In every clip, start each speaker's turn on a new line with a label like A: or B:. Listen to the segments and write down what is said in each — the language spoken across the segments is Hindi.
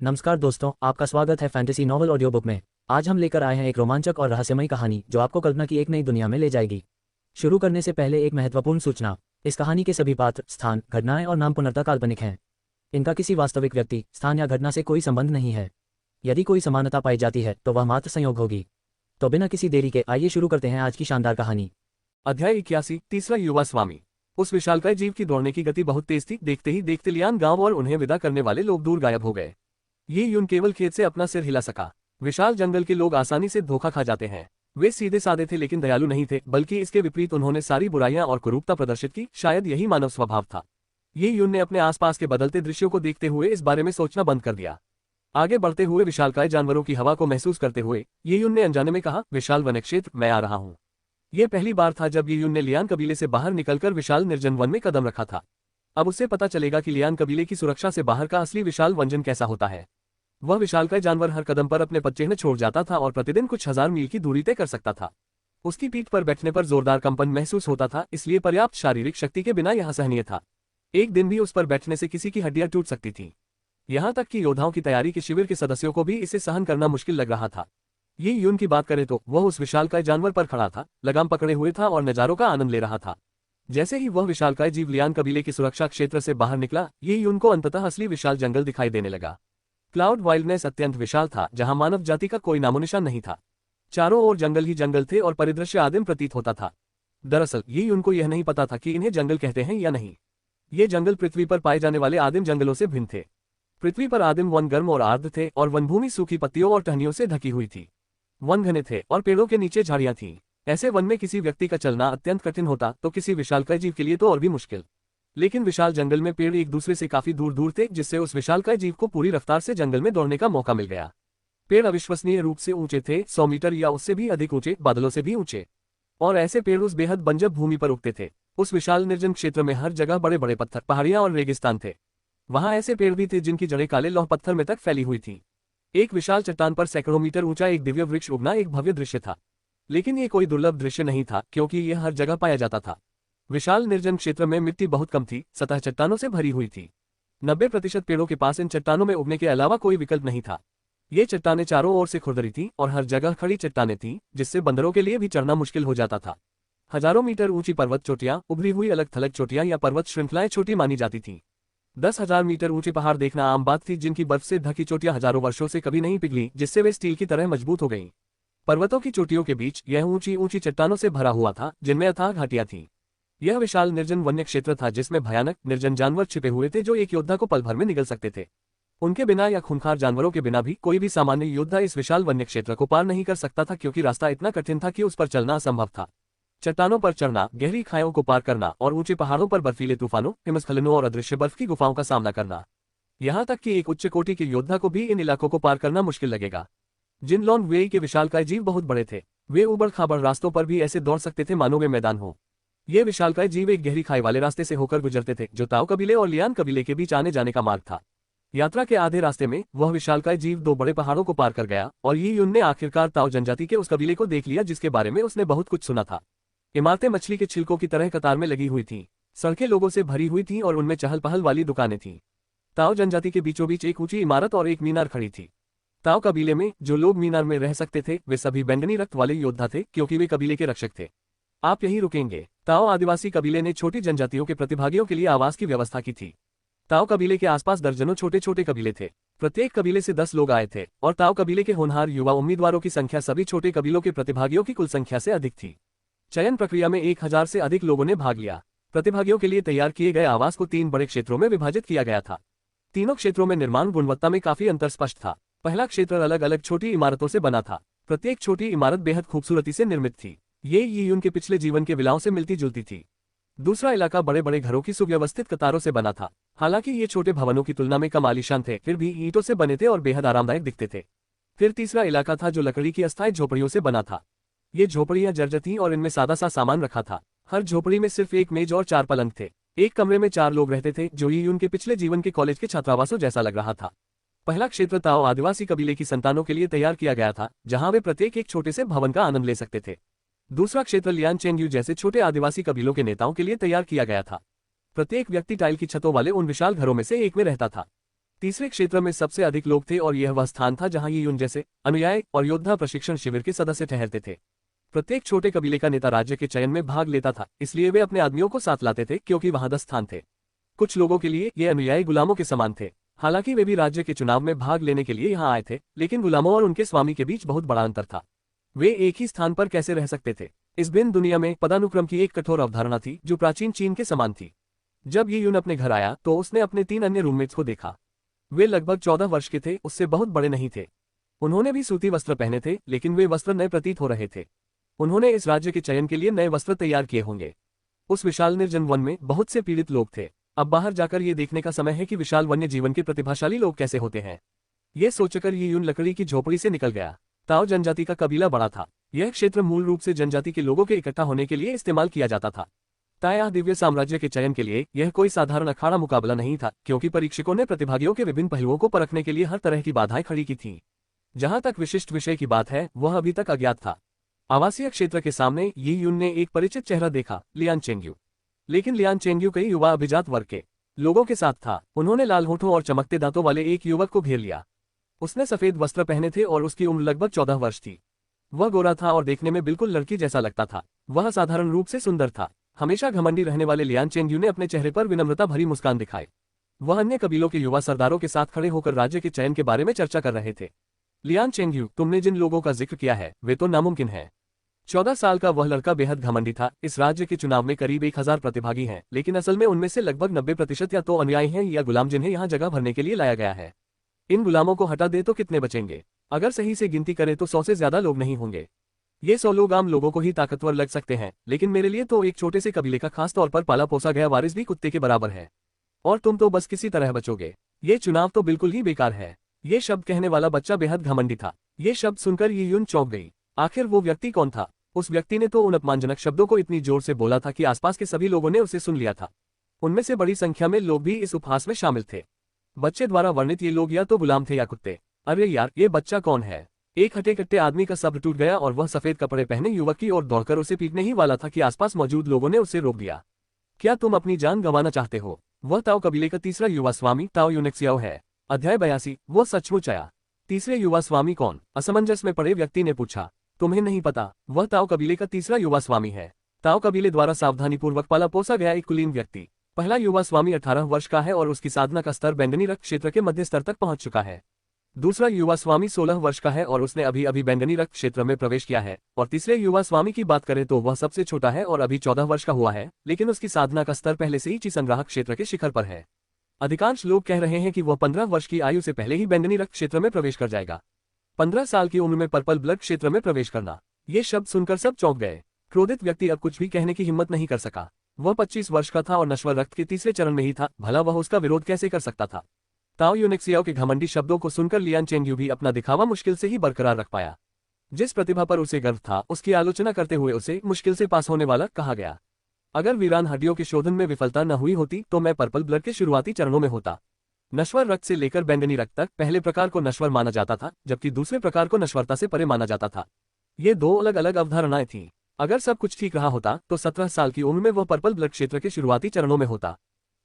A: नमस्कार दोस्तों, आपका स्वागत है फैंटेसी नॉवल ऑडियो बुक में। आज हम लेकर आए हैं एक रोमांचक और रहस्यमयी कहानी जो आपको कल्पना की एक नई दुनिया में ले जाएगी। शुरू करने से पहले एक महत्वपूर्ण सूचना। इस कहानी के सभी पात्र, स्थान, घटनाएं और नाम पूर्णतः काल्पनिक हैं। इनका किसी वास्तविक व्यक्ति, स्थान या घटना से कोई संबंध नहीं है। यदि कोई समानता पाई जाती है तो वह मात्र संयोग होगी। तो बिना किसी देरी के आइए शुरू करते हैं आज की शानदार कहानी।
B: अध्याय 81। तीसरा युवा स्वामी। उस विशालकाय जीव की दौड़ने की गति बहुत तेज थी। देखते ही देखते लियान गांव और उन्हें विदा करने वाले लोग दूर गायब हो गए। ये यून केवल खेत से अपना सिर हिला सका। विशाल जंगल के लोग आसानी से धोखा खा जाते हैं। वे सीधे साधे थे लेकिन दयालु नहीं थे, बल्कि इसके विपरीत उन्होंने सारी बुराइयां और कुरूपता प्रदर्शित की। शायद यही मानव स्वभाव था। ये यून ने अपने आसपास के बदलते दृश्यों को देखते हुए इस बारे में सोचना बंद कर दिया। आगे बढ़ते हुए विशालकाय जानवरों की हवा को महसूस करते हुए ये यून ने अनजाने में कहा, विशाल वन क्षेत्र, मैं आ रहा हूँ। यह पहली बार था जब ये यून ने लियान कबीले से बाहर निकलकर विशाल निर्जन वन में कदम रखा था। अब उससे पता चलेगा कि लियान कबीले की सुरक्षा से बाहर का असली विशाल वंजन कैसा होता है। वह विशालकाय जानवर हर कदम पर अपने पदचिह्न छोड़ जाता था और प्रतिदिन कुछ हजार मील की दूरी तय कर सकता था। उसकी पीठ पर बैठने पर जोरदार कंपन महसूस होता था, इसलिए पर्याप्त शारीरिक शक्ति के बिना यह असहनीय था। एक दिन भी उस पर बैठने से किसी की हड्डियां टूट सकती थीं। यहां तक कि योद्धाओं की तैयारी के शिविर के सदस्यों को भी इसे सहन करना मुश्किल लग रहा था। ये यून की बात करें तो वह उस विशालकाय जानवर पर खड़ा था, लगाम पकड़े हुए था और नजारों का आनंद ले रहा था। जैसे ही वह विशालकाय जीव लियान कबीले की सुरक्षा क्षेत्र से बाहर निकला, ये यून को अंततः असली विशाल जंगल दिखाई देने लगा। क्लाउड वाइल्डनेस अत्यंत विशाल था, जहां मानव जाति का कोई नामोनिशान नहीं था। चारों ओर जंगल ही जंगल थे और परिदृश्य आदिम प्रतीत होता था। दरअसल ये यून को यह नहीं पता था कि इन्हें जंगल कहते हैं या नहीं। ये जंगल पृथ्वी पर पाए जाने वाले आदिम जंगलों से भिन्न थे। पृथ्वी पर आदिम वन गर्म और आर्द्र थे और वनभूमि सूखी पत्तियों और टहनियों से ढकी हुई थी। वन घने थे और पेड़ों के नीचे झाड़ियां थीं। ऐसे वन में किसी व्यक्ति का चलना अत्यंत कठिन होता, तो किसी विशालकाय जीव के लिए तो और भी मुश्किल। लेकिन विशाल जंगल में पेड़ एक दूसरे से काफी दूर दूर थे, जिससे उस विशालकाय जीव को पूरी रफ्तार से जंगल में दौड़ने का मौका मिल गया। पेड़ अविश्वसनीय रूप से ऊंचे थे, 100 मीटर या उससे भी अधिक ऊंचे, बादलों से भी ऊंचे। और ऐसे पेड़ उस बेहद बंजर भूमि पर उगते थे। उस विशाल निर्जन क्षेत्र में हर जगह बड़े बड़े पत्थर, पहाड़ियां और रेगिस्तान थे। वहां ऐसे पेड़ भी थे जिनकी जड़ें काले लौह पत्थर में तक फैली हुई थी। एक विशाल चट्टान पर सैकड़ों मीटर ऊंचा एक दिव्य वृक्ष उगना एक भव्य दृश्य था। लेकिन ये कोई दुर्लभ दृश्य नहीं था, क्योंकि यह हर जगह पाया जाता था। विशाल निर्जन क्षेत्र में मिट्टी बहुत कम थी, सतह चट्टानों से भरी हुई थी। 90% पेड़ों के पास इन चट्टानों में उगने के अलावा कोई विकल्प नहीं था। ये चट्टानें चारों ओर से खुरदरी थीं और हर जगह खड़ी चट्टानें थीं, जिससे बंदरों के लिए भी चढ़ना मुश्किल हो जाता था। हजारों मीटर ऊंची पर्वत चोटियां, उभरी हुई अलग थलग चोटियां या पर्वत श्रृंखलाएं छोटी मानी जाती थीं। 10,000 मीटर ऊंचे पहाड़ देखना आम बात थी, जिनकी बर्फ से ढकी चोटियां हजारों वर्षों से कभी नहीं पिघली, जिससे वे स्टील की तरह मजबूत हो गईं। पर्वतों की चोटियों के बीच यह ऊंची ऊंची चट्टानों से भरा हुआ था, जिनमें अथाह घाटियां थीं। यह विशाल निर्जन वन्य क्षेत्र था जिसमें भयानक निर्जन जानवर छिपे हुए थे, जो एक योद्धा को पल भर में निगल सकते थे। उनके बिना या खूंखार जानवरों के बिना भी कोई भी सामान्य योद्धा इस विशाल वन्य क्षेत्र को पार नहीं कर सकता था, क्योंकि रास्ता इतना कठिन था कि उस पर चलना असंभव था। चट्टानों पर चढ़ना, गहरी खाइयों को पार करना और ऊंचे पहाड़ों पर बर्फीले तूफानों, हिमस्खलनों और अदृश्य बर्फ की गुफाओं का सामना करना। यहाँ तक कि एक उच्च कोटि के योद्धा को भी इन इलाकों को पार करना मुश्किल लगेगा। जिन लॉन्ग वे के विशालकाय जीव बहुत बड़े थे, वे उबड़ खाबड़ रास्तों पर भी ऐसे दौड़ सकते थे मानो वे मैदान हो। ये विशालकाय जीव एक गहरी खाई वाले रास्ते से होकर गुजरते थे, जो ताओ कबीले और लियान कबीले के बीच आने जाने का मार्ग था। यात्रा के आधे रास्ते में वह विशालकाय जीव 2 बड़े पहाड़ों को पार कर गया और ये यून ने आखिरकार ताओ जनजाति के उस कबीले को देख लिया जिसके बारे में उसने बहुत कुछ सुना था। इमारतें मछली के छिलकों की तरह कतार में लगी हुई थीं, सड़कें लोगों से भरी हुई थीं और उनमें चहल पहल वाली दुकानें थीं। ताओ जनजाति के बीचों बीच एक ऊंची इमारत और एक मीनार खड़ी थी। ताओ कबीले में जो लोग मीनार में रह सकते थे, वे सभी बैंगनी रक्त वाले योद्धा थे, क्योंकि वे कबीले के रक्षक थे। आप यहीं रुकेंगे। ताओ आदिवासी कबीले ने छोटी जनजातियों के प्रतिभागियों के लिए आवास की व्यवस्था की थी। ताओ कबीले के आसपास दर्जनों छोटे छोटे कबीले थे। प्रत्येक कबीले से 10 लोग आए थे और ताओ कबीले के होनहार युवा उम्मीदवारों की संख्या सभी छोटे कबीलों के प्रतिभागियों की कुल संख्या से अधिक थी। चयन प्रक्रिया में 1000 से अधिक लोगों ने भाग लिया। प्रतिभागियों के लिए तैयार किए गए आवास को 3 बड़े क्षेत्रों में विभाजित किया गया था। तीनों क्षेत्रों में निर्माण गुणवत्ता में काफी अंतर स्पष्ट था। पहला क्षेत्र अलग अलग छोटी इमारतों से बना था। प्रत्येक छोटी इमारत बेहद खूबसूरती से निर्मित थी। ये यून के पिछले जीवन के विलाओं से मिलती जुलती थी। दूसरा इलाका बड़े बड़े घरों की सुव्यवस्थित कतारों से बना था। हालांकि ये छोटे भवनों की तुलना में कम आलीशान थे, फिर भी ईंटों से बने थे और बेहद आरामदायक दिखते थे। फिर तीसरा इलाका था जो लकड़ी की अस्थायी झोपड़ियों से बना था। ये झोपड़ियां जर्जर थीं और इनमें सादा सा सामान रखा था। हर झोपड़ी में सिर्फ एक मेज और 4 पलंग थे। एक कमरे में 4 लोग रहते थे, जो यून के पिछले जीवन के कॉलेज के छात्रावासों जैसा लग रहा था। पहला क्षेत्र ताओ आदिवासी कबीले की संतानों के लिए तैयार किया गया था, जहां वे प्रत्येक एक छोटे से भवन का आनंद ले सकते थे। दूसरा क्षेत्र लियान चेंगयू जैसे छोटे आदिवासी कबीलों के नेताओं के लिए तैयार किया गया था। प्रत्येक व्यक्ति टाइल की छतों वाले उन विशाल घरों में से एक में रहता था। तीसरे क्षेत्र में सबसे अधिक लोग थे और यह वह स्थान था जहां ये यून जैसे अनुयायी और योद्धा प्रशिक्षण शिविर के सदस्य ठहरते थे। प्रत्येक छोटे कबीले का नेता राज्य के चयन में भाग लेता था, इसलिए वे अपने आदमियों को साथ लाते थे क्योंकि वहां 10 स्थान थे। कुछ लोगों के लिए ये अनुयायी गुलामों के समान थे। हालांकि वे भी राज्य के चुनाव में भाग लेने के लिए यहाँ आए थे, लेकिन गुलामों और उनके स्वामी के बीच बहुत बड़ा अंतर था। वे एक ही स्थान पर कैसे रह सकते थे? इस भिन्न दुनिया में पदानुक्रम की एक कठोर अवधारणा थी जो प्राचीन चीन के समान थी। जब ये यून अपने घर आया तो उसने अपने 3 अन्य रूममेट्स को देखा। वे लगभग 14 वर्ष के थे, उससे बहुत बड़े नहीं थे। उन्होंने भी सूती वस्त्र पहने थे, लेकिन वे वस्त्र नए प्रतीत हो रहे थे। उन्होंने इस राज्य के चयन के लिए नए वस्त्र तैयार किए होंगे। उस विशाल निर्जन वन में बहुत से पीड़ित लोग थे। अब बाहर जाकर ये देखने का समय है कि विशाल वन्य जीवन के प्रतिभाशाली लोग कैसे होते हैं। ये सोचकर ये यून लकड़ी की झोपड़ी से निकल गया। ताओ जनजाति का कबीला बड़ा था। यह क्षेत्र मूल रूप से जनजाति के लोगों के इकट्ठा होने के लिए इस्तेमाल किया जाता था। ताया दिव्य साम्राज्य के चयन के लिए यह कोई साधारण अखाड़ा मुकाबला नहीं था, क्योंकि परीक्षकों ने प्रतिभागियों के विभिन्न पहलुओं को परखने के लिए हर तरह की बाधाएं खड़ी की थीं। जहां तक विशिष्ट विषय की बात है, वह अभी तक अज्ञात था। आवासीय क्षेत्र के सामने यी यून ने एक परिचित चेहरा देखा, लियान चेंग्यू। लेकिन लियान चेंग्यू कई युवा अभिजात वर्ग के लोगों के साथ था। उन्होंने लाल होठों और चमकते दांतों वाले एक युवक को घेर लिया। उसने सफेद वस्त्र पहने थे और उसकी उम्र लगभग 14 वर्ष थी। वह गोरा था और देखने में बिल्कुल लड़की जैसा लगता था। वह साधारण रूप से सुंदर था। हमेशा घमंडी रहने वाले लियान चेंग्यू ने अपने चेहरे पर विनम्रता भरी मुस्कान दिखाई। वह अन्य कबीलों के युवा सरदारों के साथ खड़े होकर राज्य के चयन के बारे में चर्चा कर रहे थे। लियान चेंग्यू, तुमने जिन लोगों का जिक्र किया है वे तो नामुमकिन है। 14 साल का वह लड़का बेहद घमंडी था। इस राज्य के चुनाव में करीब 1000 प्रतिभागी हैं, लेकिन असल में उनमें से लगभग 90% या तो अनुयायी हैं या गुलाम जिन्हें यहाँ जगह भरने के लिए लाया गया है। इन गुलामों को हटा दे तो कितने बचेंगे? अगर सही से गिनती करें तो 100 से ज्यादा लोग नहीं होंगे। ये 100 लोग आम लोगों को ही ताकतवर लग सकते हैं, लेकिन मेरे लिए तो एक छोटे से कबीले का खास तौर पर पाला पोसा गया वारिस भी कुत्ते के बराबर है। और तुम तो बस किसी तरह बचोगे। ये चुनाव तो बिल्कुल ही बेकार है। ये शब्द कहने वाला बच्चा बेहद घमंडी था। ये शब्द सुनकर ये यून चौंक गई। आखिर वो व्यक्ति कौन था? उस व्यक्ति ने तो उन अपमानजनक शब्दों को इतनी जोर से बोला था कि आसपास के सभी लोगों ने उसे सुन लिया था। उनमें से बड़ी संख्या में लोग भी इस उपहास में शामिल थे। बच्चे द्वारा वर्णित ये लोग या तो गुलाम थे या कुत्ते। अरे यार, ये बच्चा कौन है? एक हटे-कट्टे आदमी का सब्र टूट गया और वह सफेद कपड़े पहने युवक की ओर दौड़कर उसे पीटने ही वाला था कि आसपास मौजूद लोगों ने उसे रोक दिया। क्या तुम अपनी जान गंवाना चाहते हो? वह ताओ कबीले का तीसरा युवा स्वामी ताओ यूनेक्सियाओ है। अध्याय 82। वो सचमुच आया। तीसरे युवा स्वामी कौन? असमंजस में पड़े व्यक्ति ने पूछा। तुम्हें नहीं पता? वह ताओ कबीले का तीसरा युवा स्वामी है। ताओ कबीले द्वारा सावधानीपूर्वक पाला पोसा गया एक कुलीन व्यक्ति। पहला युवा स्वामी 18 वर्ष का है और उसकी साधना का स्तर बैंगनी रक्त क्षेत्र के मध्य स्तर तक पहुंच चुका है। दूसरा युवा स्वामी 16 वर्ष का है और उसने अभी अभी बैंगनी रक्त क्षेत्र में प्रवेश किया है। और तीसरे युवा स्वामी की बात करें तो वह सबसे छोटा है और अभी 14 वर्ष का हुआ है, लेकिन उसकी साधना का स्तर पहले से ही ची संग्राहक क्षेत्र के शिखर पर है। अधिकांश लोग कह रहे हैं कि वह 15 वर्ष की आयु से पहले ही बैंगनी रक्त क्षेत्र में प्रवेश कर जाएगा। 15 साल की उम्र में पर्पल ब्लड क्षेत्र में प्रवेश करना। ये शब्द सुनकर सब चौंक गए। क्रोधित व्यक्ति अब कुछ भी कहने की हिम्मत नहीं कर सका। वह 25 वर्ष का था और नश्वर रक्त के तीसरे चरण में ही था। भला वह उसका विरोध कैसे कर सकता था? ताओ यूनेक्सियाओ के घमंडी शब्दों को सुनकर लियान चेंग्यू भी अपना दिखावा मुश्किल से ही बरकरार रख पाया। जिस प्रतिभा पर उसे गर्व था, उसकी आलोचना करते हुए उसे मुश्किल से पास होने वाला कहा गया। अगर वीरान हड्डियों के शोधन में विफलता न हुई होती तो मैं पर्पल ब्लड के शुरुआती चरणों में होता। नश्वर रक्त से लेकर बैंगनी रक्त तक पहले प्रकार को नश्वर माना जाता था, जबकि दूसरे प्रकार को नश्वरता से परे माना जाता था। ये 2 अलग अलग अवधारणाएं थीं। अगर सब कुछ ठीक रहा होता तो 17 साल की उम्र में वह पर्पल ब्लड क्षेत्र के शुरुआती चरणों में होता।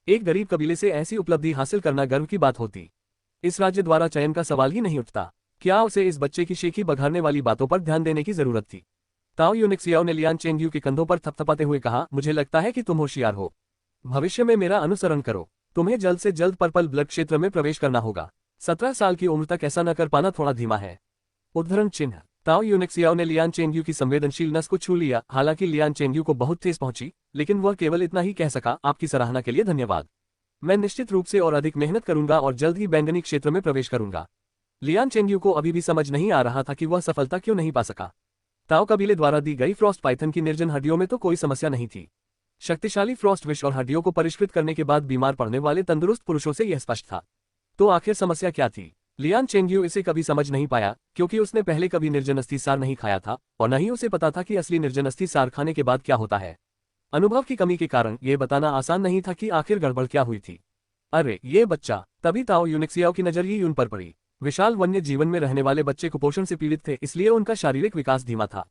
B: एक गरीब कबीले से ऐसी उपलब्धि हासिल करना गर्व की बात होती। इस राज्य द्वारा चयन का सवाल ही नहीं उठता। क्या उसे इस बच्चे की शेखी बघारने वाली बातों पर ध्यान देने की जरूरत थी? ताओ यूनेक्सियाओ ने लियान चेंग्यू के कंधों पर थपथपाते हुए कहा, मुझे लगता है कि तुम होशियार हो। भविष्य में मेरा अनुसरण करो। तुम्हें जल्द से जल्द पर्पल ब्लड क्षेत्र में प्रवेश करना होगा। 17 साल की उम्र तक ऐसा न कर पाना थोड़ा धीमा है। उद्धरण चिन्ह। ताओ यूनेक्सियाओ ने लियान चेंग्यू की संवेदनशील नस को छू लिया। हालांकि लियान चेंग्यू को बहुत ठेस पहुंची, लेकिन वह केवल इतना ही कह सका, आपकी सराहना के लिए धन्यवाद। मैं निश्चित रूप से और अधिक मेहनत करूंगा और जल्द ही बैंगनी क्षेत्र में प्रवेश करूंगा। लियान चेंग्यू को अभी भी समझ नहीं आ रहा था कि वह सफलता क्यों नहीं पा सका। ताओ कबीले द्वारा दी गई फ्रॉस्ट पाइथन की निर्जन हड्डियों में तो कोई समस्या नहीं थी। शक्तिशाली फ्रॉस्ट विष और हड्डियों को परिष्कृत करने के बाद बीमार पड़ने वाले तंदुरुस्त पुरुषों से यह स्पष्ट था। तो आखिर समस्या क्या थी? लियान चेंग्यू इसे कभी समझ नहीं पाया, क्योंकि उसने पहले कभी निर्जन अस्थि सार नहीं खाया था और न ही उसे पता था कि असली निर्जन अस्थि सार खाने के बाद क्या होता है। अनुभव की कमी के कारण यह बताना आसान नहीं था कि आखिर गड़बड़ क्या हुई थी। अरे ये बच्चा! तभी ताओ यूनेक्सियाओ की नजर ही यून पर पड़ी। विशाल वन्य जीवन में रहने वाले बच्चे कुपोषण से पीड़ित थे, इसलिए उनका शारीरिक विकास धीमा था।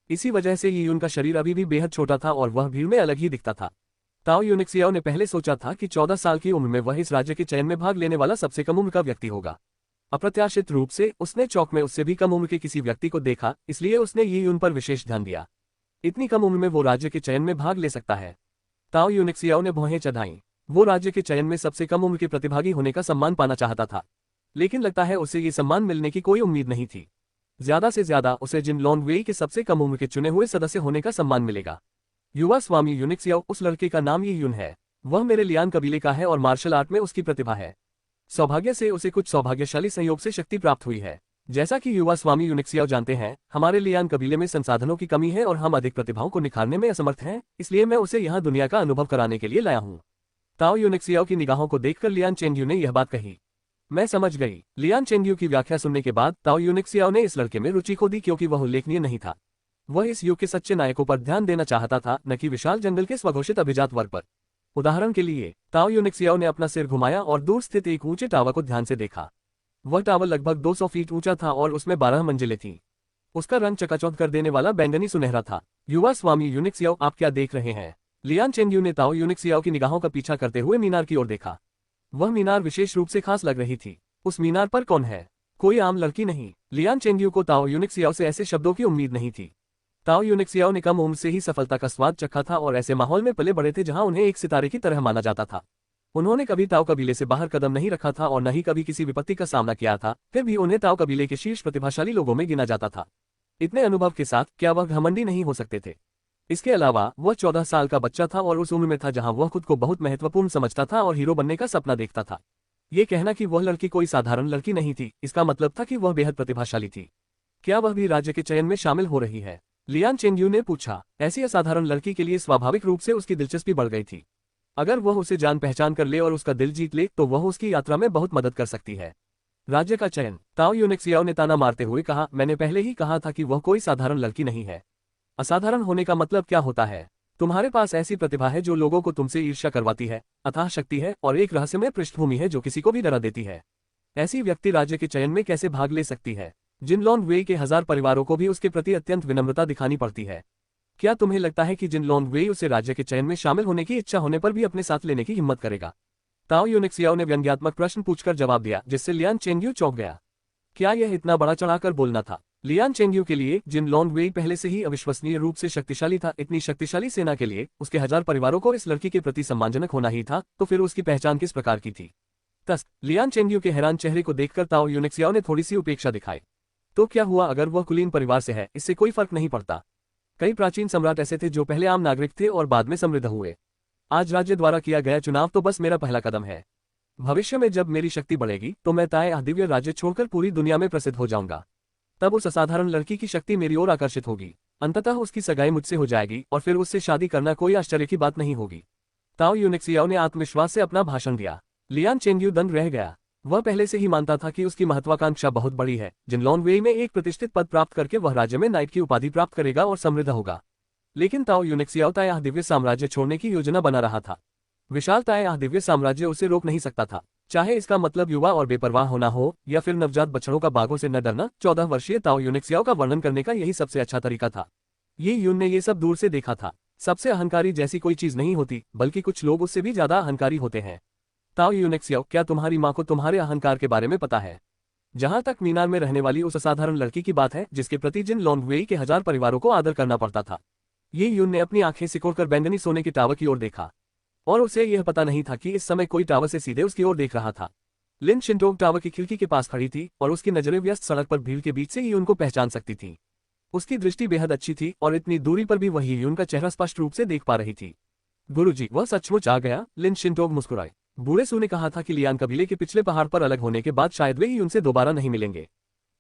B: इसी वजह से यून का शरीर अभी भी बेहद छोटा था और वह भीड़ में अलग ही दिखता था। ताओ यूनिक्सियाओ ने पहले सोचा था कि 14 साल की उम्र में वह इस राज्य के चयन में भाग लेने वाला सबसे कम उम्र का व्यक्ति होगा। अप्रत्याशित रूप से उसने चौक में उससे भी कम उम्र के किसी व्यक्ति को देखा, इसलिए उसने ये यून पर विशेष ध्यान दिया। इतनी कम उम्र में वो राज्य के चयन में भाग ले सकता है। ताओ यूनिक्सियाओ ने भौहें चढ़ाईं। वो राज्य के चयन में सबसे कम उम्र के प्रतिभागी होने का सम्मान पाना चाहता था, लेकिन लगता है उसे ये सम्मान मिलने की कोई उम्मीद नहीं थी। ज्यादा से ज्यादा उसे जिन लॉन्गवेई के सबसे कम उम्र के चुने हुए सदस्य होने का सम्मान मिलेगा। युवा स्वामी यूनिक्सियाओ, उस लड़के का नाम ये यून है। वह मेरे लियान कबीले का है और मार्शल आर्ट में उसकी प्रतिभा है। सौभाग्य से उसे कुछ सौभाग्यशाली संयोग से शक्ति प्राप्त हुई है। जैसा कि युवा स्वामी यूनिक्सियाओ जानते हैं, हमारे लियान कबीले में संसाधनों की कमी है और हम अधिक प्रतिभाओं को निखारने में असमर्थ हैं, इसलिए मैं उसे यहाँ दुनिया का अनुभव कराने के लिए लाया हूँ। ताओ यूनिक्सियाओ की निगाहों को देखकर लियान चेंगयू ने यह बात कही। मैं समझ गई। लियान चेंगयू की व्याख्या सुनने के बाद ताओ यूनिक्सियाओ ने इस लड़के में रुचि खो दी, क्योंकि वह उल्लेखनीय नहीं था। वह इस युग के सच्चे नायकों पर ध्यान देना चाहता था, न कि विशाल जंगल के स्वघोषित अभिजात वर्ग पर। उदाहरण के लिए, ताओ यूनिक्सियाओ ने अपना सिर घुमाया और दूर स्थित एक ऊंचे टावर को ध्यान से देखा। वह टावर लगभग 200 फीट ऊंचा था और उसमें 12 मंजिलें थीं। उसका रंग चकाचौंध कर देने वाला बैंगनी सुनहरा था। युवा स्वामी यूनिक्सियाओ, आप क्या देख रहे हैं? लियान चेंगयू ने ताओ यूनिक्सियाओ की निगाहों का पीछा करते हुए मीनार की ओर देखा। वह मीनार विशेष रूप से खास लग रही थी। उस मीनार पर कौन है? कोई आम लड़की नहीं। लियान चेंगयू को ताओ यूनिक्सियाओ से ऐसे शब्दों की उम्मीद नहीं थी। ताओ यूनिक्सियाओ ने कम उम्र से ही सफलता का स्वाद चखा था और ऐसे माहौल में पले बड़े थे जहां उन्हें एक सितारे की तरह माना जाता था। उन्होंने कभी ताओ कबीले से बाहर कदम नहीं रखा था और न ही कभी किसी विपत्ति का सामना किया था, फिर भी उन्हें ताओ कबीले के शीर्ष प्रतिभाशाली लोगों में गिना जाता था। इतने अनुभव के साथ क्या वह घमंडी नहीं हो सकते थे? इसके अलावा वह 14 साल का बच्चा था और उस उम्र में था जहां वह खुद को बहुत महत्वपूर्ण समझता था और हीरो बनने का सपना देखता था। ये कहना कि वह लड़की कोई साधारण लड़की नहीं थी, इसका मतलब था कि वह बेहद प्रतिभाशाली थी। क्या वह भी राज्य के चयन में शामिल हो रही है? लियान चेंगयू ने पूछा। ऐसी असाधारण लड़की के लिए स्वाभाविक रूप से उसकी दिलचस्पी बढ़ गई थी। अगर वह उसे जान पहचान कर ले और उसका दिल जीत ले तो वह उसकी यात्रा में बहुत मदद कर सकती है। राज्य का चयन? ताओ यूनिक्सियाओ ने ताना मारते हुए कहा, मैंने पहले ही कहा था कि वह कोई साधारण लड़की नहीं है। असाधारण होने का मतलब क्या होता है? तुम्हारे पास ऐसी प्रतिभा है जो लोगों को तुमसे ईर्ष्या करवाती है, अथाह शक्ति है और एक रहस्यमय पृष्ठभूमि है जो किसी को भी डरा देती है। ऐसी व्यक्ति राज्य के चयन में कैसे भाग ले सकती है? जिन लॉन्गवेई के 1000 परिवारों को भी उसके प्रति अत्यंत विनम्रता दिखानी पड़ती है। क्या तुम्हें लगता है कि जिन लॉन्गवेई उसे राज्य के चयन में शामिल होने की इच्छा होने पर भी अपने साथ लेने की हिम्मत करेगा? ताओ यूनिक्सियाओ ने व्यंग्यात्मक प्रश्न पूछकर जवाब दिया, जिससे लियान चेंगयू चौंक गया। क्या यह इतना बड़ा चढ़ाकर बोलना था? लियान चेंगयू के लिए जिन लॉन्गवेई पहले से ही अविश्वसनीय रूप से शक्तिशाली था, इतनी शक्तिशाली सेना के लिए उसके 1000 परिवारों को इस लड़की के प्रति सम्मानजनक होना ही था, तो फिर उसकी पहचान किस प्रकार की थी? लियान चेंगयू के हैरान चेहरे को देखकर ताओ यूनिक्सियाओ ने थोड़ी सी उपेक्षा दिखाई। तो क्या हुआ अगर वह कुलीन परिवार से है? इससे कोई फर्क नहीं पड़ता। कई प्राचीन सम्राट ऐसे थे जो पहले आम नागरिक थे और बाद में समृद्ध हुए। आज राज्य द्वारा किया गया चुनाव तो बस मेरा पहला कदम है। भविष्य में जब मेरी शक्ति बढ़ेगी तो मैं ताए दिव्य राज्य छोड़कर पूरी दुनिया में प्रसिद्ध हो जाऊंगा। तब उस असाधारण लड़की की शक्ति मेरी ओर आकर्षित होगी। अंततः उसकी सगाई मुझसे हो जाएगी और फिर उससे शादी करना कोई आश्चर्य की बात नहीं होगी। ताओ यूनिक्सियाओ ने आत्मविश्वास से अपना भाषण दिया। लियान चेंगयू दंग रह गया। वह पहले से ही मानता था कि उसकी महत्वाकांक्षा बहुत बड़ी है। जिन लॉन्गवेई में एक प्रतिष्ठित पद प्राप्त करके वह राज्य में नाइट की उपाधि प्राप्त करेगा और समृद्ध होगा। लेकिन ताओ यूनिक्सियाओ ताए दिव्य साम्राज्य छोड़ने की योजना बना रहा था। विशाल ताए दिव्य साम्राज्य उसे रोक नहीं सकता था, चाहे इसका मतलब युवा और बेपरवाह होना हो या फिर नवजात बछड़ों का बाघों से न डरना। 14 वर्षीय ताओ यूनिक्सियाओ का वर्णन करने का यही सबसे अच्छा तरीका था। ये यून ने ये सब दूर से देखा था। सबसे अहंकारी जैसी कोई चीज नहीं होती, बल्कि कुछ लोग उससे भी ज्यादा अहंकारी होते हैं। ताओ यूनिक्सियाओ, क्या तुम्हारी माँ को तुम्हारे अहंकार के बारे में पता है? जहां तक मीनार में रहने वाली उस असाधारण लड़की की बात है जिसके प्रति जिन लॉन्गवेई के 1000 परिवारों को आदर करना पड़ता था। ये यून ने अपनी आंखें सिकोड़कर बैंगनी सोने के टावर की ओर देखा और उसे यह पता नहीं था कि इस समय कोई टावर से सीधे उसकी ओर देख रहा था। लिन शिंटोंग टावर की खिड़की के पास खड़ी थी और उसकी नजरें व्यस्त सड़क पर भीड़ के बीच से ही उनको पहचान सकती थीं। उसकी दृष्टि बेहद अच्छी थी और इतनी दूरी पर भी वही यून का चेहरा स्पष्ट रूप से देख पा रही थी। गुरुजी, वह सचमुच आ गया? लिन शिंटोंग मुस्कुराए। बूढ़े सू ने कहा था कि लियान कबीले के पिछले पहाड़ पर अलग होने के बाद शायद वे ही उनसे दोबारा नहीं मिलेंगे,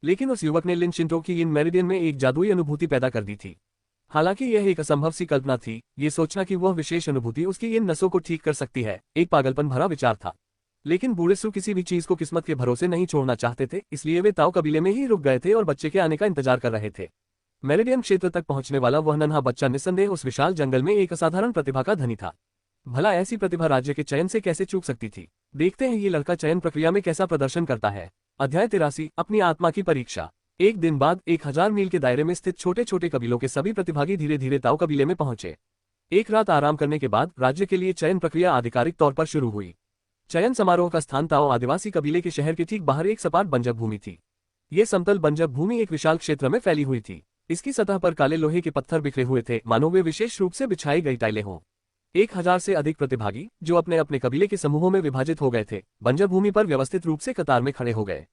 B: लेकिन उस युवक ने लिन शिंटोंग की इन मेरिडियन में एक जादुई अनुभूति पैदा कर दी थी। हालांकि यह एक असंभव सी कल्पना थी, ये सोचना कि वह विशेष अनुभूति उसकी इन नसों को ठीक कर सकती है, एक पागलपन भरा विचार था। लेकिन बूढ़े सू किसी भी चीज को किस्मत के भरोसे नहीं छोड़ना चाहते थे, इसलिए वे ताओ कबीले में ही रुक गए थे और बच्चे के आने का इंतजार कर रहे थे। मेरिडियन क्षेत्र तक पहुंचने वाला वह नन्हा बच्चा निस्संदेह उस विशाल जंगल में एक असाधारण प्रतिभा का धनी था। भला ऐसी प्रतिभा राज्य के चयन से कैसे चूक सकती थी? देखते हैं ये लड़का चयन प्रक्रिया में कैसा प्रदर्शन करता है। अध्याय 83, अपनी आत्मा की परीक्षा। एक दिन बाद 1000 मील के दायरे में स्थित छोटे छोटे कबीलों के सभी प्रतिभागी धीरे धीरे ताओ कबीले में पहुंचे। एक रात आराम करने के बाद राज्य के लिए चयन प्रक्रिया आधिकारिक तौर पर शुरू हुई। चयन समारोह का स्थान ताओ आदिवासी कबीले के शहर के ठीक बाहर एक सपाट बंजर भूमि थी। ये समतल बंजर भूमि एक विशाल क्षेत्र में फैली हुई थी। इसकी सतह पर काले लोहे के पत्थर बिखरे हुए थे, मानो वे विशेष रूप से बिछाई गई टाइलें हों। 1000 से अधिक प्रतिभागी, जो अपने अपने कबीले के समूहों में विभाजित हो गए थे, बंजर भूमि पर व्यवस्थित रूप से कतार में खड़े हो गए।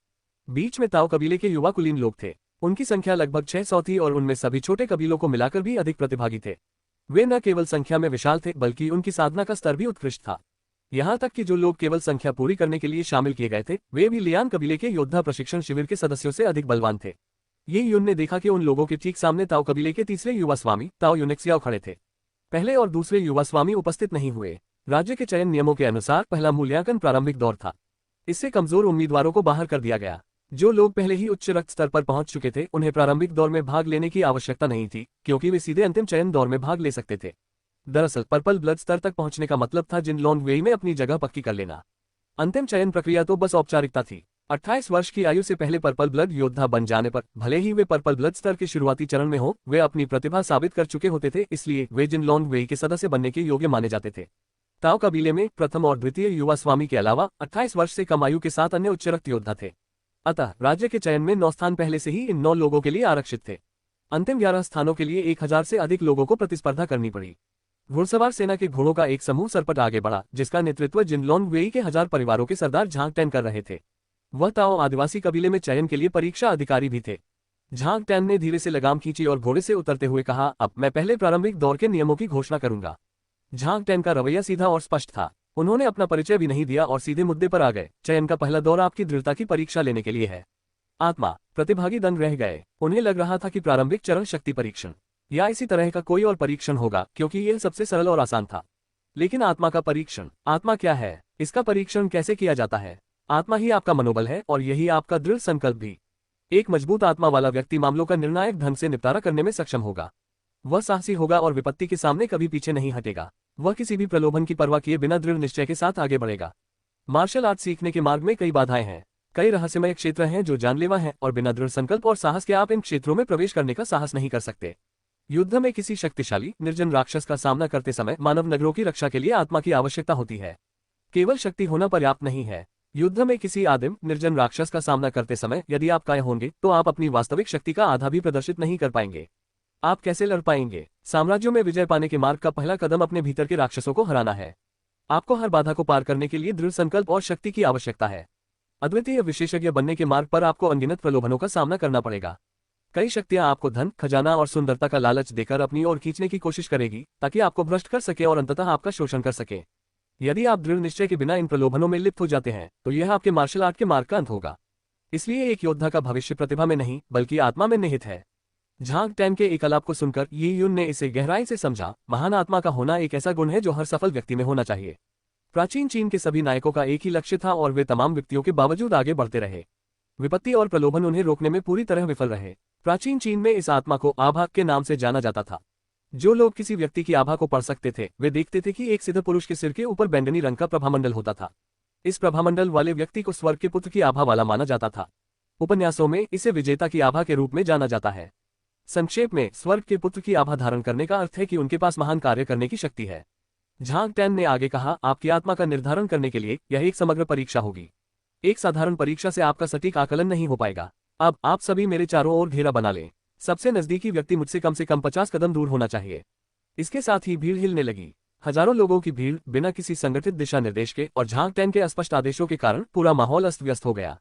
B: बीच में ताओ कबीले के युवा कुलीन लोग थे। उनकी संख्या लगभग 600 थी और उनमें सभी छोटे कबीलों को मिलाकर भी अधिक प्रतिभागी थे। वे न केवल संख्या में विशाल थे, बल्कि उनकी साधना का स्तर भी उत्कृष्ट था। यहाँ तक कि जो लोग केवल संख्या पूरी करने के लिए शामिल किए गए थे, वे भी लियान कबीले के योद्धा प्रशिक्षण शिविर के सदस्यों से अधिक बलवान थे। ये युन ने देखा कि उन लोगों के ठीक सामने ताओ कबीले के तीसरे युवा स्वामी ताओ यूनेक्सियाओ खड़े थे। पहले और दूसरे युवा स्वामी उपस्थित नहीं हुए। राज्य के चयन नियमों के अनुसार पहला मूल्यांकन प्रारंभिक दौर था। इससे कमजोर उम्मीदवारों को बाहर कर दिया गया। जो लोग पहले ही उच्च रक्त स्तर पर पहुंच चुके थे, उन्हें प्रारंभिक दौर में भाग लेने की आवश्यकता नहीं थी, क्योंकि वे सीधे अंतिम चयन दौर में भाग ले सकते थे। दरअसल पर्पल ब्लड स्तर तक पहुंचने का मतलब था जिन लॉन्ग वेई में अपनी जगह पक्की कर लेना। अंतिम चयन प्रक्रिया तो बस औपचारिकता थी। 28 वर्ष की आयु से पहले पर्पल ब्लड योद्धा बन जाने पर, भले ही वे पर्पल ब्लड स्तर के शुरुआती चरण में हो, वे अपनी प्रतिभा साबित कर चुके होते थे, इसलिए वे जिन लॉन्ग वेई के सदस्य बनने के योग्य माने जाते थे। ताओ कबीले में प्रथम और द्वितीय युवा स्वामी के अलावा 28 वर्ष से कम आयु के 7 अन्य उच्च रक्त योद्धा थे। अतः राज्य के चयन में 9 स्थान पहले से ही इन 9 लोगों के लिए आरक्षित थे। अंतिम 11 स्थानों के लिए 1000 से अधिक लोगों को प्रतिस्पर्धा करनी पड़ी। घुड़सवार सेना के घोड़ों का एक समूह सरपट आगे बढ़ा, जिसका नेतृत्व जिन लॉन्ग वेई के 1000 परिवारों के सरदार झांग टैन कर रहे थे। वह ताओ आदिवासी कबीले में चयन के लिए परीक्षा अधिकारी भी थे। झांग टैन ने धीरे से लगाम खींची और घोड़े से उतरते हुए कहा, अब मैं पहले प्रारंभिक दौर के नियमों की घोषणा करूंगा। झांग टैन का रवैया सीधा और स्पष्ट था। उन्होंने अपना परिचय भी नहीं दिया और सीधे मुद्दे पर आ गए। चयन का पहला दौर आपकी दृढ़ता की परीक्षा लेने के लिए है। आत्मा। प्रतिभागी दंग रह गए। उन्हें लग रहा था कि प्रारंभिक चरण शक्ति परीक्षण या इसी तरह का कोई और परीक्षण होगा, क्योंकि यह सबसे सरल और आसान था। लेकिन आत्मा का परीक्षण, आत्मा क्या है, इसका परीक्षण कैसे किया जाता है? आत्मा ही आपका मनोबल है और यही आपका दृढ़ संकल्प भी। एक मजबूत आत्मा वाला व्यक्ति मामलों का निर्णायक ढंग से निपटारा करने में सक्षम होगा। वह साहसी होगा और विपत्ति के सामने कभी पीछे नहीं हटेगा। वह किसी भी प्रलोभन की परवाह किए बिना दृढ़ निश्चय के साथ आगे बढ़ेगा। मार्शल आर्ट सीखने के मार्ग में कई बाधाएं हैं, कई रहस्यमय क्षेत्र हैं जो जानलेवा हैं, और बिना दृढ़ संकल्प और साहस के आप इन क्षेत्रों में प्रवेश करने का साहस नहीं कर सकते। युद्ध में किसी शक्तिशाली निर्जन राक्षस का सामना करते समय मानव नगरों की रक्षा के लिए आत्मा की आवश्यकता होती है। केवल शक्ति होना पर्याप्त नहीं है। युद्ध में किसी आदिम निर्जन राक्षस का सामना करते समय यदि आप काय होंगे तो आप अपनी वास्तविक शक्ति का आधा भी प्रदर्शित नहीं कर पाएंगे। आप कैसे लड़ पाएंगे? साम्राज्यों में विजय पाने के मार्ग का पहला कदम अपने भीतर के राक्षसों को हराना है। आपको हर बाधा को पार करने के लिए दृढ़ संकल्प और शक्ति की आवश्यकता है। अद्वितीय विशेषज्ञ बनने के मार्ग पर आपको अनगिनत प्रलोभनों का सामना करना पड़ेगा। कई शक्तियां आपको धन, खजाना और सुंदरता का लालच देकर अपनी ओर खींचने की कोशिश करेगी, ताकि आपको भ्रष्ट कर सके और अंततः आपका शोषण कर सके। यदि आप दृढ़ निश्चय के बिना इन प्रलोभनों में लिप्त हो जाते हैं, तो यह आपके मार्शल आर्ट के मार्ग का अंत होगा। इसलिए एक योद्धा का भविष्य प्रतिभा में नहीं, बल्कि आत्मा में निहित है। झांग टैन के एक आलाप को सुनकर यी युन ने इसे गहराई से समझा। महान आत्मा का होना एक ऐसा गुण है जो हर सफल व्यक्ति में होना चाहिए। प्राचीन चीन के सभी नायकों का एक ही लक्ष्य था और वे तमाम व्यक्तियों के बावजूद आगे बढ़ते रहे। विपत्ति और प्रलोभन उन्हें रोकने में पूरी तरह विफल रहे। प्राचीन चीन में इस आत्मा को आभा के नाम से जाना जाता था। जो लोग किसी व्यक्ति की आभा को पढ़ सकते थे, वे देखते थे कि एक सिद्ध पुरुष के सिर के ऊपर बैंगनी रंग का प्रभामंडल होता था। इस प्रभामंडल वाले व्यक्ति को स्वर्ग के पुत्र की आभा वाला माना जाता था। उपन्यासों में इसे विजेता की आभा के रूप में जाना जाता है। संक्षेप में, स्वर्ग के पुत्र की आभा धारण करने का अर्थ है कि उनके पास महान कार्य करने की शक्ति है। झांग टैन ने आगे कहा, आपकी आत्मा का निर्धारण करने के लिए यह एक समग्र परीक्षा होगी। एक साधारण परीक्षा से आपका सटीक आकलन नहीं हो पाएगा। अब आप सभी मेरे चारों ओर घेरा बना लें। सबसे नजदीकी व्यक्ति मुझसे कम से कम 50 कदम दूर होना चाहिए। इसके साथ ही भीड़ हिलने लगी। हजारों लोगों की भीड़, बिना किसी संगठित दिशा निर्देश के और झांग टैन के अस्पष्ट आदेशों के कारण पूरा माहौल अस्त व्यस्त हो गया।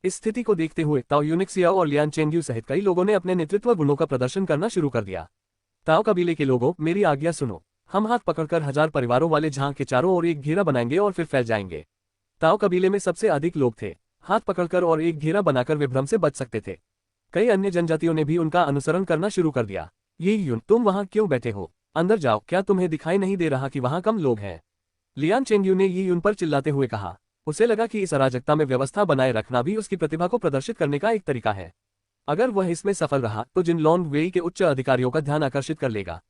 B: इस स्थिति को देखते हुए ताओ यूनिक्सियाओ और लियान चेंग्यू सहित कई लोगों ने अपने नेतृत्व गुणों का प्रदर्शन करना शुरू कर दिया। ताओ कबीले के लोगों, मेरी आज्ञा सुनो। हम हाथ पकड़कर 1000 परिवारों वाले झांग के चारों ओर एक घेरा बनाएंगे और फिर फैल जाएंगे। ताओ कबीले में सबसे अधिक लोग थे। हाथ पकड़कर और एक घेरा बनाकर वे भ्रम से बच सकते थे। कई अन्य जनजातियों ने भी उनका अनुसरण करना शुरू कर दिया। ये युन, तुम वहां क्यों बैठे हो? अंदर जाओ, क्या तुम्हें दिखाई नहीं दे रहा कि वहां कम लोग हैं? लियान चेंग्यू ने ये युन पर चिल्लाते हुए कहा। उसे लगा कि इस अराजकता में व्यवस्था बनाए रखना भी उसकी प्रतिभा को प्रदर्शित करने का एक तरीका है। अगर वह इसमें सफल रहा तो जिन लॉन्ग वेई के उच्च अधिकारियों का ध्यान आकर्षित कर लेगा।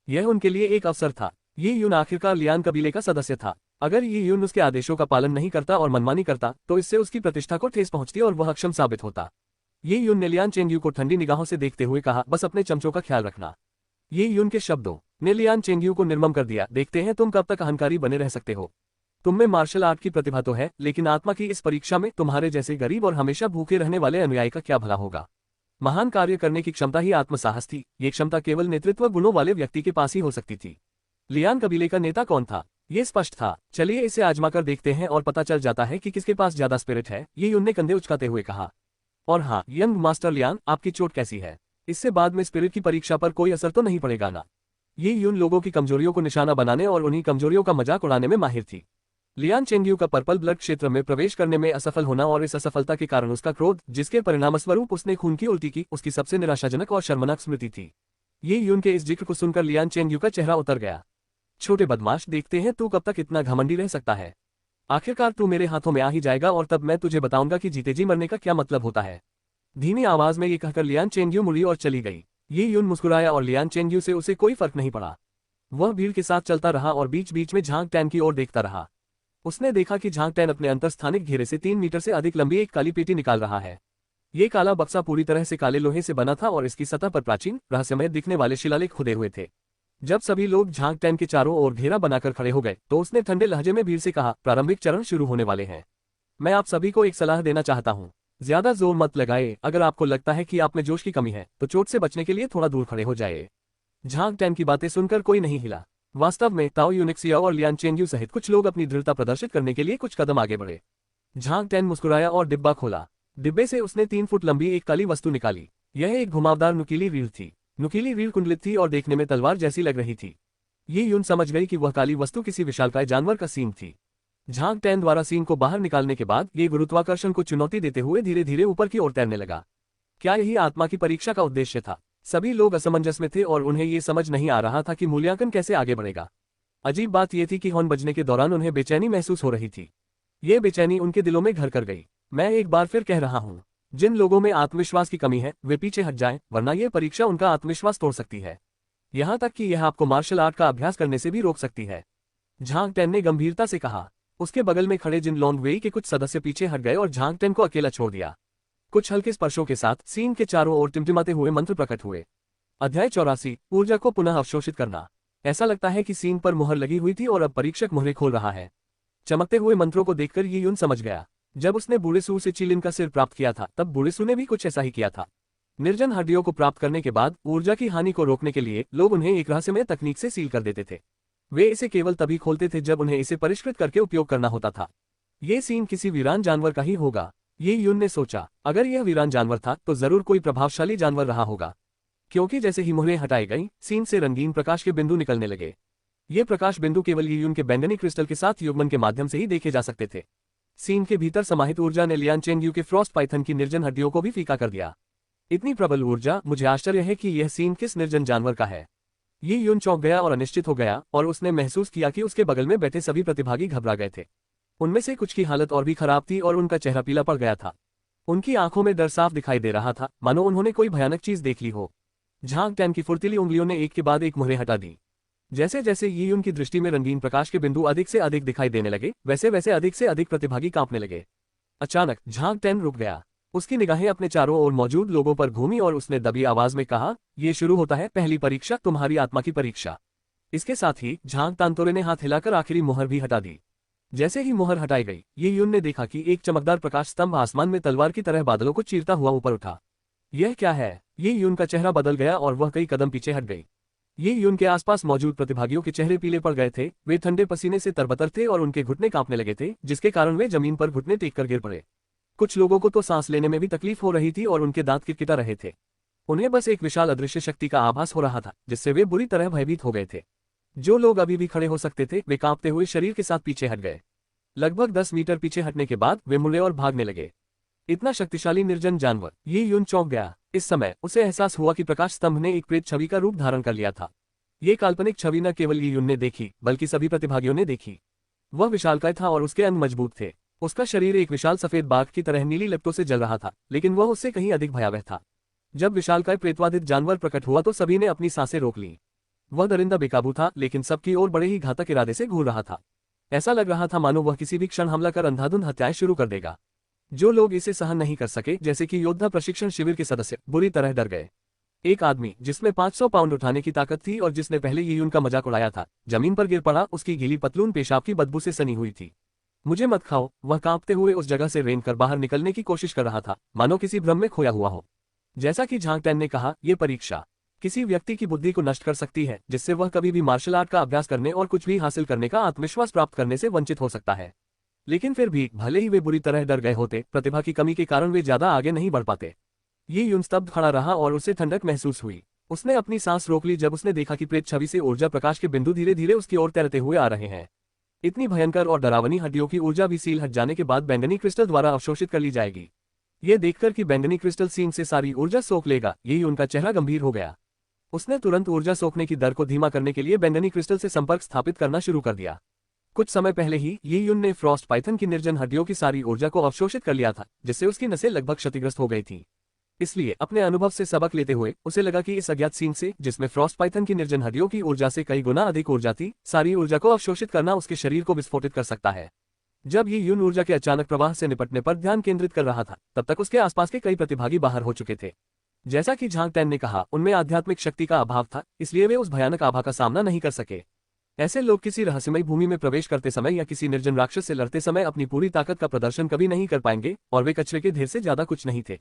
B: यह उनके लिए एक अवसर था। ये युन आखिरकार लियान कबीले का सदस्य था। अगर ये युन उसके आदेशों का पालन नहीं करता और मनमानी करता, तो इससे उसकी प्रतिष्ठा को ठेस पहुंचती और वह अक्षम साबित होता। ये युन ने लियान चेंग्यू को ठंडी निगाहों से देखते हुए कहा, बस अपने चमचों का ख्याल रखना। ये युन के शब्दों ने लियान चेंगयू को निर्मम कर दिया। देखते हैं तुम कब तक अहंकारी बने रह सकते हो। तुम में मार्शल आर्ट की प्रतिभा तो है, लेकिन आत्मा की इस परीक्षा में तुम्हारे जैसे गरीब और हमेशा भूखे रहने वाले अनुयायी का क्या भला होगा। महान कार्य करने की क्षमता ही आत्मसाहस थी। ये क्षमता केवल नेतृत्व गुणों वाले व्यक्ति के पास ही हो सकती थी। लियान कबीले का नेता कौन था, ये स्पष्ट था। चलिए इसे आजमाकर देखते हैं और पता चल जाता है कि किसके पास ज्यादा स्पिरिट है, ये युन ने कंधे उचकाते हुए कहा। और हाँ, यंग मास्टर लियान, आपकी चोट कैसी है? इससे बाद में स्पिरिट की परीक्षा पर कोई असर तो नहीं पड़ेगा ना? ये युन लोगों की कमजोरियों को निशाना बनाने और उन्हीं कमजोरियों का मजाक उड़ाने में माहिर थी। लियान चेंगयू का पर्पल ब्लड क्षेत्र में प्रवेश करने में असफल होना और इस असफलता के कारण उसका क्रोध, जिसके परिणामस्वरूप उसने खून की उल्टी की, उसकी सबसे निराशाजनक और शर्मनाक स्मृति थी। ये युन के इस जिक्र को सुनकर लियान चेंगयू का चेहरा उतर गया। छोटे बदमाश, देखते हैं तू कब तक इतना घमंडी रह सकता है। आखिरकार तू मेरे हाथों में आ ही जाएगा और तब मैं तुझे बताऊंगा कि जीते जी मरने का क्या मतलब होता है। धीमी आवाज में ये कहकर लियान चेंगयू मुड़ी और चली गई। ये युन मुस्कुराया और लियान चेंगयू से उसे कोई फर्क नहीं पड़ा। वह भीड़ के साथ चलता रहा और बीच बीच में झांग टैन की ओर देखता रहा। उसने देखा कि झांग टैन अपने अंतरस्थानिक घेरे से 3 मीटर से अधिक लंबी एक काली पेटी निकाल रहा है। ये काला बक्सा पूरी तरह से काले लोहे से बना था और इसकी सतह पर प्राचीन, रहस्यमय दिखने वाले शिलालेख खुदे हुए थे। जब सभी लोग झांग टैन के चारों ओर घेरा बनाकर खड़े हो गए तो उसने ठंडे लहजे में भीड़ से कहा, प्रारंभिक चरण शुरू होने वाले हैं। मैं आप सभी को एक सलाह देना चाहता हूँ। ज्यादा जोर मत लगाए। अगर आपको लगता है कि आप में जोश की कमी है तो चोट से बचने के लिए थोड़ा दूर खड़े हो जाए। झांग टैन की बातें सुनकर कोई नहीं हिला। वास्तव में ताओ यूनिक्सिया और लियान चेंगयू सहित कुछ लोग अपनी दृढ़ता प्रदर्शित करने के लिए कुछ कदम आगे बढ़े। झांग टैन मुस्कुराया और डिब्बा खोला। डिब्बे से उसने 3 फुट लंबी एक काली वस्तु निकाली। यह एक घुमावदार नुकीली रीढ़ थी। नुकीली रीढ़ कुंडलित थी और देखने में तलवार जैसी लग रही थी। ये यून समझ गई कि वह काली वस्तु किसी विशालकाय जानवर का सींग थी। झांग टैन द्वारा सींग को बाहर निकालने के बाद ये गुरुत्वाकर्षण को चुनौती देते हुए धीरे धीरे ऊपर की ओर तैरने लगा। क्या यही आत्मा की परीक्षा का उद्देश्य था? सभी लोग असमंजस में थे और उन्हें ये समझ नहीं आ रहा था कि मूल्यांकन कैसे आगे बढ़ेगा। अजीब बात यह थी कि हॉर्न बजने के दौरान उन्हें बेचैनी महसूस हो रही थी। ये बेचैनी उनके दिलों में घर कर गई। मैं एक बार फिर कह रहा हूँ, जिन लोगों में आत्मविश्वास की कमी है वे पीछे हट जाएं, वरना यह परीक्षा उनका आत्मविश्वास तोड़ सकती है। यहाँ तक कि यह आपको मार्शल आर्ट का अभ्यास करने से भी रोक सकती है। झांग टैन ने गंभीरता से कहा। उसके बगल में खड़े जिन लॉन्ग वेई के कुछ सदस्य पीछे हट गए और झांग टैन को अकेला छोड़ दिया। कुछ हल्के स्पर्शों के साथ सीन के चारों ओर टिमटिमाते हुए मंत्र प्रकट हुए। अध्याय 84, ऊर्जा को पुनः अवशोषित करना। ऐसा लगता है कि सीन पर मुहर लगी हुई थी और अब परीक्षक मुहरें खोल रहा है। चमकते हुए मंत्रों को देखकर ये यून समझ गया। जब उसने बूढ़े सू से चिलिन का सिर प्राप्त किया था तब बूढ़े सू ने भी कुछ ऐसा ही किया था। निर्जन हड्डियों को प्राप्त करने के बाद ऊर्जा की हानि को रोकने के लिए लोग उन्हें एक रहस्यमय तकनीक से सील कर देते थे। वे इसे केवल तभी खोलते थे जब उन्हें इसे परिष्कृत करके उपयोग करना होता था। ये सीन किसी वीरान जानवर का ही होगा, ये यून ने सोचा। अगर यह वीरान जानवर था तो जरूर कोई प्रभावशाली जानवर रहा होगा, क्योंकि जैसे ही मुहरें हटाई गई सीन से रंगीन प्रकाश के बिंदु निकलने लगे। ये प्रकाश बिंदु केवल यून के बैंगनी क्रिस्टल के साथ युग्मन के माध्यम से ही देखे जा सकते थे। सीन के भीतर समाहित ऊर्जा ने लियान चेंगयू के फ्रॉस्ट पाइथन की निर्जन हड्डियों को भी फीका कर दिया। इतनी प्रबल ऊर्जा, मुझे आश्चर्य है कि यह सीन किस निर्जन जानवर का है। ये यून चौंक गया और अनिश्चित हो गया और उसने महसूस किया कि उसके बगल में बैठे सभी प्रतिभागी घबरा गए थे। उनमें से कुछ की हालत और भी खराब थी और उनका चेहरा पीला पड़ गया था। उनकी आंखों में डर साफ दिखाई दे रहा था, मानो उन्होंने कोई भयानक चीज देख ली हो। झांग टैन की फुर्तीली उंगलियों ने एक के बाद एक मुहरें हटा दी। जैसे जैसे ये उनकी दृष्टि में रंगीन प्रकाश के बिंदु अधिक से अधिक दिखाई देने लगे, वैसे वैसे अधिक से अधिक प्रतिभागी कांपने लगे। अचानक झांग टैन रुक गया। उसकी निगाहें अपने चारों ओर मौजूद लोगों पर घूमी और उसने दबी आवाज में कहा, ये शुरू होता है पहली परीक्षा, तुम्हारी आत्मा की परीक्षा। इसके साथ ही झांग तांतोरे ने हाथ हिलाकर आखिरी मुहर भी हटा दी। जैसे ही मुहर हटाई गई, ये यून ने देखा कि एक चमकदार प्रकाश स्तंभ आसमान में तलवार की तरह बादलों को चीरता हुआ ऊपर उठा। यह क्या है? ये यून का चेहरा बदल गया और वह कई कदम पीछे हट गई। ये यून के आसपास मौजूद प्रतिभागियों के चेहरे पीले पड़ गए थे। वे ठंडे पसीने से तरबतर थे और उनके घुटने कांपने लगे थे, जिसके कारण वे जमीन पर घुटने टेक कर गिर पड़े। कुछ लोगों को तो सांस लेने में भी तकलीफ हो रही थी और उनके दांत किटकिटा रहे थे। उन्हें बस एक विशाल अदृश्य शक्ति का आभास हो रहा था, जिससे वे बुरी तरह भयभीत हो गए थे। जो लोग अभी भी खड़े हो सकते थे वे कांपते हुए शरीर के साथ पीछे हट गए। लगभग 10 मीटर पीछे हटने के बाद वे मुड़े और भागने लगे। इतना शक्तिशाली निर्जन जानवर! ये यून चौंक गया। इस समय उसे एहसास हुआ कि प्रकाश स्तंभ ने एक प्रेत छवि का रूप धारण कर लिया था। ये काल्पनिक छवि न केवल ये यून ने देखी, बल्कि सभी प्रतिभागियों ने देखी। वह विशालकाय था और उसके अंग मजबूत थे। उसका शरीर एक विशाल सफेद बाघ की तरह नीली लपटों से जल रहा था, लेकिन वह उससे कहीं अधिक भयावह था। जब विशालकाय प्रेतवादित जानवर प्रकट हुआ तो सभी ने अपनी सांसें रोक लीं। वह दरिंदा बेकाबू था, लेकिन सबकी ओर बड़े ही घातक इरादे से घूर रहा था। ऐसा लग रहा था मानो वह किसी भी क्षण हमला कर अंधाधुंध हत्याएं शुरू कर देगा। जो लोग इसे सहन नहीं कर सके, जैसे कि योद्धा प्रशिक्षण शिविर के सदस्य, बुरी तरह डर गए। एक आदमी जिसमें 500 पाउंड उठाने की ताकत थी और जिसने पहले ये यून का मजाक उड़ाया था, जमीन पर गिर पड़ा। उसकी गीली पतलून पेशाब की बदबू से सनी हुई थी। मुझे मत खाओ, वह कांपते हुए उस जगह से रेंग कर बाहर निकलने की कोशिश कर रहा था, मानो किसी भ्रम में खोया हुआ हो। जैसा कि झांग टैन ने कहा, ये परीक्षा किसी व्यक्ति की बुद्धि को नष्ट कर सकती है, जिससे वह कभी भी मार्शल आर्ट का अभ्यास करने और कुछ भी हासिल करने का आत्मविश्वास प्राप्त करने से वंचित हो सकता है। लेकिन फिर भी भले ही वे बुरी तरह डर गए होते, प्रतिभा की कमी के कारण वे ज्यादा आगे नहीं बढ़ पाते। ये यून स्तब्ध खड़ा रहा और उसे ठंडक महसूस हुई। उसने अपनी सांस रोक ली जब उसने देखा कि प्रेत छवि से ऊर्जा प्रकाश के बिंदु धीरे धीरे उसकी ओर तैरते हुए आ रहे हैं। इतनी भयंकर और डरावनी हड्डियों की ऊर्जा भी सील हट जाने के बाद बैंगनी क्रिस्टल द्वारा अवशोषित कर ली जाएगी। ये देखकर कि बैंगनी क्रिस्टल सीन से सारी ऊर्जा सोख लेगा, यही उनका चेहरा गंभीर हो गया। उसने तुरंत ऊर्जा सोखने की दर को धीमा करने के लिए बैंगनी क्रिस्टल से संपर्क स्थापित करना शुरू कर दिया। कुछ समय पहले ही ये यून ने फ्रॉस्ट पाइथन की निर्जन हड्डियों की सारी ऊर्जा को अवशोषित कर लिया था, जिससे उसकी नसें लगभग क्षतिग्रस्त हो गई थी। इसलिए अपने अनुभव से सबक लेते हुए उसे लगा कि इस अज्ञात सीन से, जिसमें फ्रॉस्ट पाइथन की निर्जन हड्डियों की ऊर्जा से कई गुना अधिक ऊर्जा थी, सारी ऊर्जा को अवशोषित करना उसके शरीर को विस्फोटित कर सकता है। जब ये यून ऊर्जा के अचानक प्रवाह से निपटने पर ध्यान केंद्रित कर रहा था, तब तक उसके आसपास के कई प्रतिभागी बाहर हो चुके थे। जैसा कि झांग टैन ने कहा, उनमें आध्यात्मिक शक्ति का अभाव था, इसलिए वे उस भयानक आभा का सामना नहीं कर सके। ऐसे लोग किसी रहस्यमय भूमि में प्रवेश करते समय या किसी निर्जन राक्षस से लड़ते समय अपनी पूरी ताकत का प्रदर्शन कभी नहीं कर पाएंगे, और वे कचरे के ढेर से ज्यादा कुछ नहीं थे।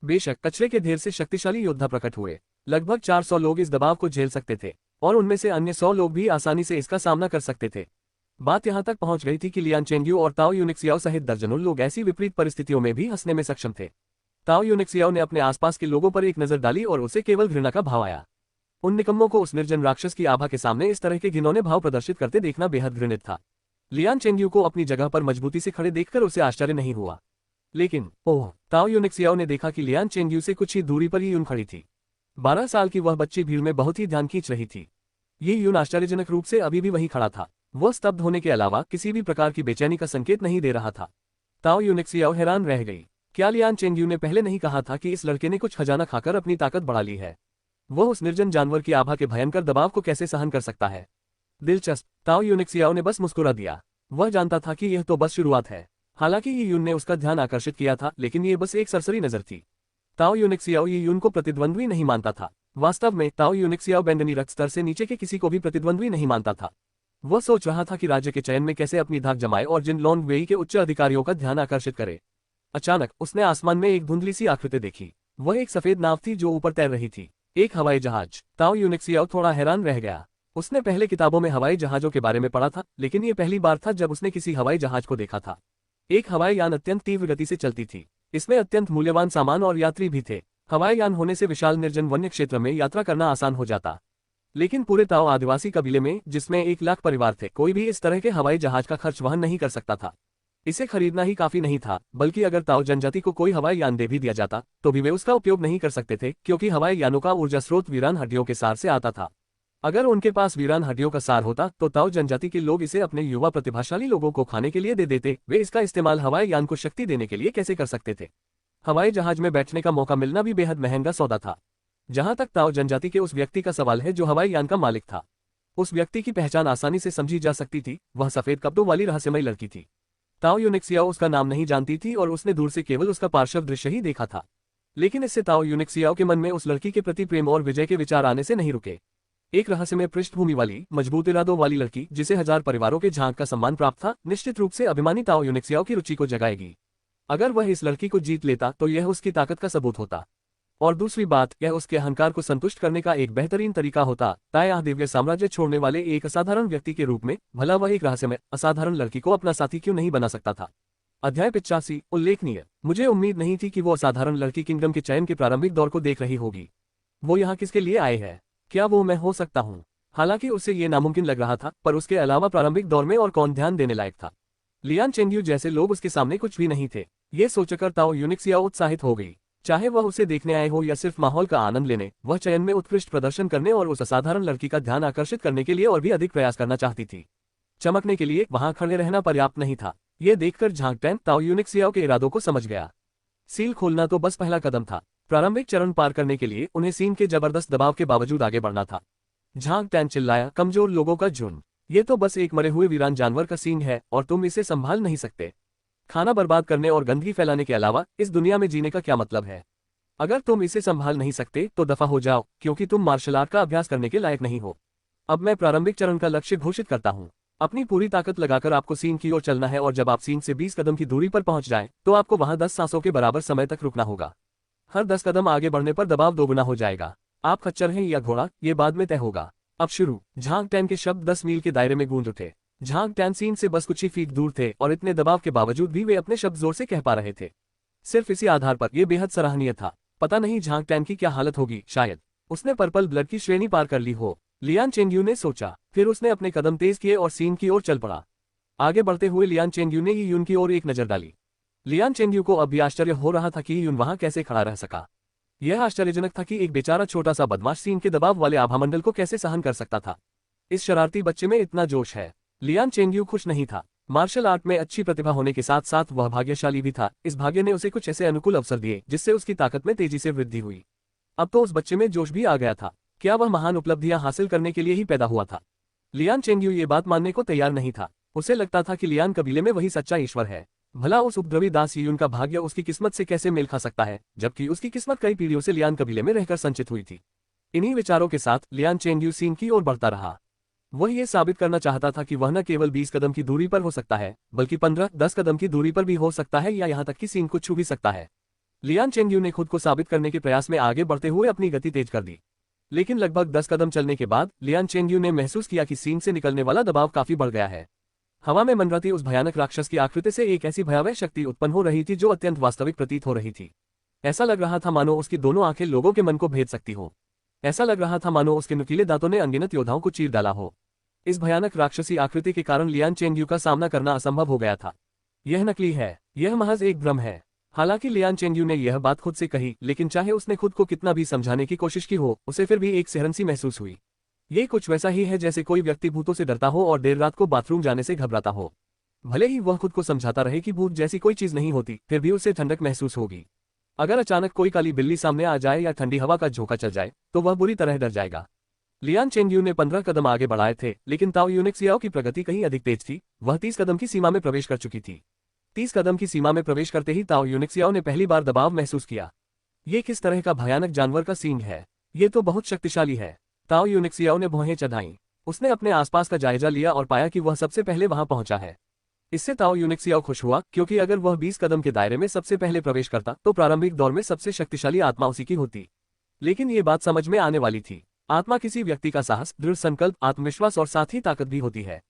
B: बेशक कचरे के ढेर से शक्तिशाली योद्धा प्रकट हुए। लगभग 400 लोग इस दबाव को झेल सकते थे, और उनमें से अन्य 100 लोग भी आसानी से इसका सामना कर सकते थे। बात यहां तक पहुंच गई थी कि लियान चेंग्यू और ताओ यूनिक्सियाओ सहित दर्जनों लोग ऐसी विपरीत परिस्थितियों में भी हंसने में सक्षम थे। ताओ यूनिक्सियाओ ने अपने आसपास के लोगों पर एक नजर डाली और उसे केवल घृणा का भाव आया। उन निकम्मों को उस निर्जन राक्षस की आभा के सामने इस तरह के घिनौने भाव प्रदर्शित करते देखना बेहद घृणित था। लियान चेंग्यू को अपनी जगह पर मजबूती से खड़े देखकर उसे आश्चर्य नहीं हुआ। लेकिन ओह, ताओ यूनिक्सियाओ ने देखा कि लियान चेंग्यू से कुछ ही दूरी पर ही यून खड़ी थी। 12 साल की वह बच्ची भीड़ में बहुत ही ध्यान खींच रही थी। ये यून आश्चर्यजनक रूप से अभी भी वहीं खड़ा था। वह स्तब्ध होने के अलावा किसी भी प्रकार की बेचैनी का संकेत नहीं दे रहा था। ताओ यूनिक्सियाओ हैरान रह गई। क्या लियान चेंग्यू ने पहले नहीं कहा था कि इस लड़के ने कुछ खजाना खाकर अपनी ताकत बढ़ा ली है? वह उस निर्जन जानवर की आभा के भयंकर दबाव को कैसे सहन कर सकता है? दिलचस्प, ताओ यूनिक्सियाओ ने बस मुस्कुरा दिया। वह जानता था कि यह तो बस शुरुआत है। हालांकि ये यून ने उसका ध्यान आकर्षित किया था, लेकिन ये बस एक सरसरी नजर थी। ताओ यूनिक्सियाओ ये यून को प्रतिद्वंद्वी नहीं मानता था। वास्तव में ताओ यूनिक्सियाओ बैंगनी रक्त स्तर से नीचे के किसी को भी प्रतिद्वंद्वी नहीं मानता था। वह सोच रहा था कि राज्य के चयन में कैसे अपनी धाक जमाए और जिन लॉन्ग वेई के उच्च अधिकारियों का ध्यान आकर्षित करे। अचानक उसने आसमान में एक धुंधली सी आकृति देखी। वह एक सफेद नाव थी जो ऊपर तैर रही थी, एक हवाई जहाज। ताओ यूनिक्सियाओ थोड़ा हैरान रह गया। उसने पहले किताबों में हवाई जहाजों के बारे में पढ़ा था, लेकिन ये पहली बार था जब उसने किसी हवाई जहाज को देखा था। एक हवाई यान अत्यंत तीव्र गति से चलती थी। इसमें अत्यंत मूल्यवान सामान और यात्री भी थे। हवाई यान होने से विशाल निर्जन वन्य क्षेत्र में यात्रा करना आसान हो जाता। लेकिन पूरे ताओ आदिवासी कबीले में, जिसमें 1 लाख परिवार थे, कोई भी इस तरह के हवाई जहाज का खर्च वहन नहीं कर सकता था। इसे खरीदना ही काफी नहीं था, बल्कि अगर ताओ जनजाति को कोई हवाई यान दे भी दिया जाता तो भी वे उसका उपयोग नहीं कर सकते थे, क्योंकि हवाई यानों का ऊर्जा स्रोत वीरान हड्डियों के सार से आता था। अगर उनके पास वीरान हड्डियों का सार होता तो ताओ जनजाति के लोग इसे अपने युवा प्रतिभाशाली लोगों को खाने के लिए दे देते। वे इसका इस्तेमाल हवाई यान को शक्ति देने के लिए कैसे कर सकते थे? हवाई जहाज में बैठने का मौका मिलना भी बेहद महंगा सौदा था। जहां तक ताओ जनजाति के उस व्यक्ति का सवाल है जो हवाई यान का मालिक था, उस व्यक्ति की पहचान आसानी से समझी जा सकती थी। वह सफेद कपड़ों वाली रहस्यमयी लड़की थी। ताओ यूनिक्सियाओ उसका नाम नहीं जानती थी और उसने दूर से केवल उसका पार्श्व दृश्य ही देखा था। लेकिन इससे ताओ यूनिक्सियाओ के मन में उस लड़की के प्रति प्रेम और विजय के विचार आने से नहीं रुके। एक रहस्यमय पृष्ठभूमि वाली, मजबूत इरादों वाली लड़की जिसे 1000 परिवारों के झांक का सम्मान प्राप्त था, निश्चित रूप से अभिमानी ताओ यूनिक्सियाओ की रुचि को जगाएगी। अगर वह इस लड़की को जीत लेता तो यह उसकी ताकत का सबूत होता, और दूसरी बात, यह उसके अहंकार को संतुष्ट करने का एक बेहतरीन तरीका होता। ताया दिव्य साम्राज्य छोड़ने वाले एक असाधारण व्यक्ति के रूप में भला वह एक रहस्यमय असाधारण लड़की को अपना साथी क्यों नहीं बना सकता था? अध्याय 85 उल्लेखनीय। मुझे उम्मीद नहीं थी कि वो असाधारण लड़की किंगडम के चयन के प्रारंभिक दौर को देख रही होगी। वो यहाँ किसके लिए आए हैं? क्या वो मैं हो सकता हूँ? हालांकि उसे ये नामुमकिन लग रहा था, पर उसके अलावा प्रारंभिक दौर में और कौन ध्यान देने लायक था? लियान चेंग्यू जैसे लोग उसके सामने कुछ भी नहीं थे। ये सोचकर ताओ यूनिक्सियाओ उत्साहित हो गई। चाहे वह उसे देखने आए हो या सिर्फ माहौल का आनंद लेने, वह चयन में उत्कृष्ट प्रदर्शन करने और उस असाधारण लड़की का ध्यान आकर्षित करने के लिए और भी अधिक प्रयास करना चाहती थी। चमकने के लिए वहां खड़े रहना पर्याप्त नहीं था। यह देखकर झांग टैन ताओ यूनिक्सियाओ के इरादों को समझ गया। सील खोलना तो बस पहला कदम था। प्रारंभिक चरण पार करने के लिए उन्हें सीन के जबरदस्त दबाव के बावजूद आगे बढ़ना था। झांग टैन चिल्लाया, कमजोर लोगों का झुंड। ये तो बस एक मरे हुए वीरान जानवर का सींग है और तुम इसे संभाल नहीं सकते। खाना बर्बाद करने और गंदगी फैलाने के अलावा इस दुनिया में जीने का क्या मतलब है? अगर तुम इसे संभाल नहीं सकते तो दफा हो जाओ, क्योंकि तुम मार्शल आर्ट का अभ्यास करने के लायक नहीं हो। अब मैं प्रारंभिक चरण का लक्ष्य घोषित करता हूँ। अपनी पूरी ताकत लगाकर आपको सीन की ओर चलना है और जब आप सीन से 20 कदम की दूरी पर पहुंच जाएं, तो आपको वहां 10 सांसों के बराबर समय तक रुकना होगा। हर 10 कदम आगे बढ़ने पर दबाव दोगुना हो जाएगा। आप खच्चर हैं या घोड़ा, ये बाद में तय होगा। अब शुरू। झांग टैन के शब्द 10 मील के दायरे में गूंज उठे। झांग टैन सीन से बस कुछ ही फीट दूर थे और इतने दबाव के बावजूद भी वे अपने शब्द जोर से कह पा रहे थे। सिर्फ इसी आधार पर यह बेहद सराहनीय था। पता नहीं झांग टैन की क्या हालत होगी, शायद उसने पर्पल ब्लड की श्रेणी पार कर ली हो, लियान चेंगयू ने सोचा। फिर उसने अपने कदम तेज किए और सीन की ओर चल पड़ा। आगे बढ़ते हुए लियान चेंगयू ने यी यून की ओर एक नजर डाली। लियान चेंगयू को अब भी आश्चर्य हो रहा था कि यी यून वहां कैसे खड़ा रह सका। यह आश्चर्यजनक था कि एक बेचारा छोटा सा बदमाश सीन के दबाव वाले आभामंडल को कैसे सहन कर सकता था। इस शरारती बच्चे में इतना जोश है। लियान चेंगयू खुश नहीं था। मार्शल आर्ट में अच्छी प्रतिभा होने के साथ साथ वह भाग्यशाली भी था। इस भाग्य ने उसे कुछ ऐसे अनुकूल अवसर दिए जिससे उसकी ताकत में तेजी से वृद्धि हुई। अब तो उस बच्चे में जोश भी आ गया था। क्या वह महान उपलब्धियां हासिल करने के लिए ही पैदा हुआ था? लियान चेंगयू ये बात मानने को तैयार नहीं था। उसे लगता था कि लियान कबीले में वही सच्चा ईश्वर है। भला उस उपद्रवी दास यून का भाग्य उसकी किस्मत से कैसे मेल खा सकता है, जबकि उसकी किस्मत कई पीढ़ियों से लियान कबीले में रहकर संचित हुई थी। इन्हीं विचारों के साथ लियान चेंगयू सीन की ओर बढ़ता रहा। वह ये साबित करना चाहता था कि वह न केवल 20 कदम की दूरी पर हो सकता है, बल्कि 15-10 कदम की दूरी पर भी हो सकता है या यहाँ तक कि सीन को छू भी सकता है। लियान चेंगयू ने खुद को साबित करने के प्रयास में आगे बढ़ते हुए अपनी गति तेज कर दी। लेकिन लगभग 10 कदम चलने के बाद लियान चेंगयू ने महसूस किया कि सीन से निकलने वाला दबाव काफी बढ़ गया है। हवा में मंडराती उस भयानक राक्षस की आकृति से एक ऐसी भयावह शक्ति उत्पन्न हो रही थी जो अत्यंत वास्तविक प्रतीत हो रही थी। ऐसा लग रहा था मानो उसकी दोनों आंखें लोगों के मन को भेद सकती हो। ऐसा लग रहा था मानो उसके नुकीले दांतों ने अनगिनत योद्धाओं को चीर डाला हो। इस भयानक राक्षसी आकृति के कारण लियान चेंगयू का सामना करना असंभव हो गया था। यह नकली है, यह महज एक भ्रम है। हालांकि लियान चेंगयू ने यह बात खुद से कही, लेकिन चाहे उसने खुद को कितना भी समझाने की कोशिश की हो, उसे फिर भी एक सिहरन सी महसूस हुई। ये कुछ वैसा ही है जैसे कोई व्यक्ति भूतों से डरता हो और देर रात को बाथरूम जाने से घबराता हो। भले ही वह खुद को समझाता रहे कि भूत जैसी कोई चीज नहीं होती, फिर भी उसे ठंडक महसूस होगी। अगर अचानक कोई काली बिल्ली सामने आ जाए या ठंडी हवा का झोंका चल जाए तो वह बुरी तरह डर जाएगा। लियान चेंगयू ने 15 कदम आगे बढ़ाए थे, लेकिन ताओ यूनिक्सियाओ की प्रगति कहीं अधिक तेज थी। वह 30 कदम की सीमा में प्रवेश कर चुकी थी। 30 कदम की सीमा में प्रवेश करते ही ताओ यूनिक्सियाओ ने पहली बार दबाव महसूस किया। ये किस तरह का भयानक जानवर का सींग है? ये तो बहुत शक्तिशाली है। ताओ यूनिक्सियाओ ने भौहें चढ़ाईं। उसने अपने आसपास का जायजा लिया और पाया कि वह सबसे पहले वहां पहुंचा है। इससे ताओ यूनिक्सियाओ खुश हुआ, क्योंकि अगर वह 20 कदम के दायरे में सबसे पहले प्रवेश करता तो प्रारंभिक दौर में सबसे शक्तिशाली आत्मा उसी की होती। लेकिन ये बात समझ में आने वाली थी। आत्मा किसी व्यक्ति का साहस, दृढ़ संकल्प, आत्मविश्वास और साथ ही ताकत भी होती है।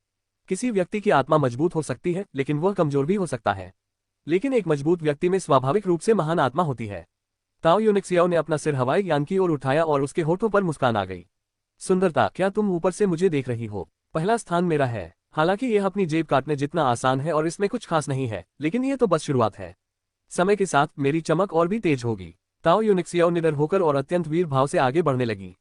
B: किसी व्यक्ति की आत्मा मजबूत हो सकती है, लेकिन वह कमजोर भी हो सकता है। लेकिन एक मजबूत व्यक्ति में स्वाभाविक रूप से महान आत्मा होती है। ताओ यूनिक्सियाओ ने अपना सिर हवाई यान की ओर उठाया और उसके होठों पर मुस्कान आ गई। सुंदरता, क्या तुम ऊपर से मुझे देख रही हो? पहला स्थान मेरा है। हालांकि यह अपनी जेब काटने जितना आसान है और इसमें कुछ खास नहीं है, लेकिन यह तो बस शुरुआत है। समय के साथ मेरी चमक और भी तेज होगी। ताओ यूनिक्सियाओ निडर होकर और अत्यंत वीर भाव से आगे बढ़ने लगी।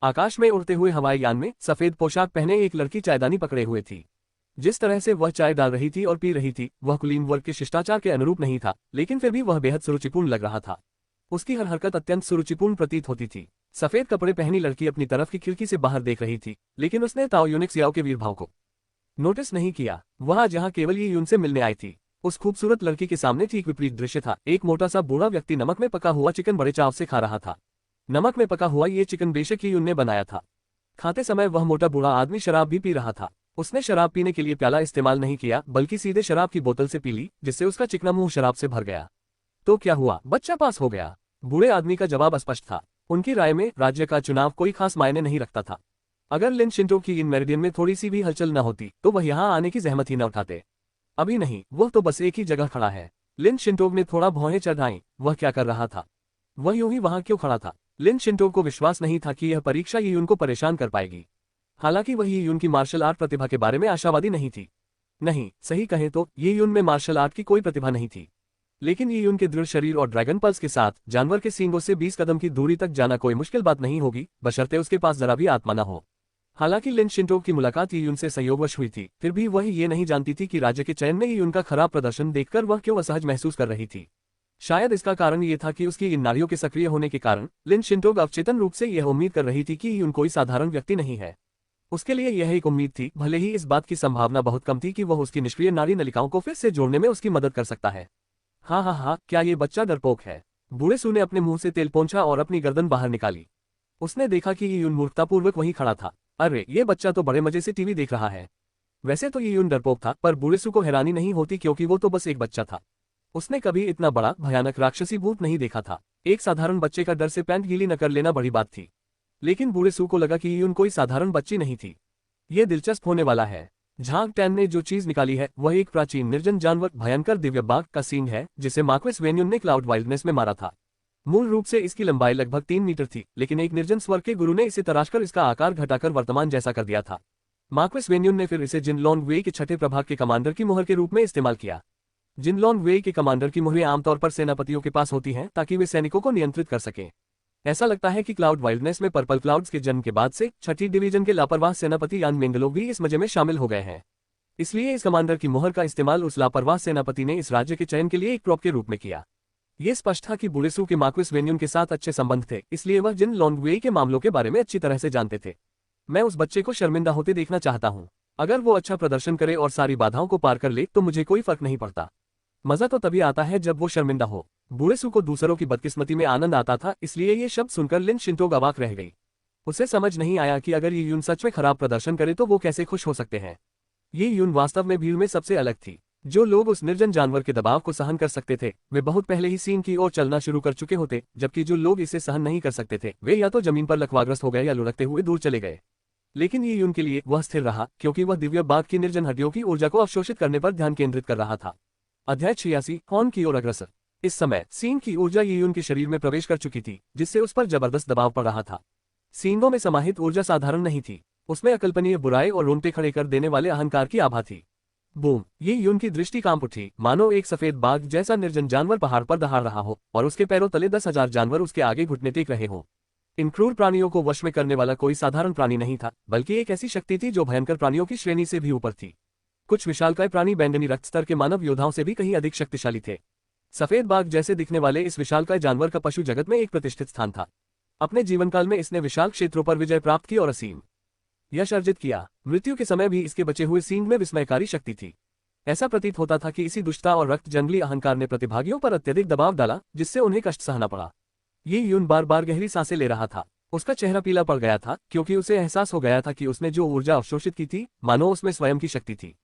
B: आकाश में उड़ते हुए हवाई यान में सफेद पोशाक पहने एक लड़की चायदानी पकड़े हुए थी। जिस तरह से वह चाय डाल रही थी और पी रही थी, वह कुलीन वर्ग के शिष्टाचार के अनुरूप नहीं था, लेकिन फिर भी वह बेहद सुरुचिपूर्ण लग रहा था। उसकी हर हरकत अत्यंत सुरुचिपूर्ण प्रतीत होती थी। सफेद कपड़े पहनी लड़की अपनी तरफ की खिड़की से बाहर देख रही थी, लेकिन उसने ताओ यूनिक्सियाओ के वीरभाव को नोटिस नहीं किया। वहां जहां केवल ये यून से मिलने आई थी, उस खूबसूरत लड़की के सामने ठीक विपरीत दृश्य था। एक मोटा सा बूढ़ा व्यक्ति नमक में पका हुआ चिकन बड़े चाव से खा रहा था। नमक में पका हुआ ये चिकन बेशक ही यून ने बनाया था। खाते समय वह मोटा बूढ़ा आदमी शराब भी पी रहा था। उसने शराब पीने के लिए प्याला इस्तेमाल नहीं किया, बल्कि सीधे शराब की बोतल से पी ली, जिससे उसका चिकना मुंह शराब से भर गया। तो क्या हुआ? बच्चा पास हो गया। बूढ़े आदमी का जवाब स्पष्ट था। उनकी राय में राज्य का चुनाव कोई खास मायने नहीं रखता था। अगर लिन शिंटो की इन मेरिडियन में थोड़ी सी भी हलचल न होती तो वह यहाँ आने की जहमत ही न उठाते। अभी नहीं, वह तो बस एक ही जगह खड़ा है। लिन शिंटो ने थोड़ा भौहें चढ़ाईं। वह क्या कर रहा था? वह यूं ही वहां क्यों खड़ा था? लिन शिंटो को विश्वास नहीं था कि यह परीक्षा ये यून को परेशान कर पाएगी। हालांकि वह ये यून की मार्शल आर्ट प्रतिभा के बारे में आशावादी नहीं थी। नहीं, सही कहें तो ये यून में मार्शल आर्ट की कोई प्रतिभा नहीं थी। लेकिन ये यून के दृढ़ शरीर और ड्रैगन पल्स के साथ जानवर के सींगों से 20 कदम की दूरी तक जाना कोई मुश्किल बात नहीं होगी, बशर्ते उसके पास जरा भी आत्मा न हो। हालांकि लिन शिंटो की मुलाकात ये यून से संयोगवश हुई थी, फिर भी वह ये नहीं जानती थी कि राज्य के चयन में ये यून का खराब प्रदर्शन देखकर वह क्यों असहज महसूस कर रही थी। शायद इसका कारण ये था कि उसकी इन नारियों के सक्रिय होने के कारण लिन शिंटो अवचेतन रूप से यह उम्मीद कर रही थी कि यून कोई साधारण व्यक्ति नहीं है। उसके लिए यह एक उम्मीद थी, भले ही इस बात की संभावना बहुत कम थी कि वह उसकी निष्क्रिय नारी नलिकाओं को फिर से जोड़ने में उसकी मदद कर सकता है। हाँ, क्या ये बच्चा डरपोक है? बूढ़े सू ने अपने मुंह से तेल पोंछा और अपनी गर्दन बाहर निकाली। उसने देखा कि ये यून मूर्खतापूर्वक वहीं खड़ा था। अरे, ये बच्चा तो बड़े मजे से टीवी देख रहा है। वैसे तो ये यून डरपोक था, पर बूढ़े सू को हैरानी नहीं होती क्योंकि वो तो बस एक बच्चा था। उसने कभी इतना बड़ा भयानक राक्षसी भूत नहीं देखा था। एक साधारण बच्चे का डर से पैंट गीली न कर लेना बड़ी बात थी। लेकिन बूढ़े सू को लगा कि ये यून कोई साधारण बच्ची नहीं थी। ये दिलचस्प होने वाला है। झांग टैन ने जो चीज निकाली है वह एक प्राचीन निर्जन जानवर भयंकर दिव्य बाघ का सींग है, जिसे मार्क्वेस वेन्यून ने क्लाउड वाइल्डनेस में मारा था। मूल रूप से इसकी लंबाई लगभग 3 मीटर थी, लेकिन एक निर्जन स्वर्ग के गुरु ने इसे तराशकर इसका आकार घटाकर वर्तमान जैसा कर दिया था। मार्क्वेस वेन्यून ने फिर इसे जिनलॉन्ग वे के छठे प्रभाग के कमांडर की मोहर के रूप में इस्तेमाल किया। जिनलॉन्ग वे के कमांडर की मोहरें आमतौर पर सेनापतियों के पास होती हैं ताकि वे सैनिकों को नियंत्रित कर सकें। ऐसा लगता है कि क्लाउड वाइल्डनेस में पर्पल क्लाउड्स के जन्म के बाद से छठी डिवीजन के लापरवाह सेनापति यान मेंगलो भी इस मजे में शामिल हो गए हैं। इसलिए इस कमांडर की मोहर का इस्तेमाल उस लापरवाह सेनापति ने इस राज्य के चयन के लिए एक प्रॉप के रूप में किया। ये स्पष्ट था कि बूढ़े सू के मार्क्वेस वेन्यून के साथ अच्छे संबंध थे, इसलिए वह जिन लॉन्गवे के मामलों के बारे में अच्छी तरह से जानते थे। मैं उस बच्चे को शर्मिंदा होते देखना चाहता हूँ। अगर वो अच्छा प्रदर्शन करे और सारी बाधाओं को पार कर ले तो मुझे कोई फर्क नहीं पड़ता। मजा तो तभी आता है जब वो शर्मिंदा हो। बूढ़े सू को दूसरों की बदकिस्मती में आनंद आता था, इसलिए ये शब्द सुनकर लिन शिंटोग अवाक रह गई। उसे समझ नहीं आया कि अगर ये यून सच में खराब प्रदर्शन करे तो वो कैसे खुश हो सकते हैं। ये यून वास्तव में भीड़ में सबसे अलग थी। जो लोग उस निर्जन जानवर के दबाव को सहन कर सकते थे वे बहुत पहले ही सीन की ओर चलना शुरू कर चुके होते, जबकि जो लोग इसे सहन नहीं कर सकते थे वे या तो जमीन पर लकवाग्रस्त हो गए या लुढ़कते हुए दूर चले गए। लेकिन ये यून के लिए वह स्थिर रहा, क्योंकि वह दिव्य बाघ की निर्जन हड्डियों की ऊर्जा को अवशोषित करने पर ध्यान केंद्रित कर रहा था। अध्याय 86 हॉर्न की ओर अग्रसर। इस समय सींग की ऊर्जा ये यून के शरीर में प्रवेश कर चुकी थी, जिससे उस पर जबरदस्त दबाव पड़ रहा था। सींगों में समाहित ऊर्जा साधारण नहीं थी, उसमें अकल्पनीय बुराई और रोंगटे खड़े कर देने वाले अहंकार की आभा थी। बूम! ये यून की दृष्टि कांप उठी, मानो एक सफेद बाघ जैसा निर्जन जानवर पहाड़ पर दहाड़ रहा हो और उसके पैरों तले 10,000 जानवर उसके आगे घुटने टेक रहे हों। इन क्रूर प्राणियों को वश में करने वाला कोई साधारण प्राणी नहीं था, बल्कि एक ऐसी शक्ति थी जो भयंकर प्राणियों की श्रेणी से भी ऊपर थी। कुछ विशालकाय प्राणी बैंगनी रक्त स्तर के मानव योद्धाओं से भी कहीं अधिक शक्तिशाली थे। सफेद बाघ जैसे दिखने वाले इस विशालकाय जानवर का पशु जगत में एक प्रतिष्ठित स्थान था। अपने जीवनकाल में इसने विशाल क्षेत्रों पर विजय प्राप्त की और असीम यश अर्जित किया। मृत्यु के समय भी इसके बचे हुए सींग में विस्मयकारी शक्ति थी। ऐसा प्रतीत होता था कि इसी दुष्टता और रक्त जंगली अहंकार ने प्रतिभागियों पर अत्यधिक दबाव डाला, जिससे उन्हें कष्ट सहना पड़ा। ये यून बार बार गहरी सांसें ले रहा था। उसका चेहरा पीला पड़ गया था, क्योंकि उसे एहसास हो गया था कि उसने जो ऊर्जा अवशोषित की थी मानो उसमें स्वयं की शक्ति थी।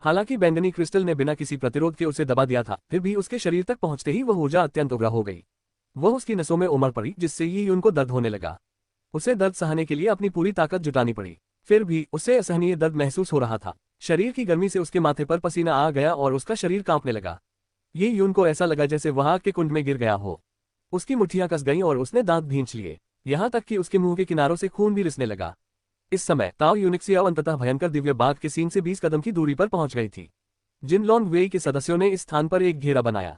B: हालांकि बैंगनी क्रिस्टल ने बिना किसी प्रतिरोध के उसे दबा दिया था, फिर भी उसके शरीर तक पहुंचते ही वह ऊर्जा अत्यंत उग्र हो गई। वह उसकी नसों में उमड़ पड़ी, जिससे ये यून को दर्द होने लगा। उसे दर्द सहने के लिए अपनी पूरी ताकत जुटानी पड़ी। फिर भी उसे असहनीय दर्द महसूस हो रहा था। शरीर की गर्मी से उसके माथे पर पसीना आ गया और उसका शरीर कांपने लगा। ये यून को ऐसा लगा जैसे वह आग के कुंड में गिर गया हो। उसकी मुट्ठियां कस गईं और उसने दांत भींच लिए, यहाँ तक कि उसके मुंह के किनारों से खून भी रिसने लगा। इस समय ताओ यूनिक्सियाओ अंततः भयंकर दिव्य बाघ के सींग से 20 कदम की दूरी पर पहुंच गई थी। जिन लॉन्ग वे के सदस्यों ने इस स्थान पर एक घेरा बनाया।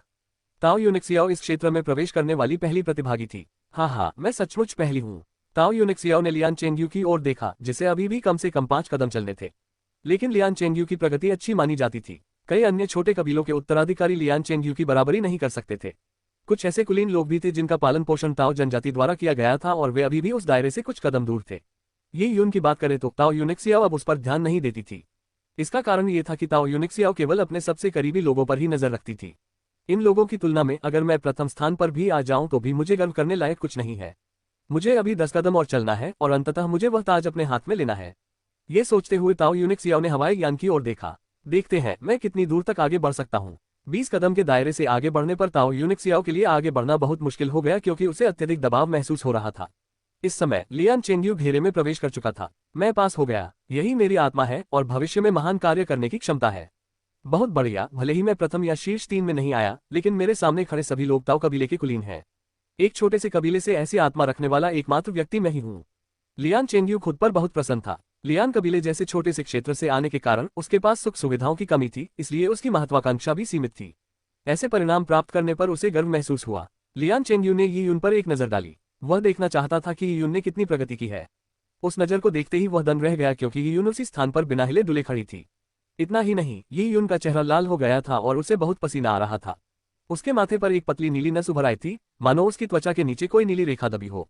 B: ताओ यूनिक्सियाओ इस क्षेत्र में प्रवेश करने वाली पहली प्रतिभागी थी। हाँ, मैं सचमुच पहली हूँ। ताओ यूनिक्सियाओ ने लियान चेंगयू की ओर देखा, जिसे अभी भी कम से कम 5 कदम चलने थे। लेकिन लियान चेंगयू की प्रगति अच्छी मानी जाती थी। कई अन्य छोटे कबीलों के उत्तराधिकारी लियान चेंगयू की बराबरी नहीं कर सकते थे। कुछ ऐसे कुलीन लोग भी थे जिनका पालन पोषण ताओ जनजाति द्वारा किया गया था और वे अभी भी उस दायरे से कुछ कदम दूर थे। ये यून की बात करें तो ताओ यूनिक्सियाओ अब उस पर ध्यान नहीं देती थी। इसका कारण ये था कि ताओ यूनिक्सियाओ केवल अपने सबसे करीबी लोगों पर ही नजर रखती थी। इन लोगों की तुलना में अगर मैं प्रथम स्थान पर भी आ जाऊं तो भी मुझे गर्व करने लायक कुछ नहीं है। मुझे अभी 10 कदम और चलना है और अंततः मुझे वह ताज अपने हाथ में लेना है। ये सोचते हुए ताओ यूनिक्सियाओ ने हवाई यान की ओर देखा। देखते हैं मैं कितनी दूर तक आगे बढ़ सकता हूँ। 20 कदम के दायरे से आगे बढ़ने पर ताओ यूनिक्सियाओ के लिए आगे बढ़ना बहुत मुश्किल हो गया, क्योंकि उसे अत्यधिक दबाव महसूस हो रहा था। इस समय लियान चेंगयू घेरे में प्रवेश कर चुका था। मैं पास हो गया। यही मेरी आत्मा है और भविष्य में महान कार्य करने की क्षमता है। बहुत बढ़िया। भले ही मैं प्रथम या शीर्ष 3 में नहीं आया, लेकिन मेरे सामने खड़े सभी लोग ताओ कबीले के कुलीन हैं। एक छोटे से कबीले से ऐसी आत्मा रखने वाला एकमात्र व्यक्ति मैं ही हूँ। लियान चेंगयू खुद पर बहुत प्रसन्न था। लियान कबीले जैसे छोटे से क्षेत्र से आने के कारण उसके पास सुख सुविधाओं की कमी थी, इसलिए उसकी महत्वाकांक्षा भी सीमित थी। ऐसे परिणाम प्राप्त करने पर उसे गर्व महसूस हुआ। लियान चेंगयू ने यी यून पर एक नजर डाली। वह देखना चाहता था कि यी यून ने कितनी प्रगति की है। उस नजर को देखते ही वह दंग रह गया, क्योंकि यी यून उसी स्थान पर बिना हिले डुले खड़ी थी। इतना ही नहीं, यी यून का चेहरा लाल हो गया था और उसे बहुत पसीना आ रहा था। उसके माथे पर एक पतली नीली नस उभर आई थी, मानो उसकी त्वचा के नीचे कोई नीली रेखा दबी हो।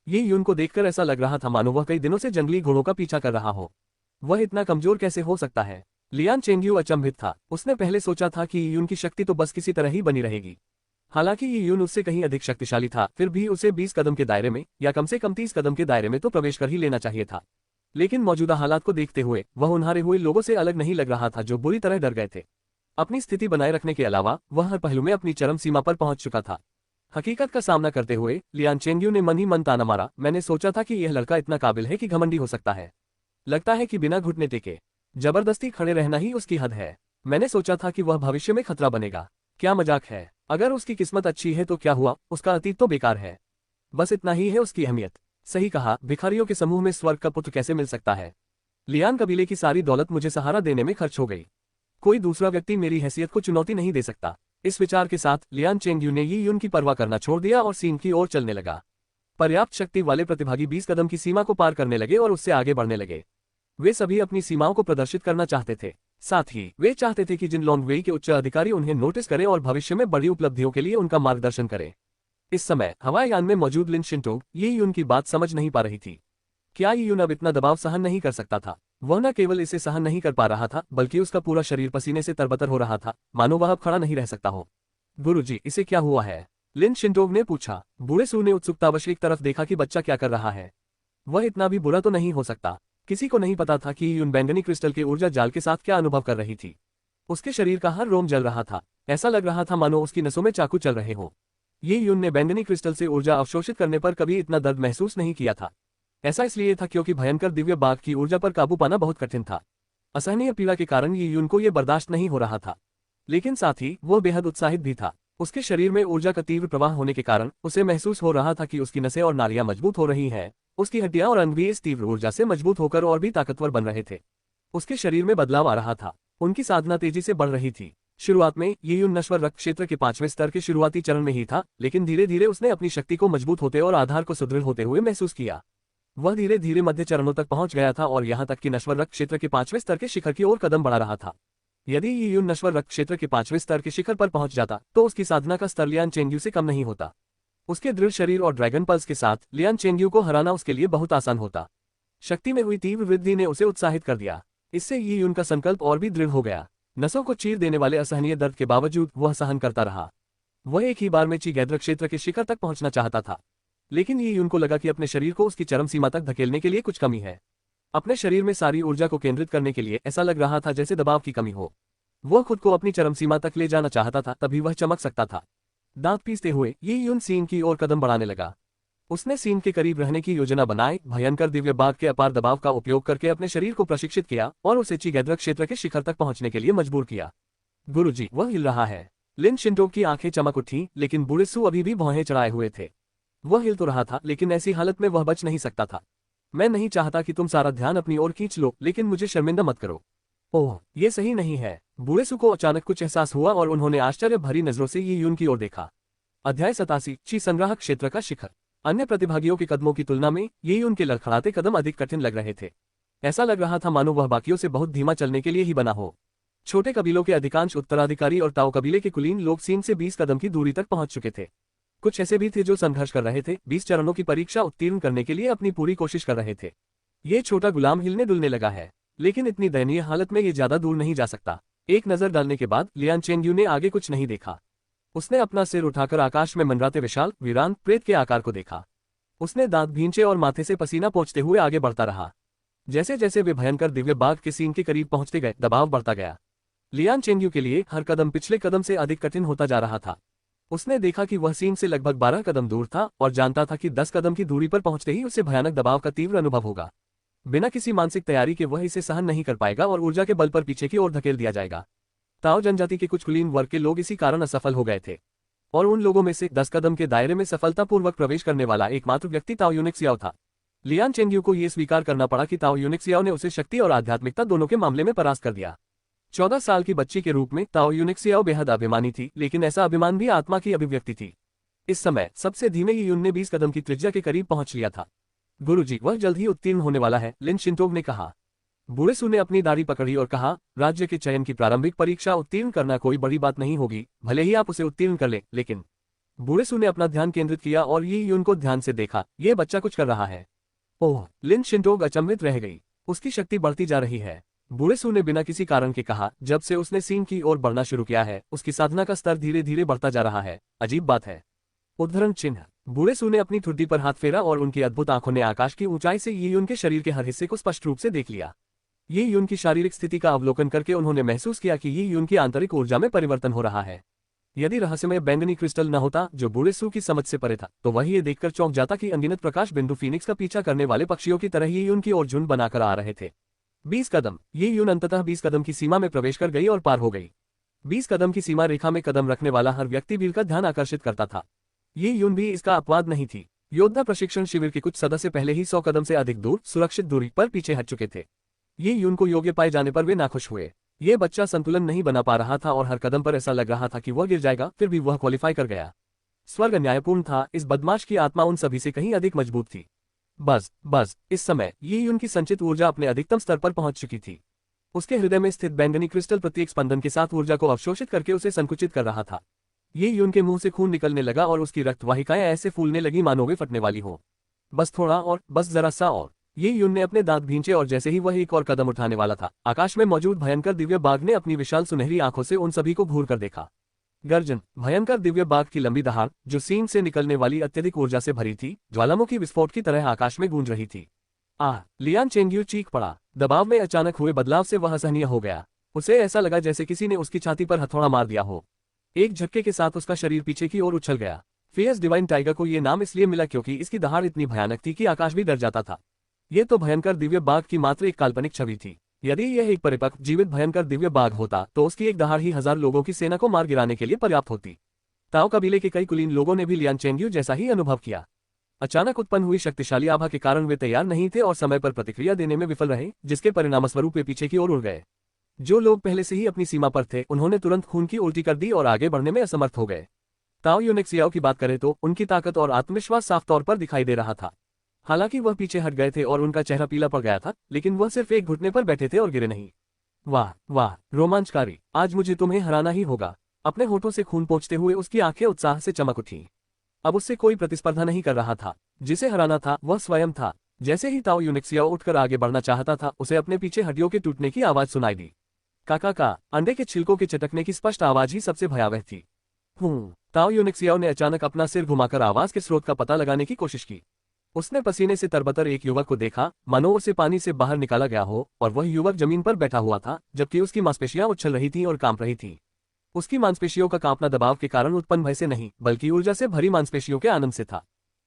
B: ये यून को देखकर ऐसा लग रहा था मानो वह कई दिनों से जंगली घोड़ों का पीछा कर रहा हो। वह इतना कमजोर कैसे हो सकता है? लियान चेंगयू अचंभित था। उसने पहले सोचा था कि यून की शक्ति तो बस किसी तरह ही बनी रहेगी। हालांकि ये यून उससे कहीं अधिक शक्तिशाली था, फिर भी उसे 20 कदम के दायरे में या कम से कम 30 कदम के दायरे में तो प्रवेश कर ही लेना चाहिए था। लेकिन मौजूदा हालात को देखते हुए वह उन हारे हुए लोगों से अलग नहीं लग रहा था जो बुरी तरह डर गए थे। अपनी स्थिति बनाए रखने के अलावा वह हर पहलू में अपनी चरम सीमा पर पहुंच चुका था। हकीकत का सामना करते हुए लियान चेंगयू ने मन ही मन ताना मारा, मैंने सोचा था कि यह लड़का इतना काबिल है कि घमंडी हो सकता है। लगता है कि बिना घुटने टेके जबरदस्ती खड़े रहना ही उसकी हद है। मैंने सोचा था कि वह भविष्य में खतरा बनेगा। क्या मजाक है, अगर उसकी किस्मत अच्छी है तो क्या हुआ, उसका अतीत तो बेकार है। बस इतना ही है उसकी अहमियत। सही कहा, भिखारियों के समूह में स्वर्ग का पुत्र कैसे मिल सकता है। लियान कबीले की सारी दौलत मुझे सहारा देने में खर्च हो गई। कोई दूसरा व्यक्ति मेरी हैसियत को चुनौती नहीं दे सकता। इस विचार के साथ लियान चेंगयू ने यी यून की परवाह करना छोड़ दिया और सीन की ओर चलने लगा। पर्याप्त शक्ति वाले प्रतिभागी 20 कदम की सीमा को पार करने लगे और उससे आगे बढ़ने लगे। वे सभी अपनी सीमाओं को प्रदर्शित करना चाहते थे। साथ ही वे चाहते थे कि जिन लॉन्गवेई के उच्च अधिकारी उन्हें नोटिस करें और भविष्य में बड़ी उपलब्धियों के लिए उनका मार्गदर्शन करें। इस समय हवाई यान में मौजूद लिन शिंटोग यी यून की बात समझ नहीं पा रही थी। क्या यी यून अब इतना दबाव सहन नहीं कर सकता था? वह न केवल इसे सहन नहीं कर पा रहा था, बल्कि उसका पूरा शरीर पसीने से तरबतर हो रहा था, मानो वह अब खड़ा नहीं रह सकता हो। गुरुजी, इसे क्या हुआ है? लिन शिंटोग ने पूछा। बूढ़े सू ने उत्सुकतावश एक तरफ देखा कि बच्चा क्या कर रहा है। वह इतना भी बुरा तो नहीं हो सकता। किसी को नहीं पता था कि यी यून बैंगनी क्रिस्टल के ऊर्जा जाल के साथ क्या अनुभव कर रही थी। उसके शरीर का हर रोम जल रहा था, ऐसा लग रहा था मानो उसकी नसों में चाकू चल रहे हो। यी यून ने बैंगनी क्रिस्टल से ऊर्जा अवशोषित करने पर कभी इतना दर्द महसूस नहीं किया था। ऐसा इसलिए था क्योंकि भयंकर दिव्य बाघ की ऊर्जा पर काबू पाना बहुत कठिन था। असहनीय पीड़ा के कारण यी यून को यह बर्दाश्त नहीं हो रहा था, लेकिन साथ ही वह बेहद उत्साहित भी था। उसके शरीर में ऊर्जा का तीव्र प्रवाह होने के कारण उसे महसूस हो रहा था कि उसकी नसें और नाड़ियां मजबूत हो रही हैं। उसकी हड्डियां और अंग भी इस तीव्र ऊर्जा से मजबूत होकर और भी ताकतवर बन रहे थे। उसके शरीर में बदलाव आ रहा था। उनकी साधना तेजी से बढ़ रही थी। शुरुआत में यी यून नश्वर रक्त क्षेत्र के 5वें स्तर के शुरुआती चरण में ही था, लेकिन धीरे धीरे उसने अपनी शक्ति को मजबूत होते और आधार को सुदृढ़ होते हुए महसूस किया। वह धीरे धीरे मध्य चरणों तक पहुंच गया था और यहां तक कि नश्वर रक्त क्षेत्र के 5वें स्तर के शिखर की ओर कदम बढ़ा रहा था। यदि यी यून नश्वर रक्त क्षेत्र के 5वें स्तर के शिखर पर पहुंच जाता तो उसकी साधना का स्तर लियान चेंगयू से कम नहीं होता। उसके दृढ़ शरीर और ड्रैगन पल्स के साथ लियान चेंगयू को हराना उसके लिए बहुत आसान होता। शक्ति में हुई तीव्र वृद्धि ने उसे उत्साहित कर दिया। इससे यी यून का संकल्प और भी दृढ़ हो गया। नसों को चीर देने वाले असहनीय दर्द के बावजूद वह सहन करता रहा। वह एक ही बार में चीगैद्र क्षेत्र के शिखर तक पहुंचना चाहता था, लेकिन यी यून को लगा कि अपने शरीर को उसकी चरम सीमा तक धकेलने के लिए कुछ कमी है। अपने शरीर में सारी ऊर्जा को केंद्रित करने के लिए ऐसा लग रहा था जैसे दबाव की कमी हो। वह खुद को अपनी चरम सीमा तक ले जाना चाहता था, तभी वह चमक सकता था। दांत पीसते हुए यी यून सीन की ओर कदम बढ़ाने लगा। उसने सीन के करीब रहने की योजना बनाई, भयंकर दिव्य बाघ के अपार दबाव का उपयोग करके अपने शरीर को प्रशिक्षित किया और उसे चीगैद्र क्षेत्र के शिखर तक पहुंचने के लिए मजबूर किया। गुरुजी, वह हिल रहा है। लिन शिंटोग की आंखें चमक उठी, लेकिन बूढ़े सू अभी भी भौहें चढ़ाए हुए थे। वह हिल तो रहा था, लेकिन ऐसी हालत में वह बच नहीं सकता था। मैं नहीं चाहता कि तुम सारा ध्यान अपनी ओर खींच लो, लेकिन मुझे शर्मिंदा मत करो। ओह, ये सही नहीं है। बूढ़े सू को अचानक कुछ एहसास हुआ और उन्होंने आश्चर्य भरी नजरों से यी यून की ओर देखा। अध्याय 87 ची संग्राहक क्षेत्र का शिखर। अन्य प्रतिभागियों के कदमों की तुलना में यी यून के लड़खड़ाते कदम अधिक कठिन लग रहे थे। ऐसा लग रहा था मानो वह बाकियों से बहुत धीमा चलने के लिए ही बना हो। छोटे कबीलों के अधिकांश उत्तराधिकारी और ताओ कबीले के कुलीन लोग सीन से 20 कदम की दूरी तक पहुंच चुके थे। कुछ ऐसे भी थे जो संघर्ष कर रहे थे, 20 चरणों की परीक्षा उत्तीर्ण करने के लिए अपनी पूरी कोशिश कर रहे थे। ये छोटा गुलाम हिलने डुलने लगा है, लेकिन इतनी दयनीय हालत में ये ज्यादा दूर नहीं जा सकता। एक नजर डालने के बाद लियान चेंगयू ने आगे कुछ नहीं देखा। उसने अपना सिर उठाकर आकाश में मंडराते विशाल वीरान प्रेत के आकार को देखा। उसने दांत भींचे और माथे से पसीना पोंछते हुए आगे बढ़ता रहा। जैसे जैसे वे भयंकर दिव्य बाघ के सीन के करीब पहुंचते गए, दबाव बढ़ता गया। लियान चेंगयू के लिए हर कदम पिछले कदम से अधिक कठिन होता जा रहा था। उसने देखा कि वह सीन से लगभग 12 कदम दूर था और जानता था कि 10 कदम की दूरी पर पहुंचते ही उसे भयानक दबाव का तीव्र अनुभव होगा। बिना किसी मानसिक तैयारी के वह इसे सहन नहीं कर पाएगा और ऊर्जा के बल पर पीछे की ओर धकेल दिया जाएगा। ताओ जनजाति के कुछ कुलीन वर्ग के लोग इसी कारण असफल हो गए थे, और उन लोगों में से 10 कदम के दायरे में सफलतापूर्वक प्रवेश करने वाला एकमात्र व्यक्ति ताओ यूनिक्सियाओ था। लियान चेंगयू को यह स्वीकार करना पड़ा कि ताओ यूनिक्सियाओ ने उसे शक्ति और आध्यात्मिकता दोनों के मामले में परास्त कर दिया। 14 साल की बच्ची के रूप में ताओ यूनिक्सियाओ बेहद अभिमानी थी, लेकिन ऐसा अभिमान भी आत्मा की अभिव्यक्ति थी। इस समय सबसे धीमे यी यून ने 20 कदम की त्रिज्या के करीब पहुंच लिया था। गुरुजी, वह जल्द ही उत्तीर्ण होने वाला है, लिन शिंटोग ने कहा। बूढ़े सू ने अपनी दाढ़ी पकड़ी और कहा, राज्य के चयन की प्रारंभिक परीक्षा उत्तीर्ण करना कोई बड़ी बात नहीं होगी, भले ही आप उसे उत्तीर्ण कर लें, लेकिन बूढ़े सू ने अपना ध्यान केंद्रित किया और यी यून को ध्यान से देखा। यह बच्चा कुछ कर रहा है। ओह, लिन शिंटोग अचंभित रह गई। उसकी शक्ति बढ़ती जा रही है। बूढ़े सू ने बिना किसी कारण के कहा, जब से उसने सीन की ओर बढ़ना शुरू किया है उसकी साधना का स्तर धीरे धीरे बढ़ता जा रहा है। अजीब बात है। उद्धरण चिन्ह। बूढ़े सू ने अपनी ठुड्डी पर हाथ फेरा और उनकी अद्भुत आंखों ने आकाश की ऊंचाई से ये यून के शरीर के हर हिस्से को स्पष्ट रूप से देख लिया। ये यून की शारीरिक स्थिति का अवलोकन करके उन्होंने महसूस किया कि ये यून की आंतरिक ऊर्जा में परिवर्तन हो रहा है। यदि रहस्यमय बैंगनी क्रिस्टल न होता जो बूढ़े सू की समझ से परे था, तो वह ये देखकर चौंक जाता कि अनगिनत प्रकाश बिंदु फीनिक्स का पीछा करने वाले पक्षियों की तरह ये यून की ओर झुंड बनाकर आ रहे थे। 20 कदम। ये यून अंततः 20 कदम की सीमा में प्रवेश कर गई और पार हो गई। 20 कदम की सीमा रेखा में कदम रखने वाला हर व्यक्ति भीड़ का ध्यान आकर्षित करता था। ये यून भी इसका अपवाद नहीं थी। योद्धा प्रशिक्षण शिविर के कुछ सदस्य पहले ही 100 कदम से अधिक दूर सुरक्षित दूरी पर पीछे हट चुके थे। ये यून को योग्य पाए जाने पर वे नाखुश हुए। ये बच्चा संतुलन नहीं बना पा रहा था और हर कदम पर ऐसा लग रहा था कि वह गिर जाएगा, फिर भी वह क्वालिफाई कर गया। स्वर्ग न्यायपूर्ण था। इस बदमाश की आत्मा उन सभी से कहीं अधिक मजबूत थी। बस इस समय ये यून की संचित ऊर्जा अपने अधिकतम स्तर पर पहुंच चुकी थी। उसके हृदय में स्थित बैंगनी क्रिस्टल प्रत्येक स्पंदन के साथ ऊर्जा को अवशोषित करके उसे संकुचित कर रहा था। ये यून के मुंह से खून निकलने लगा और उसकी रक्तवाहिकाएं ऐसे फूलने लगी मानो वे फटने वाली हो। बस थोड़ा और, बस जरा सा और। ये यून ने अपने दांत भींचे और जैसे ही वह एक और कदम उठाने वाला था, आकाश में मौजूद भयंकर दिव्य बाघ ने अपनी विशाल सुनहरी आंखों से उन सभी को घूर कर देखा। गर्जन। भयंकर दिव्य बाघ की लंबी दहाड़, जो सीन से निकलने वाली अत्यधिक ऊर्जा से भरी थी, ज्वालामुखी विस्फोट की तरह आकाश में गूंज रही थी। आह! लियान चेंग्यू चीख पड़ा। दबाव में अचानक हुए बदलाव से वह असहनीय हो गया। उसे ऐसा लगा जैसे किसी ने उसकी छाती पर हथौड़ा मार दिया हो। एक झटके के साथ उसका शरीर पीछे की ओर उछल गया। फियर्स डिवाइन टाइगर को यह नाम इसलिए मिला क्योंकि इसकी दहाड़ इतनी भयानक थी कि आकाश भी डर जाता था। ये तो भयंकर दिव्य बाघ की मात्र एक काल्पनिक छवि थी। यदि यह एक परिपक्व जीवित भयंकर दिव्य बाघ होता तो उसकी एक दहाड़ ही 1000 लोगों की सेना को मार गिराने के लिए पर्याप्त होती। ताओ कबीले के कई कुलीन लोगों ने भी लियान चेंग्यू जैसा ही अनुभव किया। अचानक उत्पन्न हुई शक्तिशाली आभा के कारण वे तैयार नहीं थे और समय पर प्रतिक्रिया देने में विफल रहे, जिसके परिणामस्वरूप वे पीछे की ओर उड़ गए। जो लोग पहले से ही अपनी सीमा पर थे उन्होंने तुरंत खून की उल्टी कर दी और आगे बढ़ने में असमर्थ हो गए। ताओ यूनिक्सियाओ की बात करें तो उनकी ताकत और आत्मविश्वास साफ तौर पर दिखाई दे रहा था। हालांकि वह पीछे हट गए थे और उनका चेहरा पीला पड़ गया था, लेकिन वह सिर्फ एक घुटने पर बैठे थे और गिरे नहीं। वाह वाह, रोमांचकारी! आज मुझे तुम्हें हराना ही होगा। अपने होठों से खून पोंछते हुए उसकी आंखें उत्साह से चमक उठी। अब उससे कोई प्रतिस्पर्धा नहीं कर रहा था। जिसे हराना था वह स्वयं था। जैसे ही ताओ यूनिक्सियाओ उठकर आगे बढ़ना चाहता था, उसे अपने पीछे हड्डियों के टूटने की आवाज सुनाई दी। का अंडे के छिलकों के चटकने की स्पष्ट आवाज ही सबसे भयावह थी। ताओ यूनिक्सियाओ ने अचानक अपना सिर घुमाकर आवाज के स्रोत का पता लगाने की कोशिश की। उसने पसीने से तरबतर एक युवक को देखा, मानो उसे पानी से बाहर निकाला गया हो, और वह युवक जमीन पर बैठा हुआ था, जबकि उसकी मांसपेशियां उछल रही थीं और कांप रही थीं। उसकी मांसपेशियों का कांपना दबाव के कारण उत्पन्न भय से नहीं, बल्कि ऊर्जा से भरी मांसपेशियों के आनंद से था।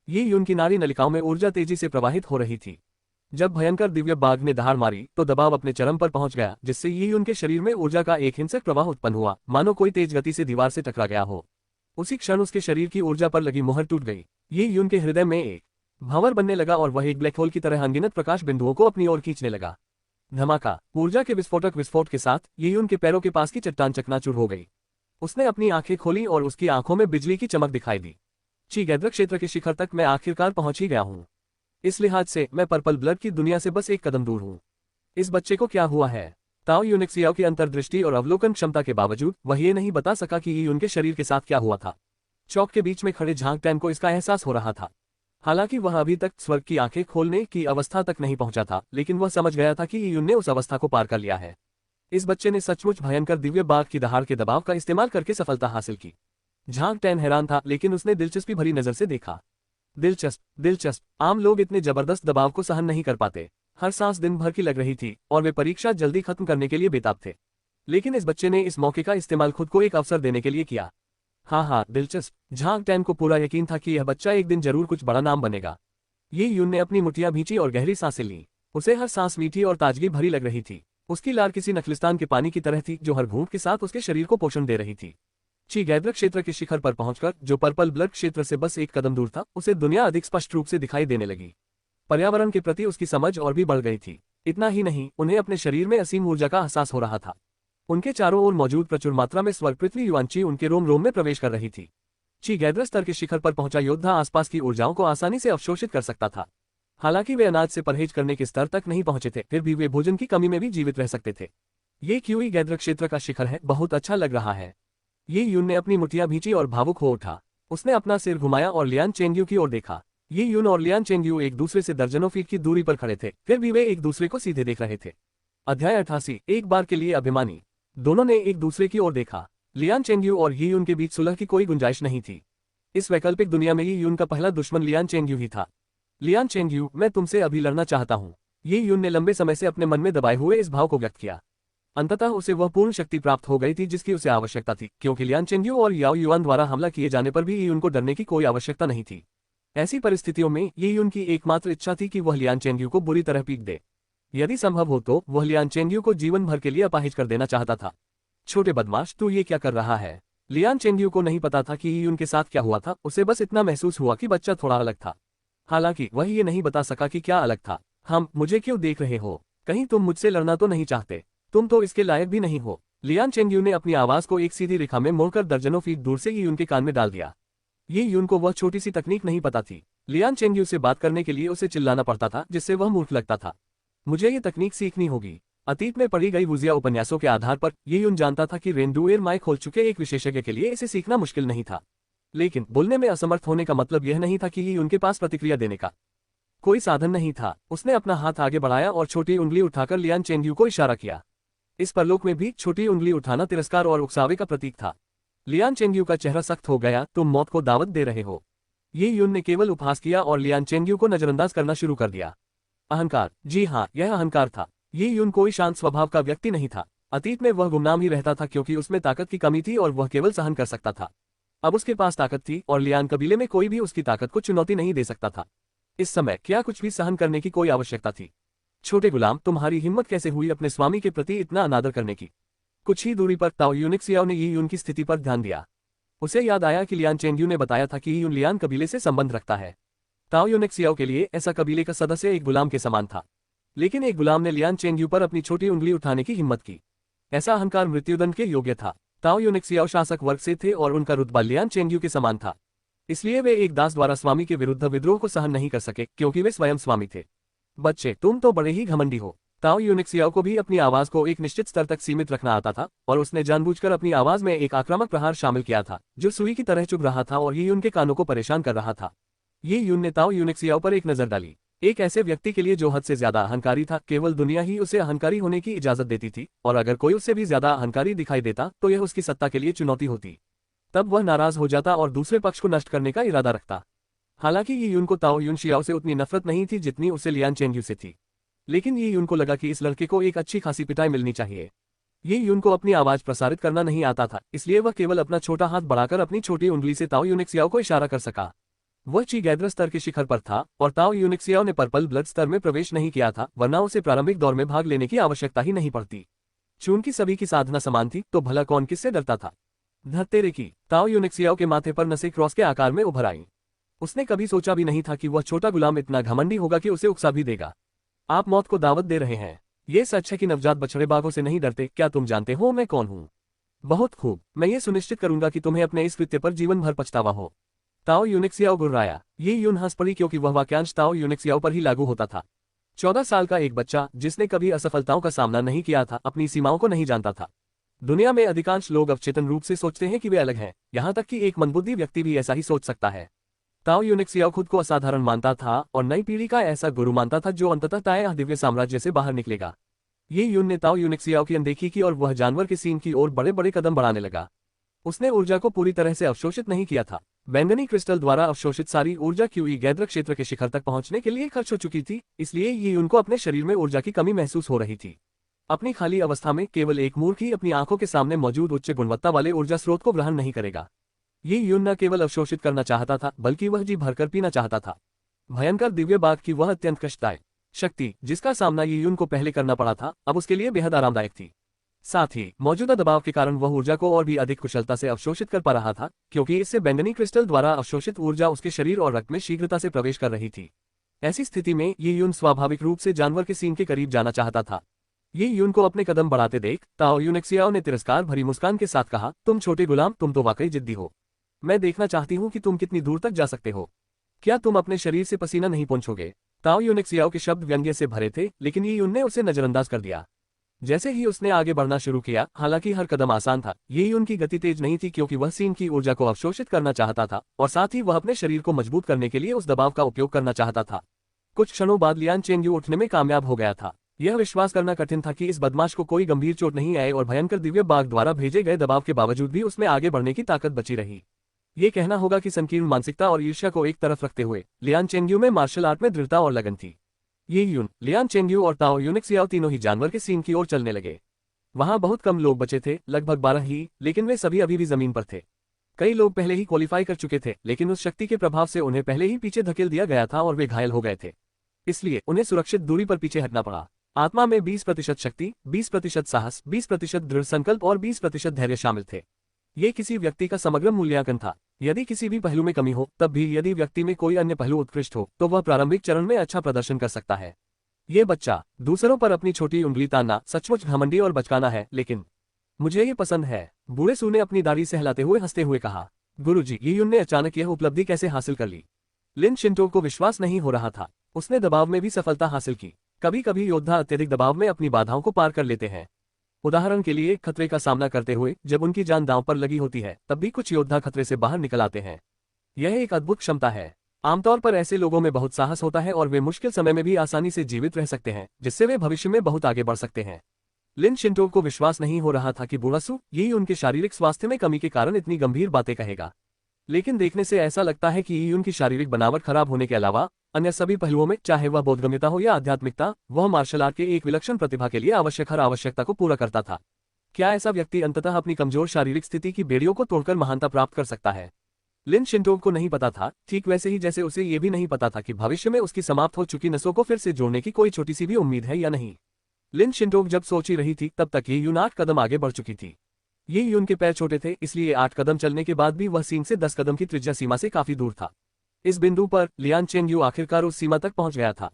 B: ये यून की नाड़ी नलिकाओं में ऊर्जा तेजी से प्रवाहित हो रही थी। जब भयंकर दिव्य बाघ ने दहाड़ मारी तो दबाव अपने चरम पर पहुंच गया, जिससे ये यून के शरीर में ऊर्जा का एक हिंसक प्रवाह उत्पन्न हुआ, मानो कोई तेज गति से दीवार से टकरा गया हो। उसी क्षण उसके शरीर की ऊर्जा पर लगी मोहर टूट गई। ये यून के हृदय में एक भंवर बनने लगा और वह एक ब्लैक होल की तरह अनगिनत प्रकाश बिंदुओं को अपनी ओर खींचने लगा। धमाका! ऊर्जा के विस्फोटक विस्फोट के साथ ये यून के पैरों के पास की चट्टान चकनाचूर हो गई। उसने अपनी आंखें खोली और उसकी आंखों में बिजली की चमक दिखाई दी। चीगैद्र क्षेत्र के शिखर तक मैं आखिरकार पहुंच ही गया हूं। इस लिहाज से मैं पर्पल ब्लड की दुनिया से बस एक कदम दूर हूं। इस बच्चे को क्या हुआ है? ताओ यूनिक्सियाओ की अंतर्दृष्टि और अवलोकन क्षमता के बावजूद वह ये नहीं बता सका कि ये उनके शरीर के साथ क्या हुआ था। चौक के बीच में खड़े झांग टैन को इसका एहसास हो रहा था। हालांकि वह अभी तक स्वर्ग की आंखें खोलने की अवस्था तक नहीं पहुंचा था, लेकिन वह समझ गया था कि यून ने उस अवस्था को पार कर लिया है। इस बच्चे ने सचमुच भयंकर दिव्य बाघ की दहाड़ के दबाव का इस्तेमाल करके सफलता हासिल की। झांग टैन हैरान था, लेकिन उसने दिलचस्पी भरी नजर से देखा। दिलचस्प। आम लोग इतने जबरदस्त दबाव को सहन नहीं कर पाते। हर सांस दिन भर की लग रही थी और वे परीक्षा जल्दी खत्म करने के लिए बेताब थे। लेकिन इस बच्चे ने इस मौके का इस्तेमाल खुद को एक अवसर देने के लिए किया। हाँ, दिलचस्प। झांग टैन को पूरा यकीन था कि यह बच्चा एक दिन जरूर कुछ बड़ा नाम बनेगा। ये यून ने अपनी मुठ्ठियां भींची और गहरी सांसें लीं। उसे हर सांस मीठी और ताजगी भरी लग रही थी। उसकी लार किसी नखलिस्तान के पानी की तरह थी, जो हर घूंट के साथ उसके शरीर को पोषण दे रही थी। चीगैद्र क्षेत्र के शिखर पर पहुंचकर, जो पर्पल ब्लड क्षेत्र से बस एक कदम दूर था, उसे दुनिया अधिक स्पष्ट रूप से दिखाई देने लगी। पर्यावरण के प्रति उसकी समझ और भी बढ़ गई थी। इतना ही नहीं, उन्हें अपने शरीर में असीम ऊर्जा का एहसास हो रहा था। उनके चारों ओर मौजूद प्रचुर मात्रा में स्वर्ग पृथ्वी युवांची उनके रोम रोम में प्रवेश कर रही थी। चीगैद्र स्तर के शिखर पर पहुंचा योद्धा आसपास की ऊर्जाओं को आसानी से अवशोषित कर सकता था। हालांकि वे अनाज से परहेज करने के स्तर तक नहीं पहुंचे थे, फिर भी वे भोजन की कमी में भी जीवित रह सकते थे। ये क्यूई गैद्र क्षेत्र का शिखर है, बहुत अच्छा लग रहा है। ये यून ने अपनी मुठ्ठियां भींची और भावुक हो उठा। उसने अपना सिर घुमाया और लियान चेंग्यू की ओर देखा। ये यून और लियान चेंग्यू एक दूसरे से दर्जनों फीट की दूरी पर खड़े थे, फिर भी वे एक दूसरे को सीधे देख रहे थे। अध्याय 88 एक बार के लिए अभिमानी। दोनों ने एक दूसरे की ओर देखा। लियान चेंगयू और ये यून के बीच सुलह की कोई गुंजाइश नहीं थी। इस वैकल्पिक दुनिया में ये यून का पहला दुश्मन लियान चेंगयू ही था। लियान चेंगयू, मैं तुमसे अभी लड़ना चाहता हूँ। ये यून ने लंबे समय से अपने मन में दबाए हुए इस भाव को व्यक्त किया। अंततः उसे वह पूर्ण शक्ति प्राप्त हो गई थी जिसकी उसे आवश्यकता थी, क्योंकि लियान चेंगयू और याओ युआन द्वारा हमला किए जाने पर भी ये यून को डरने की कोई आवश्यकता नहीं थी। ऐसी परिस्थितियों में ये यून की एकमात्र इच्छा थी कि वह लियान चेंगयू को बुरी तरह पीट दे। यदि संभव हो तो वह लियान चेंगयू को जीवन भर के लिए अपाहिज कर देना चाहता था। छोटे बदमाश, तू ये क्या कर रहा है? लियान चेंगयू को नहीं पता था कि ये यून के साथ क्या हुआ था। उसे बस इतना महसूस हुआ कि बच्चा थोड़ा अलग था। हालांकि वह ये नहीं बता सका कि क्या अलग था। मुझे क्यों देख रहे हो? कहीं तुम मुझसे लड़ना तो नहीं चाहते? तुम तो इसके लायक भी नहीं हो। लियान चेंगयू ने अपनी आवाज को एक सीधी रेखा में मोड़कर दर्जनों फीट दूर से ये यून के कान में डाल दिया। ये यून को वह छोटी सी तकनीक नहीं पता थी। लियान चेंगयू से बात करने के लिए उसे चिल्लाना पड़ता था, जिससे वह मूर्ख लगता था। मुझे ये तकनीक सीखनी होगी। अतीत में पढ़ी गई वुजिया उपन्यासों के आधार पर ये यून जानता था कि रेनडुएर माय खोल चुके एक विशेषज्ञ के लिए इसे सीखना मुश्किल नहीं था। लेकिन बोलने में असमर्थ होने का मतलब यह नहीं था कि ये उनके पास प्रतिक्रिया देने का कोई साधन नहीं था। उसने अपना हाथ आगे बढ़ाया और छोटी उंगली उठाकर लियान चेंगयू को इशारा किया। इस परलोक में भी छोटी उंगली उठाना तिरस्कार और उकसावे का प्रतीक था। लियान चेंगयू का चेहरा सख्त हो गया। तुम मौत को दावत दे रहे हो? ये यून ने केवल उपहास किया और लियान चेंगयू को नजरअंदाज करना शुरू कर दिया। अहंकार, जी हाँ, यह अहंकार था। ये यून कोई शांत स्वभाव का व्यक्ति नहीं था। अतीत में वह गुमनाम ही रहता था क्योंकि उसमें ताकत की कमी थी और वह केवल सहन कर सकता था। अब उसके पास ताकत थी और लियान कबीले में कोई भी उसकी ताकत को चुनौती नहीं दे सकता था। इस समय क्या कुछ भी सहन करने की कोई आवश्यकता थी? छोटे गुलाम, तुम्हारी हिम्मत कैसे हुई अपने स्वामी के प्रति इतना अनादर करने की? कुछ ही दूरी पर ताओ यूनिक्सियाओ ने ये यून की स्थिति पर ध्यान दिया। उसे याद आया कि लियान चेंगयू ने बताया था कि ये यून लियान कबीले से संबंध रखता है। ताओ यूनिक्सियाओ के लिए ऐसा कबीले का सदस्य एक गुलाम के समान था। लेकिन एक गुलाम ने लियान चेंगयू पर अपनी छोटी उंगली उठाने की हिम्मत की। ऐसा अहंकार मृत्युदंड के योग्य था। ताओ यूनिक्सियाओ शासक वर्ग से थे और उनका रुतबा लियान चेंगयू के समान था। इसलिए वे एक दास द्वारा स्वामी के विरुद्ध विद्रोह को सहन नहीं कर सके, क्योंकि वे स्वयं स्वामी थे। बच्चे, तुम तो बड़े ही घमंडी हो। ताओ यूनिक्सियाओ को भी अपनी आवाज को एक निश्चित स्तर तक सीमित रखना आता था और उसने जानबूझकर अपनी आवाज में एक आक्रामक प्रहार शामिल किया था जो सुई की तरह चुभ रहा था और ये यून के कानों को परेशान कर रहा था। ये यून ने ताओ यूनिक्सियाओ पर एक नजर डाली। एक ऐसे व्यक्ति के लिए जो हद से ज्यादा अहंकारी था। केवल दुनिया ही उसे अहंकारी होने की इजाजत देती थी और अगर कोई उससे भी ज्यादा अहंकारी दिखाई देता तो यह उसकी सत्ता के लिए चुनौती होती। तब वह नाराज हो जाता और दूसरे पक्ष को नष्ट करने का इरादा रखता। हालांकि ये यून को ताओ यूनशियाओ से उतनी नफरत नहीं थी जितनी उसे लियान चेंगयू से थी। लेकिन ये यून को लगा कि इस लड़के को एक अच्छी खासी पिटाई मिलनी चाहिए। ये यून को अपनी आवाज प्रसारित करना नहीं आता था, इसलिए वह केवल अपना छोटा हाथ बढ़ाकर अपनी छोटी उंगली से ताओ यूनिक्सियाओ को इशारा कर सका। वह ची गैद्र स्तर के शिखर पर था और ताओ यूनिक्सियाओ ने पर्पल ब्लड स्तर में प्रवेश नहीं किया था, वरना उसे प्रारंभिक दौर में भाग लेने की आवश्यकता ही नहीं पड़ती। चूंकि सभी की साधना समान थी तो भला कौन किससे डरता था? धत्तेरे की, ताओ यूनिक्सियाओ के माथे पर नसें क्रॉस के आकार में उभर आईं। उसने कभी सोचा भी नहीं था कि वह छोटा गुलाम इतना घमंडी होगा कि उसे उकसा भी देगा। आप मौत को दावत दे रहे हैं। ये सच है कि नवजात बछड़े बाघों से नहीं डरते। क्या तुम जानते हो मैं कौन हूँ? बहुत खूब, मैं ये सुनिश्चित करूंगा कि तुम्हें अपने इस कृत्य पर जीवन भर पछतावा हो। ताओ यूनिक्सियाओ गुर्राया। ये यून हंस पड़ी क्योंकि वह वाक्यांश ताओ यूनिक्सियाओ पर ही लागू होता था। 14 साल का एक बच्चा जिसने कभी असफलताओं का सामना नहीं किया था, अपनी सीमाओं को नहीं जानता था। दुनिया में अधिकांश लोग अवचेतन रूप से सोचते हैं कि वे अलग हैं, यहाँ तक कि एक मंदबुद्धि व्यक्ति भी ऐसा ही सोच सकता है। ताओ यूनिक्सियाओ खुद को असाधारण मानता था और नई पीढ़ी का ऐसा गुरु मानता था जो अंततः ताए दिव्य साम्राज्य से बाहर निकलेगा। ये यून ने ताओ यूनिक्सियाओ की अनदेखी की और वह जानवर के सीन की ओर बड़े बड़े कदम बढ़ाने लगा। उसने ऊर्जा को पूरी तरह से अवशोषित नहीं किया था। बैंगनी क्रिस्टल द्वारा अवशोषित सारी ऊर्जा क्यूई गैद्र क्षेत्र के शिखर तक पहुंचने के लिए खर्च हो चुकी थी, इसलिए ये उनको अपने शरीर में ऊर्जा की कमी महसूस हो रही थी। अपनी खाली अवस्था में केवल एक मूर्ख ही अपनी आंखों के सामने मौजूद उच्च गुणवत्ता वाले ऊर्जा स्रोत को ग्रहण नहीं करेगा। ये यून न केवल अवशोषित करना चाहता था बल्कि वह जी भरकर पीना चाहता था। भयंकर दिव्य बाघ की वह अत्यंत कष्टदायक शक्ति जिसका सामना ये यून को पहले करना पड़ा था, अब उसके लिए बेहद आरामदायक थी। साथ ही मौजूदा दबाव के कारण वह ऊर्जा को और भी अधिक कुशलता से अवशोषित कर पा रहा था, क्योंकि इससे बैंगनी क्रिस्टल द्वारा अवशोषित ऊर्जा उसके शरीर और रक्त में शीघ्रता से प्रवेश कर रही थी। ऐसी स्थिति में ये यून स्वाभाविक रूप से जानवर के सीन के करीब जाना चाहता था। ये यून को अपने कदम बढ़ाते देख ताओ यूनिक्सियाओ ने तिरस्कार भरी मुस्कान के साथ कहा, तुम छोटे गुलाम, तुम तो वाकई जिद्दी हो। मैं देखना चाहती हूँ कि तुम कितनी दूर तक जा सकते हो। क्या तुम अपने शरीर से पसीना नहीं पोंछोगे? ताओ यूनिक्सियाओ के शब्द व्यंग्य से भरे थे, लेकिन ये यून ने उसे नजरअंदाज कर दिया। जैसे ही उसने आगे बढ़ना शुरू किया, हालांकि हर कदम आसान था, ये यून की गति तेज नहीं थी क्योंकि वह सीन की ऊर्जा को अवशोषित करना चाहता था और साथ ही वह अपने शरीर को मजबूत करने के लिए उस दबाव का उपयोग करना चाहता था। कुछ क्षणों बाद लियान चेंगयू उठने में कामयाब हो गया था। यह विश्वास करना कठिन था कि इस बदमाश को कोई गंभीर चोट नहीं आई और भयंकर दिव्य बाघ द्वारा भेजे गए दबाव के बावजूद भी उसमें आगे बढ़ने की ताकत बची रही। ये कहना होगा कि संकीर्ण मानसिकता और ईर्ष्या को एक तरफ रखते हुए लियान चेंगयू में मार्शल आर्ट में दृढ़ता और लगन थी। ये यून, लियान चेंगयू और ताओ यूनिक्सियाओ तीनों ही जानवर के सीन की ओर चलने लगे। वहां बहुत कम लोग बचे थे, लगभग 12 ही, लेकिन वे सभी अभी भी जमीन पर थे। कई लोग पहले ही क्वालिफाई कर चुके थे, लेकिन उस शक्ति के प्रभाव से उन्हें पहले ही पीछे धकेल दिया गया था और वे घायल हो गए थे। इसलिए उन्हें सुरक्षित दूरी पर पीछे हटना पड़ा। आत्मा में 20% शक्ति, 20% साहस, 20% दृढ़ संकल्प और 20% धैर्य शामिल थे। ये किसी व्यक्ति का समग्र मूल्यांकन था। यदि किसी भी पहलू में कमी हो, तब भी यदि व्यक्ति में कोई अन्य पहलू उत्कृष्ट हो, तो वह प्रारंभिक चरण में अच्छा प्रदर्शन कर सकता है। ये बच्चा दूसरों पर अपनी छोटी उंगली तानना सचमुच घमंडी और बचकाना है, लेकिन मुझे ये पसंद है, बूढ़े सू ने अपनी दाढ़ी सहलाते हुए हंसते हुए कहा। गुरुजी, ये यून ने अचानक यह उपलब्धि कैसे हासिल कर ली? लिन शिंटो को विश्वास नहीं हो रहा था। उसने दबाव में भी सफलता हासिल की। कभी कभी योद्धा अत्यधिक दबाव में अपनी बाधाओं को पार कर लेते हैं। उदाहरण के लिए, खतरे का सामना करते हुए जब उनकी जान दांव पर लगी होती है, तब भी कुछ योद्धा खतरे से बाहर निकल आते हैं। यह एक अद्भुत क्षमता है। आमतौर पर ऐसे लोगों में बहुत साहस होता है और वे मुश्किल समय में भी आसानी से जीवित रह सकते हैं, जिससे वे भविष्य में बहुत आगे बढ़ सकते हैं। लिन शिंटो को विश्वास नहीं हो रहा था कि बूढ़ासू यही उनके शारीरिक स्वास्थ्य में कमी के कारण इतनी गंभीर बातें कहेगा। लेकिन देखने से ऐसा लगता है कि ये उनकी शारीरिक बनावट खराब होने के अलावा अन्य सभी पहलुओं में, चाहे वह बोधगम्यता हो या आध्यात्मिकता, वह मार्शल आर्ट के एक विलक्षण प्रतिभा के लिए आवश्यक हर आवश्यकता को पूरा करता था। क्या ऐसा व्यक्ति अंततः अपनी कमजोर शारीरिक स्थिति की बेड़ियों को तोड़कर महानता प्राप्त कर सकता है? लिन शिंटो को नहीं पता था, ठीक वैसे ही जैसे उसे ये भी नहीं पता था कि भविष्य में उसकी समाप्त हो चुकी नसों को फिर से जोड़ने की कोई छोटी सी भी उम्मीद है या नहीं। लिन शिंटो जब सोच ही रही थी, तब तक ये यून 8 कदम आगे बढ़ चुकी थी। ये यून के पैर छोटे थे, इसलिए 8 कदम चलने के बाद भी वह सीन से 10 कदम की त्रिज्या सीमा से काफी दूर था। इस बिंदु पर लियान चेंगयू आखिरकार उस सीमा तक पहुंच गया था।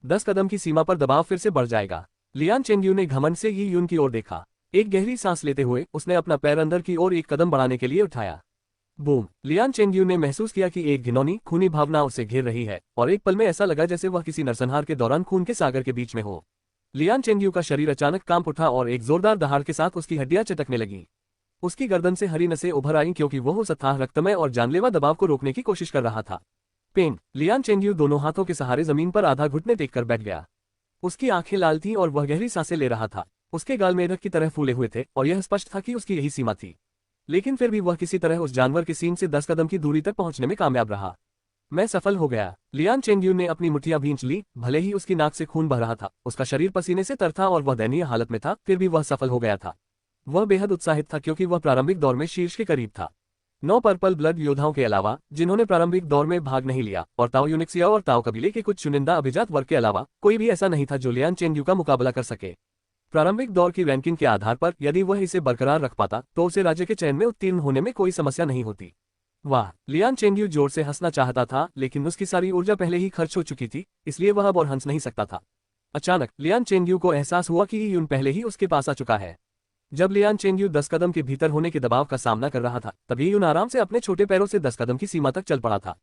B: 10 कदम की सीमा पर दबाव फिर से बढ़ जाएगा। लियान चेंगयू ने घमंड से ये यून की ओर देखा। एक गहरी सांस लेते हुए उसने अपना पैर अंदर की ओर 1 कदम बढ़ाने के लिए उठाया। बूम! लियान चेंगयू ने महसूस किया कि एक घिनौनी, खूनी भावना उसे घेर रही है और एक पल में ऐसा लगा जैसे वह किसी नरसंहार के दौरान खून के सागर के बीच में हो। लियान चेंगयू का शरीर अचानक कांप उठा और एक जोरदार दहाड़ के साथ उसकी हड्डियां चटकने लगीं। उसकी गर्दन से हरी नसें उभर आईं क्योंकि वह उस अथाह रक्तमय और जानलेवा दबाव को रोकने की कोशिश कर रहा था। पेन! लियान चेंगयू दोनों हाथों के सहारे जमीन पर आधा घुटने टेककर बैठ गया। उसकी आंखें लाल थीं और वह गहरी सांसें ले रहा था। उसके गाल मेढक की तरह फूले हुए थे और यह स्पष्ट था कि उसकी यही सीमा थी। लेकिन फिर भी वह किसी तरह उस जानवर के सीन से 10 कदम की दूरी तक पहुंचने में कामयाब रहा। मैं सफल हो गया। लियान चेंगयू ने अपनी मुठ्ठियां भींच ली। भले ही उसकी नाक से खून बह रहा था, उसका शरीर पसीने से तर था और वह दयनीय हालत में था, फिर भी वह सफल हो गया था। वह बेहद उत्साहित था क्योंकि वह प्रारंभिक दौर में शीर्ष के करीब था। 9 पर्पल ब्लड योद्धाओं के अलावा, जिन्होंने प्रारंभिक दौर में भाग नहीं लिया, और ताओ यूनिक्सियाओ और ताओ कबीले के कुछ चुनिंदा अभिजात वर्ग के अलावा कोई भी ऐसा नहीं था जो लियान चेंगयू का मुकाबला कर सके। प्रारंभिक दौर की रैंकिंग के आधार पर यदि वह इसे बरकरार रख पाता तो उसे राज्य के चयन में उत्तीर्ण होने में कोई समस्या नहीं होती। वाह! लियान चेंगयू जोर से हंसना चाहता था, लेकिन उसकी सारी ऊर्जा पहले ही खर्च हो चुकी थी, इसलिए वह अब और हंस नहीं सकता था। अचानक लियान चेंगयू को एहसास हुआ कि यून पहले ही उसके पास आ चुका है। जब लियान चेंगयू 10 कदम के भीतर होने के दबाव का सामना कर रहा था, तभी यून आराम से अपने छोटे पैरों से 10 कदम की सीमा तक चल पड़ा था।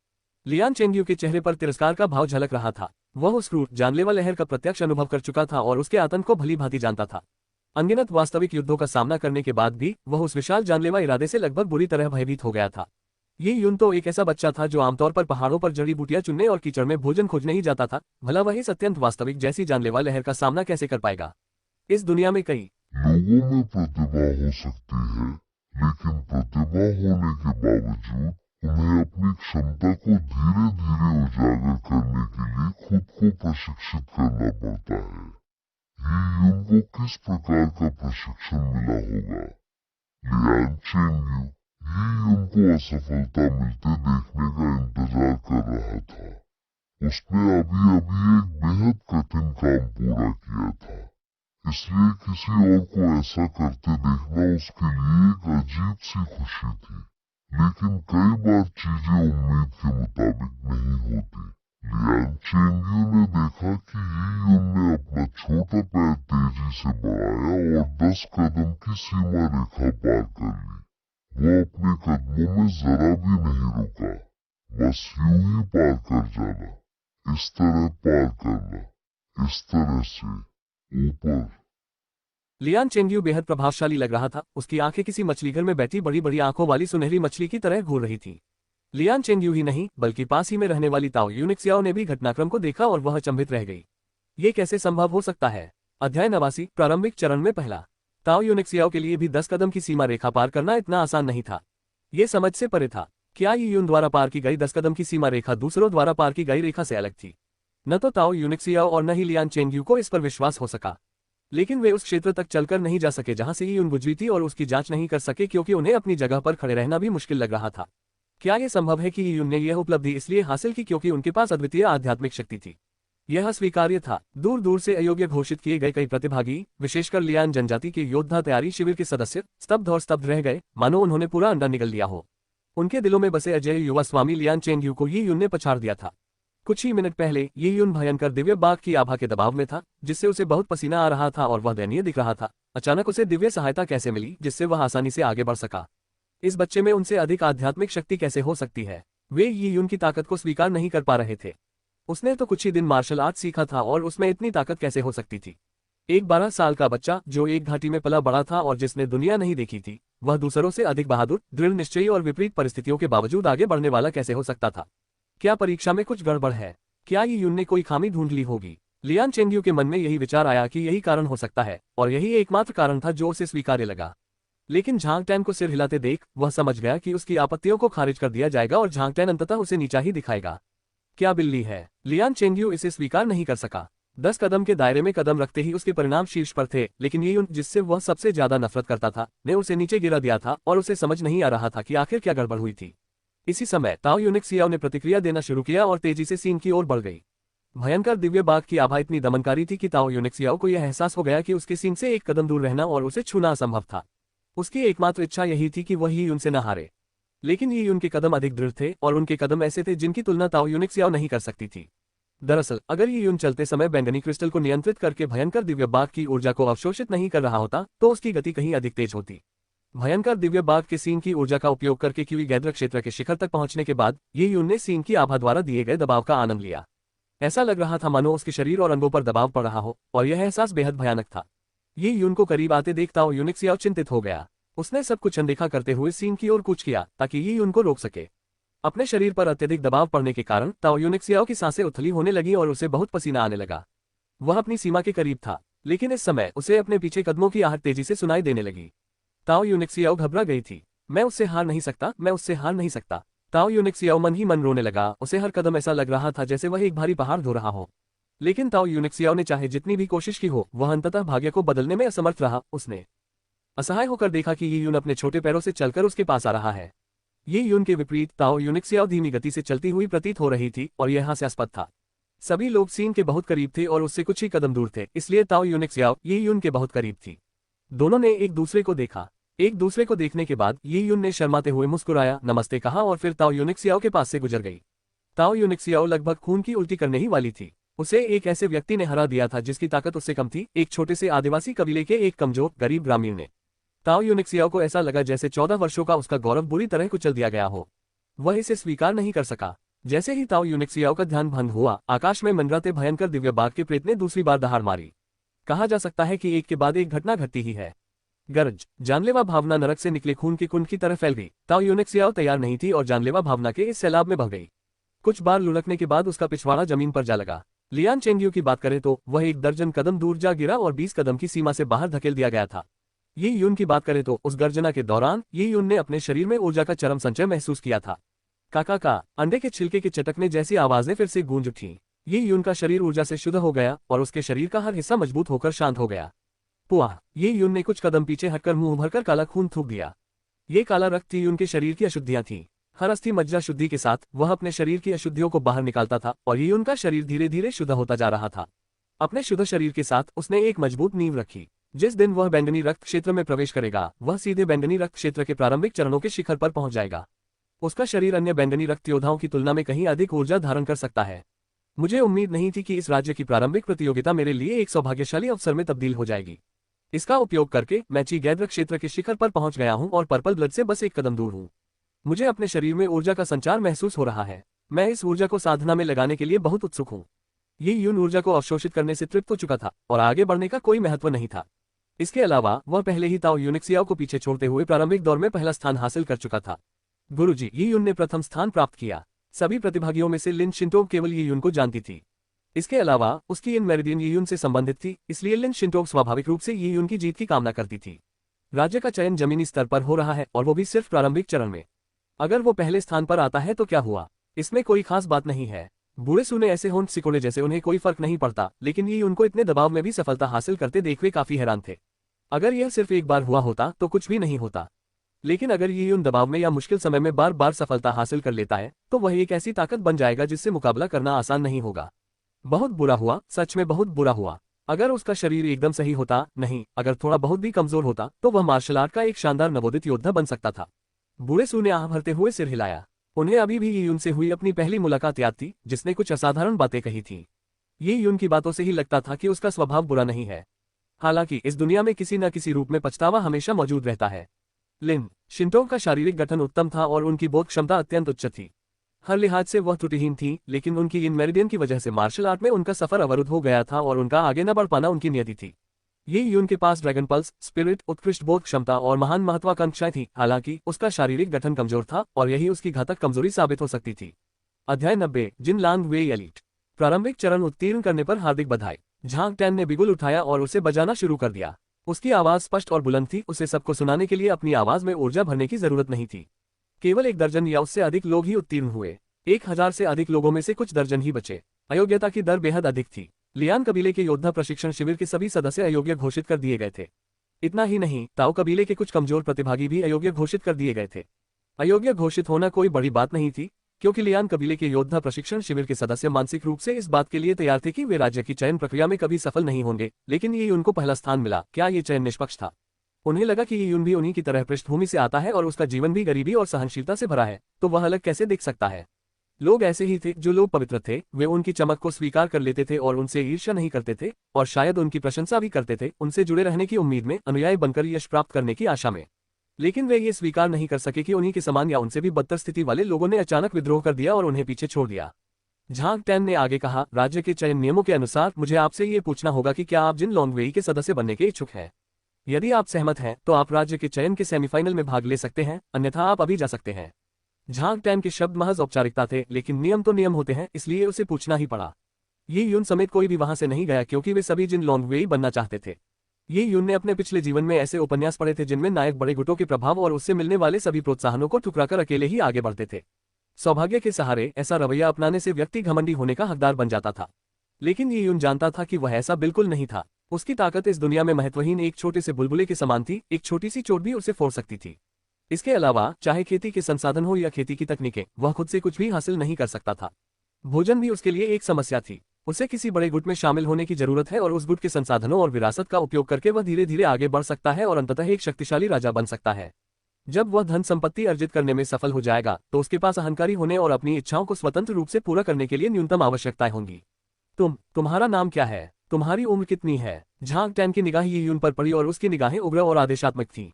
B: लियान चेंगयू के चेहरे पर तिरस्कार का भाव झलक रहा था। वह उस क्रूर, जानलेवा लहर का प्रत्यक्ष अनुभव कर चुका था और उसके आतंक को भली भांति जानता था। अनगिनत वास्तविक युद्धों का सामना करने के बाद भी वह उस विशाल जानलेवा इरादे से लगभग बुरी तरह भयभीत हो गया था। ये यून तो एक ऐसा बच्चा था जो आमतौर पर पहाड़ों पर जड़ी बूटियां चुनने और कीचड़ में भोजन खोजने ही जाता था, भला वह इस अत्यंत वास्तविक जैसी जानलेवा लहर का सामना कैसे कर पाएगा? इस दुनिया में कई
C: लोगों में प्रतिभा हो सकती है, लेकिन प्रतिभा होने के बावजूद उन्हें अपनी क्षमता को धीरे धीरे उजागर करने के लिए खुद को प्रशिक्षित करना पड़ता है। ये यून को किस प्रकार का प्रशिक्षण मिला होगा? लियान चेंगयू ये यून को असफलता मिलते देखने का इंतजार कर रहा था। उसने अभी अभी एक बेहद कठिन काम पूरा किया था, इसलिए किसी और को ऐसा करते देखना उसके लिए एक अजीब सी खुशी थी। लेकिन कई बार चीजें उम्मीद के मुताबिक नहीं होती। लियान चेंगयू ने देखा कि ये यून ने अपना छोटा पैर तेजी से बढ़ाया और 10 कदम की सीमा रेखा पार कर ली। वो अपने कदमों में जरा भी नहीं रुका, बस यूं ही पार कर जाना, इस तरह पार करना, इस तरह से ऊपर।
B: लियान चेंगयू बेहद प्रभावशाली लग रहा था। उसकी आंखें किसी मछलीघर में बैठी बड़ी बड़ी आंखों वाली सुनहरी मछली की तरह घूर रही थी। लियान चेंगयू ही नहीं, बल्कि पास ही में रहने वाली ताओ यूनिक्सियाओ ने भी घटनाक्रम को देखा और वह अचंभित रह गई। ये कैसे संभव हो सकता है? अध्याय 89 प्रारंभिक चरण में पहला। ताओ यूनिक्सियाओ के लिए भी 10 कदम की सीमा रेखा पार करना इतना आसान नहीं था। ये समझ से परे था। क्या ये यून द्वारा पार की गई 10 कदम की सीमा रेखा दूसरों द्वारा पार की गई रेखा से अलग थी? न तो ताओ यूनिक्सियाओ और न ही लियान चेंगयू को इस पर विश्वास हो सका। लेकिन वे उस क्षेत्र तक चलकर नहीं जा सके जहां से ये यून गुजरी थी और उसकी जांच नहीं कर सके क्योंकि उन्हें अपनी जगह पर खड़े रहना भी मुश्किल लग रहा था। क्या यह संभव है कि ये यून ने यह उपलब्धि इसलिए हासिल की क्योंकि उनके पास अद्वितीय आध्यात्मिक शक्ति थी? यह स्वीकार्य था। दूर दूर से अयोग्य घोषित किए गए कई प्रतिभागी, विशेषकर लियान जनजाति के योद्धा तैयारी शिविर के सदस्य, स्तब्ध रह गए, मानो उन्होंने पूरा अंडा निगल लिया हो। उनके दिलों में बसे अजय युवा स्वामी लियान चेंगयू को ये यून ने पछाड़ दिया था। कुछ ही मिनट पहले ये यून भयंकर दिव्य बाघ की आभा के दबाव में था, जिससे उसे बहुत पसीना आ रहा था और वह दयनीय दिख रहा था। अचानक उसे दिव्य सहायता कैसे मिली जिससे वह आसानी से आगे बढ़ सका? इस बच्चे में उनसे अधिक आध्यात्मिक शक्ति कैसे हो सकती है? वे ये यून की ताकत को स्वीकार नहीं कर पा रहे थे। उसने तो कुछ ही दिन मार्शल आर्ट सीखा था और उसमें इतनी ताकत कैसे हो सकती थी? एक 12 साल का बच्चा जो एक घाटी में पला बड़ा था और जिसने दुनिया नहीं देखी थी, वह दूसरों से अधिक बहादुर, दृढ़ निश्चयी और विपरीत परिस्थितियों के बावजूद आगे बढ़ने वाला कैसे हो सकता था? क्या परीक्षा में कुछ गड़बड़ है? क्या ये यून ने कोई खामी ढूंढ ली होगी? लियान चेंगयू के मन में यही विचार आया कि यही कारण हो सकता है और यही एकमात्र कारण था जो उसे स्वीकार्य लगा। लेकिन झांग टैन को सिर हिलाते देख वह समझ गया कि उसकी आपत्तियों को खारिज कर दिया जाएगा और झांग टैन अंततः उसे नीचा ही दिखाएगा। क्या बिल्ली है? लियान चेंगयू इसे स्वीकार नहीं कर सका। 10 कदम के दायरे में कदम रखते ही उसके परिणाम शीर्ष पर थे, लेकिन ये यून जिससे वह सबसे ज्यादा नफरत करता था ने उसे नीचे गिरा दिया था और उसे समझ नहीं आ रहा था कि आखिर क्या गड़बड़ हुई थी। इसी समय ताओ यूनिक्सियाओ ने प्रतिक्रिया देना शुरू किया और तेजी से सीन की ओर बढ़ गई। भयंकर दिव्य बाघ की आभा इतनी दमनकारी थी कि ताओ यूनिक्सियाओ को यह एहसास हो गया कि उसके सीन से एक कदम दूर रहना और उसे छूना असंभव था। उसकी एकमात्र इच्छा यही थी कि वह ही यून से न हारे। लेकिन ये यून के कदम अधिक दृढ़ थे और उनके कदम ऐसे थे जिनकी तुलना ताओ यूनिक्सियाओ नहीं कर सकती थी। दरअसल अगर ये यून चलते समय बैंगनी क्रिस्टल को नियंत्रित करके भयंकर दिव्य बाघ की ऊर्जा को अवशोषित नहीं कर रहा होता तो उसकी गति कहीं अधिक तेज होती। भयंकर दिव्य बाघ के सीन की ऊर्जा का उपयोग करके क्यूई गैद्र क्षेत्र के शिखर तक पहुंचने के बाद ये यून ने सीन की आभा द्वारा दिए गए दबाव का आनंद लिया। ऐसा लग रहा था मानो उसके शरीर और अंगों पर दबाव पड़ रहा हो और यह एहसास बेहद भयानक था। ये यून को करीब आते देख ताओ यूनिक्सियाओ चिंतित हो गया। उसने सब कुछ अनदेखा करते हुए सीन की ओर कूच किया ताकि ये यून को रोक सके। अपने शरीर पर अत्यधिक दबाव पड़ने के कारण ताओ यूनिक्सियाओ की सांसें उथली होने लगी और उसे बहुत पसीना आने लगा। वह अपनी सीमा के करीब था, लेकिन इस समय उसे अपने पीछे कदमों की आहट तेजी से सुनाई देने लगी। ताओ यूनिक्सियाओ घबरा गई थी। मैं उससे हार नहीं सकता, मैं उससे हार नहीं सकता। ताओ यूनिक्सियाओ मन ही मन रोने लगा। उसे हर कदम ऐसा लग रहा था जैसे वह एक भारी पहाड़ ढो रहा हो। लेकिन ताओ यूनिक्सियाओ ने चाहे जितनी भी कोशिश की हो, वह अंततः भाग्य को बदलने में असमर्थ रहा। उसने असहाय होकर देखा कि ये यून अपने छोटे पैरों से चलकर उसके पास आ रहा है। ये यून के विपरीत ताओ यूनिक्सियाओ धीमी गति से चलती हुई प्रतीत हो रही थी और यह हास्यास्पद था। सभी लोग सीन के बहुत करीब थे और उससे कुछ ही कदम दूर थे, इसलिए ताओ यूनिक्सियाओ ये यून के बहुत करीब थी। दोनों ने एक दूसरे को देखा। एक दूसरे को देखने के बाद ये यून ने शर्माते हुए मुस्कुराया, नमस्ते कहा और फिर ताओ यूनिक्सियाओ के पास से गुजर गई। ताओ यूनिक्सियाओ लगभग खून की उल्टी करने ही वाली थी। उसे एक ऐसे व्यक्ति ने हरा दिया था जिसकी ताकत उससे कम थी, एक छोटे से आदिवासी कबीले के एक कमजोर गरीब ग्रामीण ने। ताओ यूनिक्सियाओ को ऐसा लगा जैसे 14 वर्षों का उसका गौरव बुरी तरह कुचल दिया गया हो। वह इसे स्वीकार नहीं कर सका। जैसे ही ताओ यूनिक्सियाओ का ध्यान भंग हुआ, आकाश में मंडराते भयंकर दिव्य बाघ के प्रेत ने दूसरी बार दहाड़ मारी। कहा जा सकता है कि एक के बाद एक घटना घटती ही है। गरज, जानलेवा भावना नरक से निकले खून के कुंड की तरह फैल गई। ताओ यूनिक्सियाओ तैयार नहीं थी और जानलेवा भावना के इस सैलाब में बह गई। कुछ बार लुढ़कने के बाद उसका पिछवाड़ा जमीन पर जा लगा। लियान चेंगयू की बात करें तो वह 1 दर्जन कदम दूर जा गिरा और 20 कदम की सीमा से बाहर धकेल दिया गया था। ये यून की बात करें तो उस गर्जना के दौरान ये यून ने अपने शरीर में ऊर्जा का चरम संचय महसूस किया था। काका अंडे के छिलके के चटकने जैसी आवाजें फिर से गूंज उठी। ये यून का शरीर ऊर्जा से शुद्ध हो गया और उसके शरीर का हर हिस्सा मजबूत होकर शांत हो गया। पुआ, ये यून ने कुछ कदम पीछे हटकर मुंह भरकर काला खून थूक दिया। ये काला रक्त यून के शरीर की अशुद्धियां थीं। हर अस्थि मज्जा शुद्धि के साथ वह अपने शरीर की अशुद्धियों को बाहर निकालता था और ये उनका शरीर धीरे धीरे शुद्ध होता जा रहा था। अपने शुद्ध शरीर के साथ उसने एक मजबूत नींव रखी। जिस दिन वह बैंगनी रक्त क्षेत्र में प्रवेश करेगा, वह सीधे बैंगनी रक्त क्षेत्र के प्रारंभिक चरणों के शिखर पर पहुंच जाएगा। उसका शरीर अन्य बैंगनी रक्त योद्धाओं की तुलना में कहीं अधिक ऊर्जा धारण कर सकता है। मुझे उम्मीद नहीं थी कि इस राज्य की प्रारंभिक प्रतियोगिता मेरे लिए एक सौभाग्यशाली अवसर में तब्दील हो जाएगी। इसका उपयोग करके मैं ची गैद्र क्षेत्र के शिखर पर पहुंच गया हूं और पर्पल ब्लड से बस 1 कदम दूर हूं। मुझे अपने शरीर में ऊर्जा का संचार महसूस हो रहा है। मैं इस ऊर्जा को साधना में लगाने के लिए बहुत उत्सुक हूं। ये यून ऊर्जा को अवशोषित करने से तृप्त हो चुका था और आगे बढ़ने का कोई महत्व नहीं था। इसके अलावा वह पहले ही ताओ यूनिक्सियाओ को पीछे छोड़ते हुए प्रारंभिक दौर में पहला स्थान हासिल कर चुका था। गुरुजी, ये यून ने प्रथम स्थान प्राप्त किया। सभी प्रतिभागियों में से लिन शिंटो केवल ये यून को जानती थी। इसके अलावा उसकी इन मेरिडियन यीयुन से संबंधित थी, इसलिए लिन शिंटोग स्वाभाविक रूप से यीयुन की जीत की कामना करती थी। राज्य का चयन जमीनी स्तर पर हो रहा है और वो भी सिर्फ प्रारंभिक चरण में। अगर वो पहले स्थान पर आता है तो क्या हुआ, इसमें कोई खास बात नहीं है। बूढ़े सूने ऐसे होंठ सिकोड़े जैसे उन्हें कोई फर्क नहीं पड़ता, लेकिन ये उनको इतने दबाव में भी सफलता हासिल करते देख वे काफी हैरान थे। अगर यह सिर्फ एक बार हुआ होता तो कुछ भी नहीं होता, लेकिन अगर ये उन दबाव में या मुश्किल समय में बार बार सफलता हासिल कर लेता है तो वह एक ऐसी ताकत बन जाएगा जिससे मुकाबला करना आसान नहीं होगा। बहुत बुरा हुआ, सच में बहुत बुरा हुआ। अगर उसका शरीर एकदम सही होता, नहीं, अगर थोड़ा बहुत भी कमजोर होता तो वह मार्शल आर्ट का एक शानदार नवोदित योद्धा बन सकता था। बूढ़े सू ने आह भरते हुए सिर हिलाया। उन्हें अभी भी यीयुन से हुई अपनी पहली मुलाकात याद थी, जिसने कुछ असाधारण बातें कही थी। यीयुन की बातों से ही लगता था कि उसका स्वभाव बुरा नहीं है। हालांकि इस दुनिया में किसी न किसी रूप में पछतावा हमेशा मौजूद रहता है। लिन शिंटोग का शारीरिक गठन उत्तम था और उनकी बोध क्षमता अत्यंत उच्च थी। हर लिहाज से वह त्रुटिहीन थी, लेकिन उनकी इन मेरिडियन की वजह से मार्शल आर्ट में उनका सफर अवरुद्ध हो गया था और उनका आगे न बढ़ पाना उनकी नियति थी। यीयुन के पास ड्रैगन पल्स, स्पिरिट, उत्कृष्ट बोध क्षमता और महान महत्वाकांक्षाएं थी। हालांकि उसका शारीरिक गठन कमजोर था और यही उसकी घातक कमजोरी साबित हो सकती थी। अध्याय 90 जिन लांग वेई एलीट। प्रारंभिक चरण उत्तीर्ण करने पर हार्दिक बधाई। झांग टैन ने बिगुल उठाया और उसे बजाना शुरू कर दिया। उसकी आवाज स्पष्ट और बुलंद थी, उसे सबको सुनाने के लिए अपनी आवाज में ऊर्जा भरने की जरूरत नहीं थी। केवल 1 दर्जन या उससे अधिक लोग ही उत्तीर्ण हुए। 1000 से अधिक लोगों में से कुछ दर्जन ही बचे। अयोग्यता की दर बेहद अधिक थी। लियान कबीले के योद्धा प्रशिक्षण शिविर के सभी सदस्य अयोग्य घोषित कर दिए गए थे। इतना ही नहीं, ताओ कबीले के कुछ कमजोर प्रतिभागी भी अयोग्य घोषित कर दिए गए थे। अयोग्य घोषित होना कोई बड़ी बात नहीं थी, क्योंकि लियान कबीले के योद्धा प्रशिक्षण शिविर के सदस्य मानसिक रूप से इस बात के लिए तैयार थे कि वे राज्य की चयन प्रक्रिया में कभी सफल नहीं होंगे। लेकिन ये उनको पहला स्थान मिला। क्या ये चयन निष्पक्ष था? उन्हें लगा कि ये भी उन्हीं की तरह पृष्ठभूमि से आता है और उसका जीवन भी गरीबी और सहनशीलता से भरा है, तो वह अलग कैसे दिख सकता है? लोग ऐसे ही थे। जो लोग पवित्र थे वे उनकी चमक को स्वीकार कर लेते थे और उनसे ईर्ष्या नहीं करते थे, और शायद उनकी प्रशंसा भी करते थे, उनसे जुड़े रहने की उम्मीद में, अनुयायी बनकर यश प्राप्त करने की आशा में। लेकिन वे ये स्वीकार नहीं कर सके कि उन्हीं के समान या उनसे भी बदतर स्थिति वाले लोगों ने अचानक विद्रोह कर दिया और उन्हें पीछे छोड़ दिया। झांग टैन ने आगे कहा, राज्य के चयन नियमों के अनुसार मुझे आपसे ये पूछना होगा कि क्या आप जिन लॉन्गवेई के सदस्य बनने के इच्छुक हैं? यदि आप सहमत हैं तो आप राज्य के चयन के सेमीफाइनल में भाग ले सकते हैं, अन्यथा आप अभी जा सकते हैं। झांग टैन के शब्द महज औपचारिकता थे, लेकिन नियम तो नियम होते हैं, इसलिए उसे पूछना ही पड़ा। ये यून समेत कोई भी वहां से नहीं गया, क्योंकि वे सभी जिन लॉन्गवेई बनना चाहते थे। ये यून ने अपने पिछले जीवन में ऐसे उपन्यास पढ़े थे जिनमें नायक बड़े गुटों के प्रभाव और उससे मिलने वाले सभी प्रोत्साहनों को ठुकराकर अकेले ही आगे बढ़ते थे। सौभाग्य के सहारे ऐसा रवैया अपनाने से व्यक्ति घमंडी होने का हकदार बन जाता था। लेकिन ये यून जानता था कि वह ऐसा बिल्कुल नहीं था। उसकी ताकत इस दुनिया में महत्वहीन एक छोटे से बुलबुले के समान थी। एक छोटी सी चोट भी उसे फोड़ सकती थी। इसके अलावा चाहे खेती के संसाधन हो या खेती की तकनीकें, वह खुद से कुछ भी हासिल नहीं कर सकता था। भोजन भी उसके लिए एक समस्या थी। उसे किसी बड़े गुट में शामिल होने की जरूरत है और उस गुट के संसाधनों और विरासत का उपयोग करके वह धीरे धीरे आगे बढ़ सकता है और अंततः एक शक्तिशाली राजा बन सकता है। जब वह धन संपत्ति अर्जित करने में सफल हो जाएगा तो उसके पास अहंकारी होने और अपनी इच्छाओं को स्वतंत्र रूप से पूरा करने के लिए न्यूनतम आवश्यकताएं होंगी। तुम्हारा नाम क्या है? तुम्हारी उम्र कितनी है? झांग टैन की निगाह ये यून पर पड़ी और उसकी निगाहें उग्र और आदेशात्मक थीं।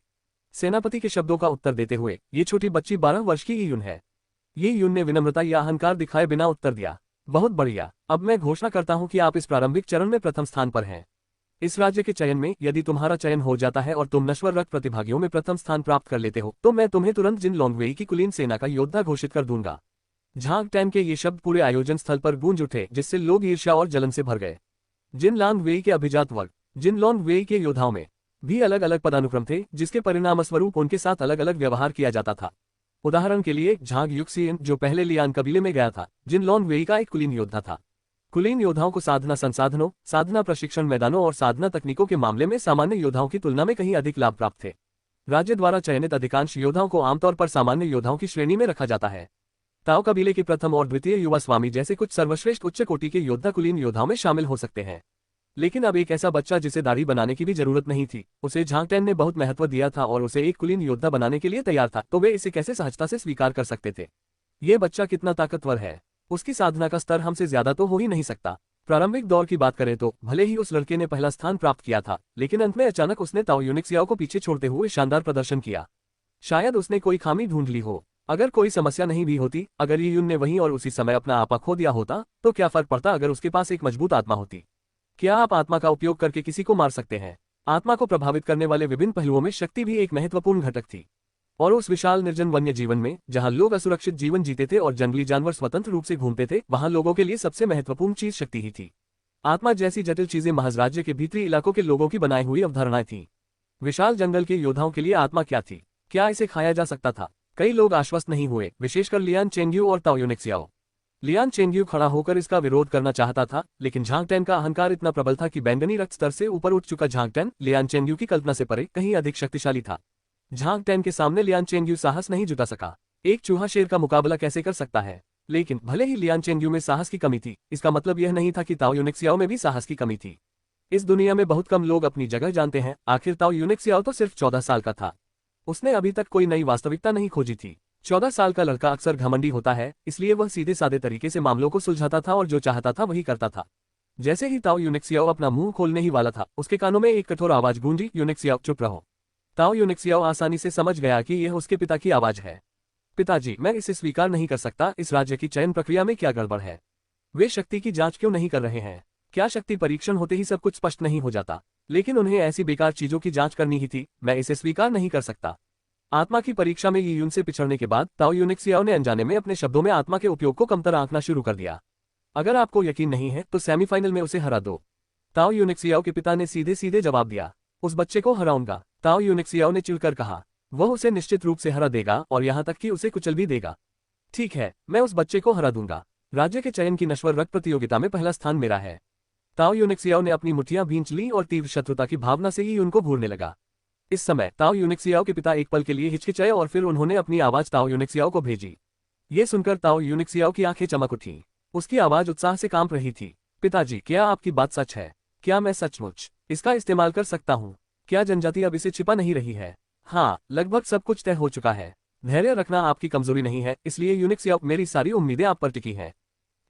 B: सेनापति के शब्दों का उत्तर देते हुए, ये छोटी बच्ची 12 वर्ष की यून है। ये यून ने विनम्रता या अहंकार दिखाए बिना उत्तर दिया। बहुत बढ़िया, अब मैं घोषणा करता हूं कि आप इस प्रारंभिक चरण में प्रथम स्थान पर हैं। इस राज्य के चयन में यदि तुम्हारा चयन हो जाता है और तुम नश्वर रक्त प्रतिभागियों में प्रथम स्थान प्राप्त कर लेते हो तो मैं तुम्हें तुरंत जिन लॉन्गवेई की कुलीन सेना का योद्धा घोषित कर दूंगा। झांग टैन के ये शब्द पूरे आयोजन स्थल पर गूंज उठे, जिससे लोग ईर्ष्या और जलन से भर गए। जिन लॉन्गवेई के अभिजात वर्ग, जिन लॉन्गवेई के योद्धाओं में भी अलग अलग पदानुक्रम थे, जिसके परिणामस्वरूप उनके साथ अलग अलग व्यवहार किया जाता था। उदाहरण के लिए झांग युक्सियन, जो पहले लियान कबीले में गया था, जिन लॉन्गवेई का एक कुलीन योद्धा था। कुलीन योद्धाओं को साधना संसाधनों, साधना प्रशिक्षण मैदानों और साधना तकनीकों के मामले में सामान्य योद्धाओं की तुलना में कहीं अधिक लाभ प्राप्त थे। राज्य द्वारा चयनित अधिकांश योद्धाओं को आमतौर पर सामान्य योद्धाओं की श्रेणी में रखा जाता है। ताओ कबीले के प्रथम और द्वितीय युवा स्वामी जैसे कुछ सर्वश्रेष्ठ उच्च कोटि के योद्धा कुलीन योद्धाओं में शामिल हो सकते हैं। लेकिन अब एक ऐसा बच्चा जिसे दाढ़ी बनाने की भी जरूरत नहीं थी, उसे झांग टैन ने बहुत महत्व दिया था और उसे एक कुलीन योद्धा बनाने के लिए तैयार था, तो वे इसे कैसे सहजता से स्वीकार कर सकते थे? ये बच्चा कितना ताकतवर है! उसकी साधना का स्तर हमसे ज्यादा तो हो ही नहीं सकता। प्रारंभिक दौर की बात करें तो भले ही उस लड़के ने पहला स्थान प्राप्त किया था, लेकिन अंत में अचानक उसने ताओ यूनिक्सियाओ को पीछे छोड़ते हुए शानदार प्रदर्शन किया। शायद उसने कोई खामी ढूंढ ली हो। अगर कोई समस्या नहीं भी होती, अगर ये यून ने वहीं और उसी समय अपना आपा खो दिया होता, तो क्या फर्क पड़ता अगर उसके पास एक मजबूत आत्मा होती? क्या आप आत्मा का उपयोग करके किसी को मार सकते हैं? आत्मा को प्रभावित करने वाले विभिन्न पहलुओं में शक्ति भी एक महत्वपूर्ण घटक थी। और उस विशाल निर्जन वन्य जीवन में, जहां लोग असुरक्षित जीवन जीते थे और जंगली जानवर स्वतंत्र रूप से घूमते थे, वहां लोगों के लिए सबसे महत्वपूर्ण चीज शक्ति ही थी। आत्मा जैसी जटिल चीजें महज राज्य के भीतरी इलाकों के लोगों की बनाई हुई अवधारणाएं थीं। विशाल जंगल के योद्धाओं के लिए आत्मा क्या थी? क्या इसे खाया जा सकता था? कई लोग आश्वस्त नहीं हुए, विशेषकर लियान चेंग्यू और ताओ यूनिक्सियाओ। लियान चेंग्यू खड़ा होकर इसका विरोध करना चाहता था, लेकिन झांग टैन का अहंकार इतना प्रबल था कि बैंगनी रक्त स्तर से ऊपर उठ चुका झांग टैन लियान चेंग्यू की कल्पना से परे कहीं अधिक शक्तिशाली था। झांग टैन के सामने लियान चेंग्यू साहस नहीं जुटा सका। एक चूहा शेर का मुकाबला कैसे कर सकता है? लेकिन भले ही लियान चेंग्यू में साहस की कमी थी, इसका मतलब यह नहीं था कि ताओ यूनिक्सियाओ में भी साहस की कमी थी। इस दुनिया में बहुत कम लोग अपनी जगह जानते हैं। आखिर ताओ यूनिक्सियाओ तो सिर्फ 14 साल का था। उसने अभी तक कोई नई वास्तविकता नहीं खोजी थी। 14 साल का लड़का अक्सर घमंडी होता है, इसलिए वह सीधे सादे तरीके से मामलों को सुलझाता था और जो चाहता था वही करता था। जैसे ही ताओ यूनिक्सियाओ अपना मुंह खोलने ही वाला था, उसके कानों में एक कठोर आवाज गूंजी, यूनिक्सियाओ चुप रहो। ताओ यूनिक्सियाओ आसानी से समझ गया कि यह उसके पिता की आवाज है। पिताजी, मैं इसे स्वीकार नहीं कर सकता। इस राज्य की चयन प्रक्रिया में क्या गड़बड़ है? वे शक्ति की जांच क्यों नहीं कर रहे हैं? क्या शक्ति परीक्षण होते ही सब कुछ स्पष्ट नहीं हो जाता? लेकिन उन्हें ऐसी बेकार चीजों की जांच करनी ही थी। मैं इसे स्वीकार नहीं कर सकता। आत्मा की परीक्षा में यी यून से पिछड़ने के बाद ताओ यूनिक्सियाओ ने अनजाने में अपने शब्दों में आत्मा के उपयोग को कमतर आंकना शुरू कर दिया। अगर आपको यकीन नहीं है तो सेमीफाइनल में उसे हरा दो। ताओ यूनिक्सियाओ के पिता ने सीधे सीधे जवाब दिया। उस बच्चे को हराऊंगा। ताओ यूनिक्सियाओ ने चिढ़कर कहा। वह उसे निश्चित रूप से हरा देगा और यहाँ तक कि उसे कुचल भी देगा। ठीक है, मैं उस बच्चे को हरा दूंगा। राज्य के चयन की नश्वर रक्त प्रतियोगिता में पहला स्थान मेरा है। ताओ यूनिक्सियाओ ने अपनी मुठ्ठियां भींच ली और तीव्र शत्रुता की भावना से ही उनको घूरने लगा। इस समय ताओ यूनिक्सियाओ के पिता एक पल के लिए हिचकिचाए और फिर उन्होंने अपनी आवाज ताओ यूनिक्सियाओ को भेजी। ये सुनकर ताओ यूनिक्सियाओ की आंखें चमक उठी। उसकी आवाज उत्साह से कांप रही थी। पिताजी, क्या आपकी बात सच है? क्या मैं सचमुच इसका इस्तेमाल कर सकता हूँ? क्या जनजाति अब इसे छिपा नहीं रही है? हाँ, लगभग सब कुछ तय हो चुका है। धैर्य रखना आपकी कमजोरी नहीं है, इसलिए यूनिक्सियाओ, मेरी सारी उम्मीदें आप पर टिकी हैं।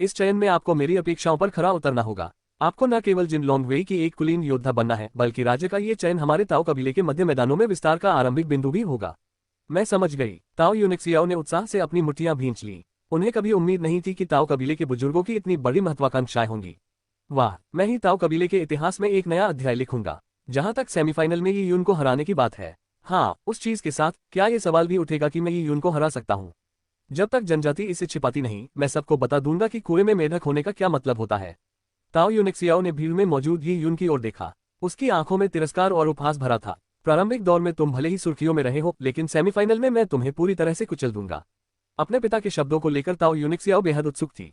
B: इस चयन में आपको मेरी अपेक्षाओं पर खरा उतरना होगा। आपको न केवल जिन लोंगवेई की एक कुलीन योद्धा बनना है, बल्कि राज्य का ये चयन हमारे ताओ कबीले के मध्य मैदानों में विस्तार का आरंभिक बिंदु भी होगा। मैं समझ गई। ताओ यूनिक्सियाओ ने उत्साह से अपनी मुठ्ठियां भींच ली। उन्हें कभी उम्मीद नहीं थी कि ताओ कबीले के बुजुर्गों की इतनी बड़ी महत्वाकांक्षाएं होंगी। वाह, मैं ही ताओ कबीले के इतिहास में एक नया अध्याय लिखूंगा। जहां तक सेमीफाइनल में यी यून को हराने की बात है, हाँ, उस चीज के साथ क्या ये सवाल भी उठेगा कि मैं यी यून को हरा सकता हूँ? जब तक जनजाति इसे छिपाती नहीं, मैं सबको बता दूंगा कि कुएं में मेढक होने का क्या मतलब होता है। ताओ यूनिक्सियाओ ने भीड़ में मौजूद यी यून की ओर देखा। उसकी आंखों में तिरस्कार और उपहास भरा था। प्रारंभिक दौर में तुम भले ही सुर्खियों में रहे हो, लेकिन सेमीफाइनल में मैं तुम्हें पूरी तरह से कुचल दूंगा। अपने पिता के शब्दों को लेकर ताओ यूनिक्सियाओ बेहद उत्सुक थी।